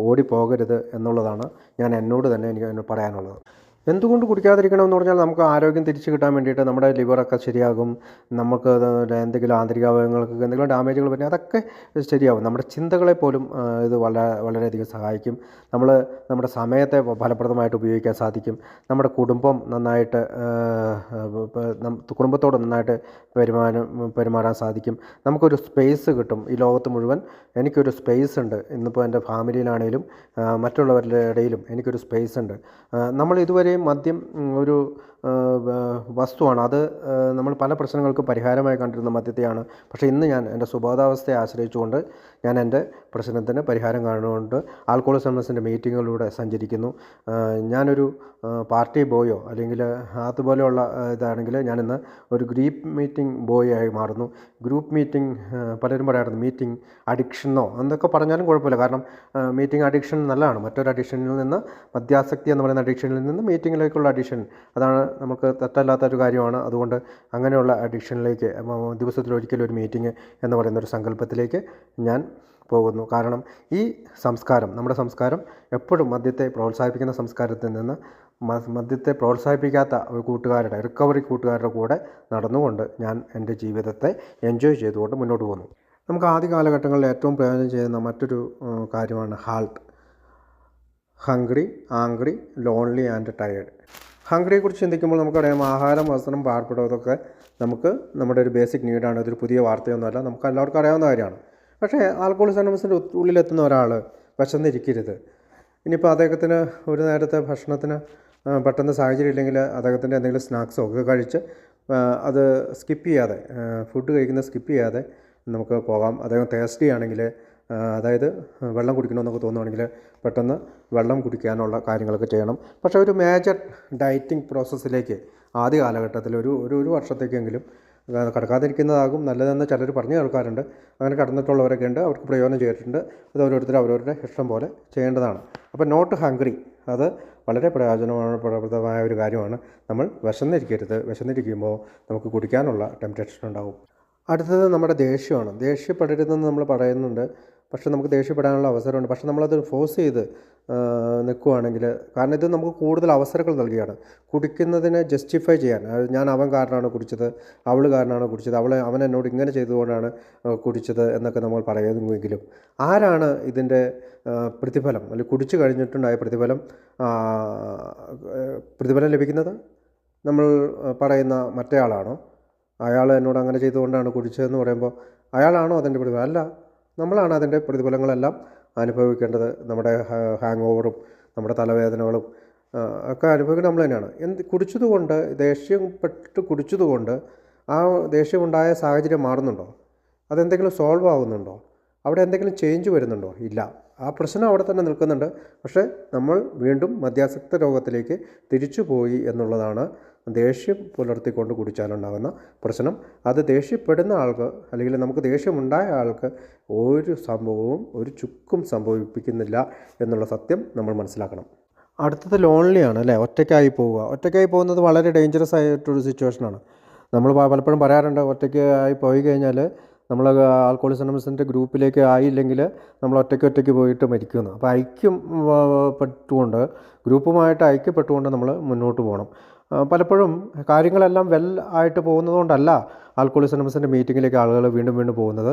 ഓടിപ്പോകരുത് എന്നുള്ളതാണ് എന്നോട് തന്നെ എനിക്ക് പറയാനുള്ളത്. എന്തുകൊണ്ട് കുടിക്കാതിരിക്കണമെന്ന് പറഞ്ഞാൽ നമുക്ക് ആരോഗ്യം തിരിച്ചു കിട്ടാൻ വേണ്ടിയിട്ട് നമ്മുടെ ലിവറൊക്കെ ശരിയാകും, നമുക്ക് എന്തെങ്കിലും ആന്തരികാവയവങ്ങൾക്ക് എന്തെങ്കിലും ഡാമേജുകൾ പറ്റും, അതൊക്കെ ശരിയാകും. നമ്മുടെ ചിന്തകളെ പോലും ഇത് വളരെയധികം സഹായിക്കും. നമ്മുടെ സമയത്തെ ഫലപ്രദമായിട്ട് ഉപയോഗിക്കാൻ സാധിക്കും. നമ്മുടെ കുടുംബത്തോട് നന്നായിട്ട് പെരുമാറാൻ സാധിക്കും. നമുക്കൊരു സ്പേസ് കിട്ടും. ഈ ലോകത്ത് മുഴുവൻ എനിക്കൊരു സ്പേസ് ഉണ്ട്. ഇന്നിപ്പോൾ എൻ്റെ ഫാമിലിയിലാണെങ്കിലും മറ്റുള്ളവരുടെ ഇടയിലും എനിക്കൊരു സ്പേസ് ഉണ്ട്. നമ്മൾ ഇതുവരെയും മദ്യം ഒരു വസ്തുവാണ്. അത് നമ്മൾ പല പ്രശ്നങ്ങൾക്കും പരിഹാരമായി കണ്ടിരുന്ന മദ്യത്തെയാണ്. പക്ഷേ ഇന്ന് ഞാൻ എൻ്റെ സുബോധാവസ്ഥയെ ആശ്രയിച്ചുകൊണ്ട് ഞാൻ എൻ്റെ പ്രശ്നത്തിന് പരിഹാരം കാണുകൊണ്ട് ആൽക്കഹോളിക്സ് അനോണിമസിൻ്റെ മീറ്റിങ്ങുകളിലൂടെ സഞ്ചരിക്കുന്നു. ഞാനൊരു പാർട്ടി ബോയോ അല്ലെങ്കിൽ അതുപോലെയുള്ള ഇതാണെങ്കിൽ ഞാനിന്ന് ഒരു ഗ്രൂപ്പ് മീറ്റിംഗ് ബോയ് ആയി മാറുന്നു. ഗ്രൂപ്പ് മീറ്റിംഗ് പലരും പറയാറുണ്ട് മീറ്റിംഗ് അഡിക്ഷനോ എന്തൊക്കെ പറഞ്ഞാലും കുഴപ്പമില്ല. കാരണം മീറ്റിംഗ് അഡിക്ഷൻ നല്ലതാണ്. മറ്റൊരു അഡിക്ഷനിൽ നിന്ന്, മദ്യാസക്തി എന്ന് പറയുന്ന അഡിക്ഷനിൽ നിന്ന് മീറ്റിങ്ങിലേക്കുള്ള അഡിക്ഷൻ, അതാണ് നമുക്ക് തെറ്റല്ലാത്തൊരു കാര്യമാണ്. അതുകൊണ്ട് അങ്ങനെയുള്ള അഡിക്ഷനിലേക്ക് ദിവസത്തിലൊരിക്കലും ഒരു മീറ്റിംഗ് എന്ന് പറയുന്നൊരു സങ്കല്പത്തിലേക്ക് ഞാൻ പോകുന്നു. കാരണം ഈ സംസ്കാരം, നമ്മുടെ സംസ്കാരം എപ്പോഴും മദ്യത്തെ പ്രോത്സാഹിപ്പിക്കുന്ന സംസ്കാരത്തിൽ നിന്ന് മദ്യത്തെ പ്രോത്സാഹിപ്പിക്കാത്ത റിക്കവറി കൂട്ടുകാരുടെ കൂടെ നടന്നുകൊണ്ട് ഞാൻ എൻ്റെ ജീവിതത്തെ എൻജോയ് ചെയ്തുകൊണ്ട് മുന്നോട്ട് പോകുന്നു. നമുക്ക് ആദ്യ കാലഘട്ടങ്ങളിൽ ഏറ്റവും പ്രയോജനം ചെയ്യുന്ന മറ്റൊരു കാര്യമാണ് HALT. Hungry, angry, lonely and tired. ഹംഗ്രിയെക്കുറിച്ച് ചിന്തിക്കുമ്പോൾ നമുക്കറിയാം, ആഹാരം, വസ്ത്രം, പാർപ്പിടം, ഇതൊക്കെ നമ്മുടെ ഒരു ബേസിക് നീഡാണ്. ഇതൊരു പുതിയ വാർത്തയൊന്നുമല്ല, നമുക്ക് എല്ലാവർക്കും അറിയാവുന്ന കാര്യമാണ്. പക്ഷേ ആൽക്കഹോളിക്സ് അനോണിമസിൻ്റെ ഉള്ളിലെത്തുന്ന ഒരാൾ വിശന്നിരിക്കരുത്. ഇനിയിപ്പോൾ അദ്ദേഹത്തിന് ഒരു നേരത്തെ ഭക്ഷണത്തിന് പെട്ടെന്ന് സാഹചര്യം ഇല്ലെങ്കിൽ അദ്ദേഹത്തിൻ്റെ എന്തെങ്കിലും സ്നാക്സോ ഒക്കെ കഴിച്ച് അത് ഫുഡ് കഴിക്കുന്നത് സ്കിപ്പ് ചെയ്യാതെ നമുക്ക് പോകാം. അദ്ദേഹം ടേസ്റ്റി ആണെങ്കിൽ, അതായത് വെള്ളം കുടിക്കണമെന്നൊക്കെ തോന്നുകയാണെങ്കിൽ പെട്ടെന്ന് വെള്ളം കുടിക്കാനുള്ള കാര്യങ്ങളൊക്കെ ചെയ്യണം. പക്ഷേ ഒരു മേജർ ഡയറ്റിംഗ് പ്രോസസ്സിലേക്ക് ആദ്യ കാലഘട്ടത്തിൽ ഒരു വർഷത്തേക്കെങ്കിലും കടക്കാതിരിക്കുന്നതാകും നല്ലതെന്ന് ചിലർ പറഞ്ഞു കേൾക്കാറുണ്ട്. അങ്ങനെ കടന്നിട്ടുള്ളവരൊക്കെ ഉണ്ട്, അവർക്ക് പ്രയോജനം ചെയ്തിട്ടുണ്ട്. അത് അവരവരുടെ ഇഷ്ടം പോലെ ചെയ്യേണ്ടതാണ്. അപ്പോൾ നോട്ട് ഹംഗ്രി, അത് വളരെ പ്രയോജനപ്രദമായ ഒരു കാര്യമാണ്. നമ്മൾ വിശന്നിരിക്കുമ്പോൾ നമുക്ക് കുടിക്കാനുള്ള ടെംപ്റ്റേഷൻ ഉണ്ടാകും. അടുത്തത് നമ്മുടെ ദേഷ്യമാണ്. ദേഷ്യപ്പെടരുതെന്ന് നമ്മൾ പറയുന്നുണ്ട്, പക്ഷേ നമുക്ക് ദേഷ്യപ്പെടാനുള്ള അവസരമുണ്ട്. പക്ഷേ നമ്മളത് ഫോഴ്സ് ചെയ്ത് നിൽക്കുകയാണെങ്കിൽ, കാരണം ഇത് നമുക്ക് കൂടുതൽ അവസരങ്ങൾ നൽകുകയാണ് കുടിക്കുന്നതിനെ ജസ്റ്റിഫൈ ചെയ്യാൻ. അവൻ കാരണമാണ് കുടിച്ചത്, അവൾ കാരണമാണ് കുടിച്ചത്, അവൻ എന്നോട് ഇങ്ങനെ ചെയ്തുകൊണ്ടാണ് കുടിച്ചത് എന്നൊക്കെ നമ്മൾ പറയുമെങ്കിലും ആരാണ് ഇതിൻ്റെ പ്രതിഫലം, അല്ലെങ്കിൽ കുടിച്ചു കഴിഞ്ഞിട്ടുണ്ടായ പ്രതിഫലം ലഭിക്കുന്നത്? നമ്മൾ പറയുന്ന മറ്റേ ആളാണോ? അയാൾ എന്നോട് അങ്ങനെ ചെയ്തുകൊണ്ടാണ് കുടിച്ചതെന്ന് പറയുമ്പോൾ അയാളാണോ അതിൻ്റെ പ്രതിഫലം? അല്ല, നമ്മളാണ് അതിൻ്റെ പ്രതിഫലങ്ങളെല്ലാം അനുഭവിക്കേണ്ടത്. നമ്മുടെ ഹാങ് ഓവറും നമ്മുടെ തലവേദനകളും ഒക്കെ അനുഭവിക്കുന്നത് നമ്മൾ തന്നെയാണ്. കുടിച്ചതുകൊണ്ട്, ദേഷ്യപ്പെട്ട് കുടിച്ചതുകൊണ്ട് ആ ദേഷ്യമുണ്ടായ സാഹചര്യം മാറുന്നുണ്ടോ? അതെന്തെങ്കിലും സോൾവ് ആകുന്നുണ്ടോ? അവിടെ എന്തെങ്കിലും ചേഞ്ച് വരുന്നുണ്ടോ? ഇല്ല. ആ പ്രശ്നം അവിടെ തന്നെ നിൽക്കുന്നുണ്ട്. പക്ഷേ നമ്മൾ വീണ്ടും മദ്യാസക്ത രോഗത്തിലേക്ക് തിരിച്ചു പോയി എന്നുള്ളതാണ് ദേഷ്യം പുലർത്തിക്കൊണ്ട് കുടിച്ചാലുണ്ടാകുന്ന പ്രശ്നം. അത് ദേഷ്യപ്പെടുന്ന ആൾക്ക്, അല്ലെങ്കിൽ നമുക്ക് ദേഷ്യമുണ്ടായ ആൾക്ക് ഒരു സംഭവവും ഒരു ചുക്കും സംഭവിപ്പിക്കുന്നില്ല എന്നുള്ള സത്യം നമ്മൾ മനസ്സിലാക്കണം. അടുത്തത് ലോൺലിയാണ് അല്ലേ? ഒറ്റയ്ക്കായി പോവുക. ഒറ്റയ്ക്കായി പോകുന്നത് വളരെ ഡേഞ്ചറസ് ആയിട്ടൊരു സിറ്റുവേഷനാണ്. നമ്മൾ പലപ്പോഴും പറയാറുണ്ട്, ഒറ്റയ്ക്കായി പോയി കഴിഞ്ഞാൽ നമ്മൾ ആൽക്കഹോളിക്സ് അനോണിമസിൻ്റെ ഗ്രൂപ്പിലേക്ക് ആയില്ലെങ്കിൽ നമ്മൾ ഒറ്റയ്ക്ക് പോയിട്ട് മരിക്കുമെന്ന്. അപ്പോൾ പെട്ടുകൊണ്ട്, ഗ്രൂപ്പുമായിട്ട് ഐക്യപ്പെട്ടുകൊണ്ട് നമ്മൾ മുന്നോട്ട് പോകണം. പലപ്പോഴും കാര്യങ്ങളെല്ലാം ആയിട്ട് പോകുന്നതുകൊണ്ടല്ല ആൽക്കഹോളിക്സ് അനോണിമസിൻ്റെ മീറ്റിങ്ങിലേക്ക് ആളുകൾ വീണ്ടും പോകുന്നത്.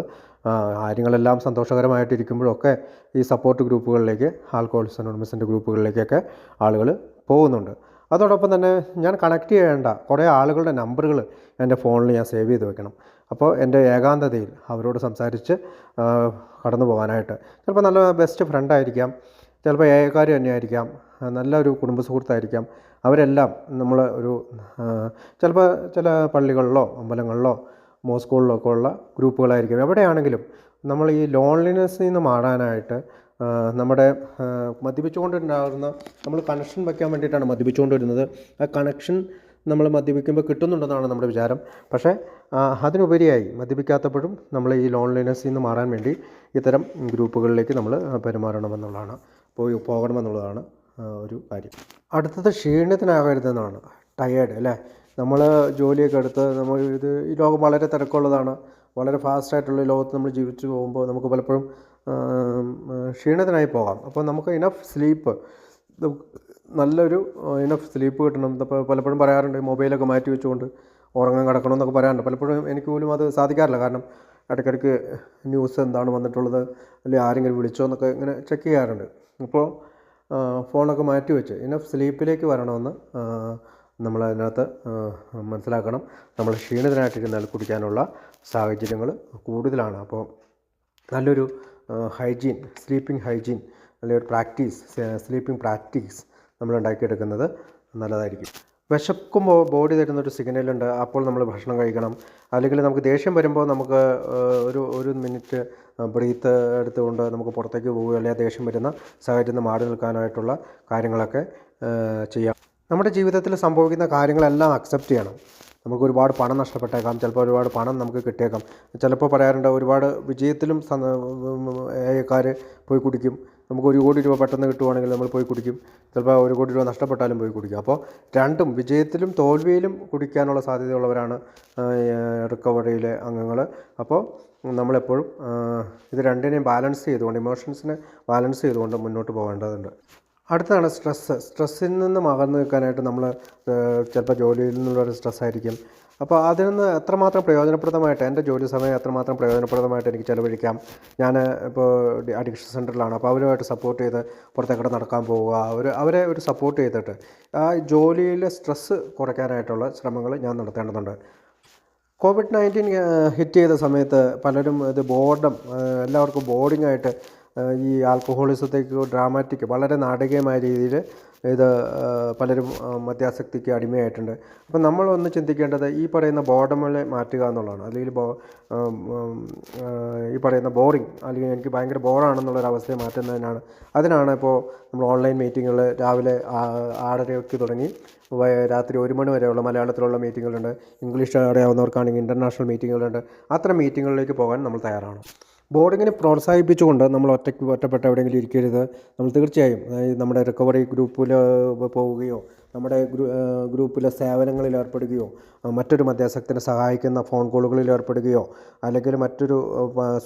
കാര്യങ്ങളെല്ലാം സന്തോഷകരമായിട്ടിരിക്കുമ്പോഴൊക്കെ ഈ സപ്പോർട്ട് ഗ്രൂപ്പുകളിലേക്ക്, ആൽക്കഹോളിക്സ് അനോണിമസിൻ്റെ ഗ്രൂപ്പുകളിലേക്കൊക്കെ ആളുകൾ പോകുന്നുണ്ട്. അതോടൊപ്പം തന്നെ ഞാൻ കണക്ട് ചെയ്യേണ്ട കുറേ ആളുകളുടെ നമ്പറുകൾ എൻ്റെ ഫോണിൽ ഞാൻ സേവ് ചെയ്ത് വെക്കണം. അപ്പോൾ എൻ്റെ ഏകാന്തതയിൽ അവരോട് സംസാരിച്ച് കടന്നു പോകാനായിട്ട്. ചിലപ്പോൾ നല്ല ബെസ്റ്റ് ഫ്രണ്ടായിരിക്കാം, ചിലപ്പോൾ ഏകാര് തന്നെയായിരിക്കാം, നല്ലൊരു കുടുംബ സുഹൃത്തായിരിക്കാം. അവരെല്ലാം നമ്മൾ ചിലപ്പോൾ ചില പള്ളികളിലോ അമ്പലങ്ങളിലോ മോസ്കുകളിലോ ഒക്കെ ഉള്ള ഗ്രൂപ്പുകളായിരിക്കും. എവിടെയാണെങ്കിലും നമ്മൾ ഈ ലോൺലിനെസ്സിൽ നിന്ന് മാറാനായിട്ട് നമ്മുടെ മദ്യപിച്ചുകൊണ്ടുണ്ടാകുന്ന, നമ്മൾ കണക്ഷൻ വയ്ക്കാൻ വേണ്ടിയിട്ടാണ് മദ്യപിച്ചുകൊണ്ടിരുന്നത്. ആ കണക്ഷൻ നമ്മൾ മദ്യപിക്കുമ്പോൾ കിട്ടുന്നുണ്ടെന്നാണ് നമ്മുടെ വിചാരം. പക്ഷേ അതിനുപരിയായി മദ്യപിക്കാത്തപ്പോഴും നമ്മൾ ഈ ലോൺലിനെസ്സിൽ നിന്ന് മാറാൻ വേണ്ടി ഇത്തരം ഗ്രൂപ്പുകളിലേക്ക് നമ്മൾ പോകണമെന്നുള്ളതാണ് ഒരു കാര്യം. അടുത്തത് ക്ഷീണിതനാകരുതെന്നാണ്. ടയേർഡ് അല്ലേ? നമ്മൾ ജോലിയൊക്കെ എടുത്ത് ഈ ലോകം വളരെ തിരക്കുള്ളതാണ്. വളരെ ഫാസ്റ്റായിട്ടുള്ള ലോകത്ത് നമ്മൾ ജീവിച്ചു പോകുമ്പോൾ നമുക്ക് പലപ്പോഴും ക്ഷീണിതനായി പോകാം. അപ്പോൾ നമുക്ക് നല്ലൊരു ഇനഫ് സ്ലീപ്പ് കിട്ടണം. അപ്പോൾ പലപ്പോഴും പറയാറുണ്ട്, മൊബൈലൊക്കെ മാറ്റി വെച്ചുകൊണ്ട് ഉറങ്ങാൻ കിടക്കണമെന്നൊക്കെ പറയാറുണ്ട്. പലപ്പോഴും എനിക്ക് പോലും അത് സാധിക്കാറില്ല. കാരണം ഇടയ്ക്കിടയ്ക്ക് ന്യൂസ് എന്താണ് വന്നിട്ടുള്ളത്, അല്ലെങ്കിൽ ആരെങ്കിലും വിളിച്ചോ എന്നൊക്കെ ഇങ്ങനെ ചെക്ക് ചെയ്യാറുണ്ട്. അപ്പോൾ ഫോണൊക്കെ മാറ്റി വെച്ച് ഇനഫ് സ്ലീപ്പിലേക്ക് വരണമെന്ന് നമ്മൾ അതിനകത്ത് മനസ്സിലാക്കണം. നമ്മൾ ക്ഷീണിതനായിട്ടിരുന്നാൽ കുടിക്കാനുള്ള സാഹചര്യങ്ങൾ കൂടുതലാണ്. അപ്പോൾ നല്ലൊരു സ്ലീപ്പിംഗ് ഹൈജീൻ അല്ലെങ്കിൽ ഒരു സ്ലീപ്പിംഗ് പ്രാക്ടീസ് നമ്മൾ ഉണ്ടാക്കിയെടുക്കുന്നത് നല്ലതായിരിക്കും. വിശക്കുമ്പോൾ ബോഡി തരുന്നൊരു സിഗ്നലുണ്ട്, അപ്പോൾ നമ്മൾ ഭക്ഷണം കഴിക്കണം. അല്ലെങ്കിൽ നമുക്ക് ദേഷ്യം വരുമ്പോൾ നമുക്ക് ഒരു മിനിറ്റ് ബ്രീത്ത് എടുത്തുകൊണ്ട് നമുക്ക് പുറത്തേക്ക് പോവുകയോ, അല്ലെങ്കിൽ ദേഷ്യം വരുന്ന സാഹചര്യത്തിൽ നിന്ന് മാറി നിൽക്കാനായിട്ടുള്ള കാര്യങ്ങളൊക്കെ ചെയ്യാം. നമ്മുടെ ജീവിതത്തിൽ സംഭവിക്കുന്ന കാര്യങ്ങളെല്ലാം അക്സെപ്റ്റ് ചെയ്യണം. നമുക്ക് ഒരുപാട് പണം നഷ്ടപ്പെട്ടേക്കാം, ചിലപ്പോൾ ഒരുപാട് പണം നമുക്ക് കിട്ടിയേക്കാം. ചിലപ്പോൾ പറയാറുണ്ട്, ഒരുപാട് വിജയത്തിലും ഏക്കാർ പോയി കുടിക്കും. നമുക്ക് 1 കോടി രൂപ പെട്ടെന്ന് കിട്ടുവാണെങ്കിൽ നമ്മൾ പോയി കുടിക്കും. ചിലപ്പോൾ 1 കോടി രൂപ നഷ്ടപ്പെട്ടാലും പോയി കുടിക്കും. അപ്പോൾ രണ്ടും, വിജയത്തിലും തോൽവിയിലും കുടിക്കാനുള്ള സാധ്യതയുള്ളവരാണ് റിക്കവറിയിലെ അംഗങ്ങൾ. അപ്പോൾ നമ്മളെപ്പോഴും ഇത് രണ്ടിനെയും ഇമോഷൻസിനെ ബാലൻസ് ചെയ്തുകൊണ്ട് മുന്നോട്ട് പോകേണ്ടതുണ്ട്. അടുത്തതാണ് സ്ട്രെസ്സിൽ നിന്നും അകന്നു നിൽക്കാനായിട്ട് നമ്മൾ ചിലപ്പോൾ ജോലിയിൽ നിന്നുള്ളൊരു സ്ട്രെസ്സായിരിക്കും. അപ്പോൾ അതിൽ നിന്ന് എത്രമാത്രം പ്രയോജനപ്രദമായിട്ട്, എൻ്റെ ജോലി സമയം എത്രമാത്രം പ്രയോജനപ്രദമായിട്ട് എനിക്ക് ചിലവഴിക്കാം. ഞാൻ ഇപ്പോൾ അഡിക്ഷൻ സെൻ്ററിലാണ്. അപ്പോൾ അവരുമായിട്ട് സപ്പോർട്ട് ചെയ്ത് പുറത്തേക്കൂടെ നടക്കാൻ പോവുക, അവരെ ഒരു സപ്പോർട്ട് ചെയ്തിട്ട് ആ ജോലിയിലെ സ്ട്രെസ്സ് കുറയ്ക്കാനായിട്ടുള്ള ശ്രമങ്ങൾ ഞാൻ നടത്തേണ്ടതുണ്ട്. COVID-19 ഹിറ്റ് ചെയ്ത സമയത്ത് പലരും എല്ലാവർക്കും ബോർഡിങ്ങായിട്ട് ഈ ആൽക്കഹോളിസത്തേക്ക് വളരെ നാടകീയമായ രീതിയിൽ പലരും മദ്യാസക്തിക്ക് അടിമയായിട്ടുണ്ട്. അപ്പം നമ്മളൊന്ന് ചിന്തിക്കേണ്ടത് ഈ പറയുന്ന ബോർഡമിനെ മാറ്റുക എന്നുള്ളതാണ്. അല്ലെങ്കിൽ ഈ പറയുന്ന ബോറിങ്, അല്ലെങ്കിൽ എനിക്ക് ഭയങ്കര ബോറാണെന്നുള്ളൊരവസ്ഥയെ മാറ്റുന്നതിനാണ്. അതിനാണ് ഇപ്പോൾ നമ്മൾ ഓൺലൈൻ മീറ്റിങ്ങുകൾ രാവിലെ 6:30 തുടങ്ങി രാത്രി 1 മണി വരെയുള്ള മലയാളത്തിലുള്ള മീറ്റിങ്ങുകളുണ്ട്. English അറിയാവുന്നവർക്കാണെങ്കിൽ international മീറ്റിങ്ങുകളുണ്ട്. അത്തരം മീറ്റിങ്ങുകളിലേക്ക് പോകാൻ നമ്മൾ തയ്യാറാണ്. ബോർഡിങ്ങിനെ പ്രോത്സാഹിപ്പിച്ചുകൊണ്ട് നമ്മൾ ഒറ്റപ്പെട്ട എവിടെയെങ്കിലും ഇരിക്കരുത്. നമ്മൾ തീർച്ചയായും നമ്മുടെ റിക്കവറി ഗ്രൂപ്പിൽ പോവുകയോ, നമ്മുടെ ഗ്രൂപ്പിലെ സേവനങ്ങളിൽ ഏർപ്പെടുകയോ, മറ്റൊരു മദ്യാസക്തിനെ സഹായിക്കുന്ന ഫോൺ കോളുകളിൽ ഏർപ്പെടുകയോ, അല്ലെങ്കിൽ മറ്റൊരു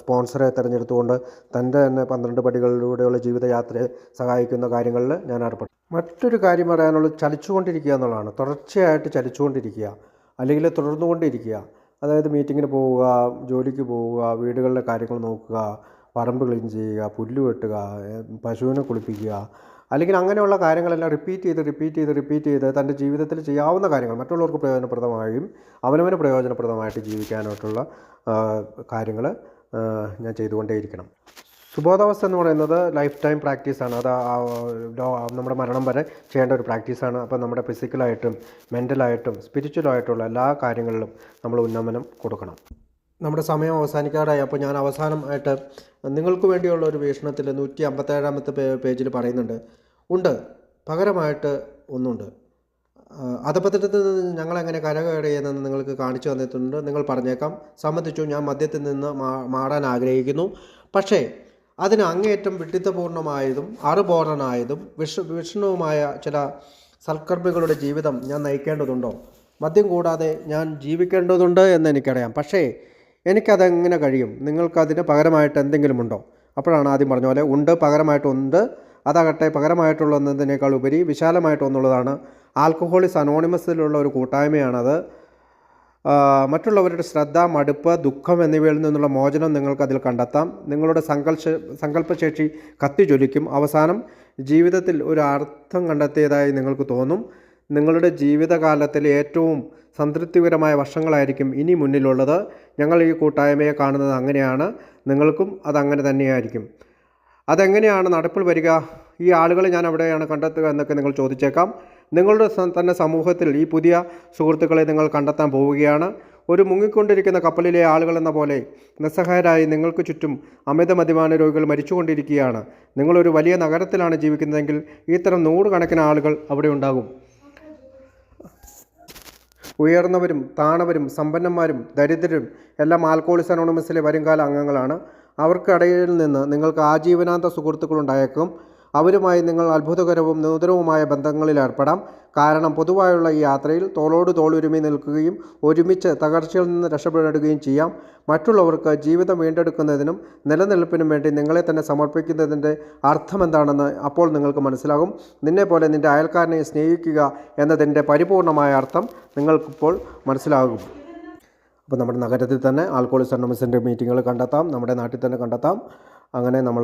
സ്പോൺസറെ തിരഞ്ഞെടുത്തുകൊണ്ട് തൻ്റെ തന്നെ 12 പടികളിലൂടെയുള്ള ജീവിതയാത്രയെ സഹായിക്കുന്ന കാര്യങ്ങളിൽ ഞാൻ ഏർപ്പെടും. മറ്റൊരു കാര്യം പറയാനുള്ളത് ചലിച്ചുകൊണ്ടിരിക്കുക എന്നുള്ളതാണ്. തുടർച്ചയായിട്ട് ചലിച്ചുകൊണ്ടിരിക്കുക, അല്ലെങ്കിൽ തുടർന്നുകൊണ്ടിരിക്കുക. അതായത് മീറ്റിങ്ങിന് പോവുക, ജോലിക്ക് പോവുക, വീടുകളിലെ കാര്യങ്ങൾ നോക്കുക, പറമ്പ് ക്ലീൻ ചെയ്യുക, പുല്ല് വെട്ടുക, പശുവിനെ കുളിപ്പിക്കുക, അല്ലെങ്കിൽ അങ്ങനെയുള്ള കാര്യങ്ങളെല്ലാം റിപ്പീറ്റ് ചെയ്ത് തൻ്റെ ജീവിതത്തിൽ ചെയ്യാവുന്ന കാര്യങ്ങൾ മറ്റുള്ളവർക്ക് പ്രയോജനപ്രദമായും അവനവന് പ്രയോജനപ്രദമായിട്ട് ജീവിക്കാനായിട്ടുള്ള കാര്യങ്ങൾ ഞാൻ ചെയ്തുകൊണ്ടേയിരിക്കണം. സുബോധാവസ്ഥ എന്ന് പറയുന്നത് ലൈഫ് ടൈം പ്രാക്ടീസാണ്. അത് നമ്മുടെ മരണം വരെ ചെയ്യേണ്ട ഒരു പ്രാക്ടീസാണ്. അപ്പോൾ നമ്മുടെ ഫിസിക്കലായിട്ടും മെൻ്റലായിട്ടും സ്പിരിച്വലായിട്ടുള്ള എല്ലാ കാര്യങ്ങളിലും നമ്മൾ ഉന്നമനം കൊടുക്കണം. നമ്മുടെ സമയം അവസാനിക്കാറായി. അപ്പോൾ ഞാൻ അവസാനമായിട്ട് നിങ്ങൾക്ക് വേണ്ടിയുള്ള ഒരു വീക്ഷണത്തിൽ 157-ാമത്തെ പേജിൽ പറയുന്നുണ്ട്, ഉണ്ട് പകരമായിട്ട് ഒന്നുണ്ട്. അധപതനത്തിൽ നിന്ന് ഞങ്ങളെങ്ങനെ കരകയറിയെന്ന് നിങ്ങൾക്ക് കാണിച്ചു തന്നിട്ടുണ്ട്. നിങ്ങൾ പറഞ്ഞേക്കാം, സമ്മതിച്ചു, ഞാൻ മദ്യത്തിൽ നിന്ന് മാറാൻ ആഗ്രഹിക്കുന്നു. പക്ഷേ അതിന് അങ്ങേയറ്റം വിഡ്ഢിത്തപൂർണമായതും അറിബോധനായതും വിഷ്ണുവുമായ ചില സൽക്കർമ്മികളുടെ ജീവിതം ഞാൻ നയിക്കേണ്ടതുണ്ടോ? മദ്യം കൂടാതെ ഞാൻ ജീവിക്കേണ്ടതുണ്ട് എന്ന് എനിക്കറിയാം. പക്ഷേ എനിക്കതെങ്ങനെ കഴിയും? നിങ്ങൾക്കതിന് പകരമായിട്ട് എന്തെങ്കിലും ഉണ്ടോ? അപ്പോഴാണ് ആദ്യം പറഞ്ഞ പോലെ ഉണ്ട്, പകരമായിട്ടുണ്ട്. അതാകട്ടെ പകരമായിട്ടുള്ളതിനേക്കാൾ ഉപരി വിശാലമായിട്ടൊന്നുള്ളതാണ്. ആൽക്കഹോളിക്സ് അനോണിമസിലുള്ള ഒരു കൂട്ടായ്മയാണത്. മറ്റുള്ളവരുടെ ശ്രദ്ധ, മടുപ്പ്, ദുഃഖം എന്നിവയിൽ നിന്നുള്ള മോചനം നിങ്ങൾക്കതിൽ കണ്ടെത്താം. നിങ്ങളുടെ സങ്കല്പശേഷി കത്തിജ്വലിക്കും. അവസാനം ജീവിതത്തിൽ ഒരു അർത്ഥം കണ്ടെത്തിയതായി നിങ്ങൾക്ക് തോന്നും. നിങ്ങളുടെ ജീവിതകാലത്തിൽ ഏറ്റവും സംതൃപ്തികരമായ വർഷങ്ങളായിരിക്കും ഇനി മുന്നിലുള്ളത്. ഞങ്ങൾ ഈ കൂട്ടായ്മയെ കാണുന്നത് അങ്ങനെയാണ്. നിങ്ങൾക്കും അതങ്ങനെ തന്നെയായിരിക്കും. അതെങ്ങനെയാണ് നടപ്പിൽ വരിക? ഈ ആളുകളെ ഞാൻ എവിടെയാണ് കണ്ടെത്തുക എന്നൊക്കെ നിങ്ങൾ ചോദിച്ചേക്കാം. നിങ്ങളുടെ തന്നെ സമൂഹത്തിൽ ഈ പുതിയ സുഹൃത്തുക്കളെ നിങ്ങൾ കണ്ടെത്താൻ പോവുകയാണ്. ഒരു മുങ്ങിക്കൊണ്ടിരിക്കുന്ന കപ്പലിലെ ആളുകളെന്ന പോലെ നിസ്സഹായരായി നിങ്ങൾക്ക് ചുറ്റും അമിത മദ്യപാന രോഗികൾ മരിച്ചുകൊണ്ടിരിക്കുകയാണ്. നിങ്ങളൊരു വലിയ നഗരത്തിലാണ് ജീവിക്കുന്നതെങ്കിൽ ഇത്തരം നൂറുകണക്കിന് ആളുകൾ അവിടെ ഉണ്ടാകും. ഉയർന്നവരും താണവരും സമ്പന്നന്മാരും ദരിദ്രരും എല്ലാം ആൽക്കഹോളിക്സ് അനോണിമസിലെ വരുംകാല അംഗങ്ങളാണ്. അവർക്കിടയിൽ നിന്ന് നിങ്ങൾക്ക് ആജീവനാന്ത സുഹൃത്തുക്കളുണ്ടായേക്കും. അവരുമായി നിങ്ങൾ അത്ഭുതകരവും നൂതനവുമായ ബന്ധങ്ങളിൽ ഏർപ്പെടാം. കാരണം പൊതുവായുള്ള ഈ യാത്രയിൽ തോളോട് തോളുരുമി നിൽക്കുകയും ഒരുമിച്ച് തകർച്ചയിൽ നിന്ന് രക്ഷപ്പെടുകയും ചെയ്യാം. മറ്റുള്ളവർക്ക് ജീവിതം വീണ്ടെടുക്കുന്നതിനും നിലനിൽപ്പിനും വേണ്ടി നിങ്ങളെ തന്നെ സമർപ്പിക്കുന്നതിൻ്റെ അർത്ഥമെന്താണെന്ന് അപ്പോൾ നിങ്ങൾക്ക് മനസ്സിലാകും. നിന്നെപ്പോലെ നിൻ്റെ അയൽക്കാരനെ സ്നേഹിക്കുക എന്നതിൻ്റെ പരിപൂർണമായ അർത്ഥം നിങ്ങൾക്കിപ്പോൾ മനസ്സിലാകും. അപ്പോൾ നമ്മുടെ നഗരത്തിൽ തന്നെ ആൽക്കഹോളിക്സ് അനോണിമസിൻ്റെ മീറ്റിങ്ങുകൾ കണ്ടെത്താം, നമ്മുടെ നാട്ടിൽ തന്നെ കണ്ടെത്താം. അങ്ങനെ നമ്മൾ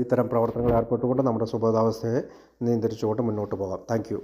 ഇത്തരം പ്രവർത്തനങ്ങൾ ഏർപ്പെട്ടുകൊണ്ട് നമ്മുടെ സുബോധാവസ്ഥയെ നിയന്ത്രിച്ചുകൊണ്ട് മുന്നോട്ട് പോകാം. Thank you.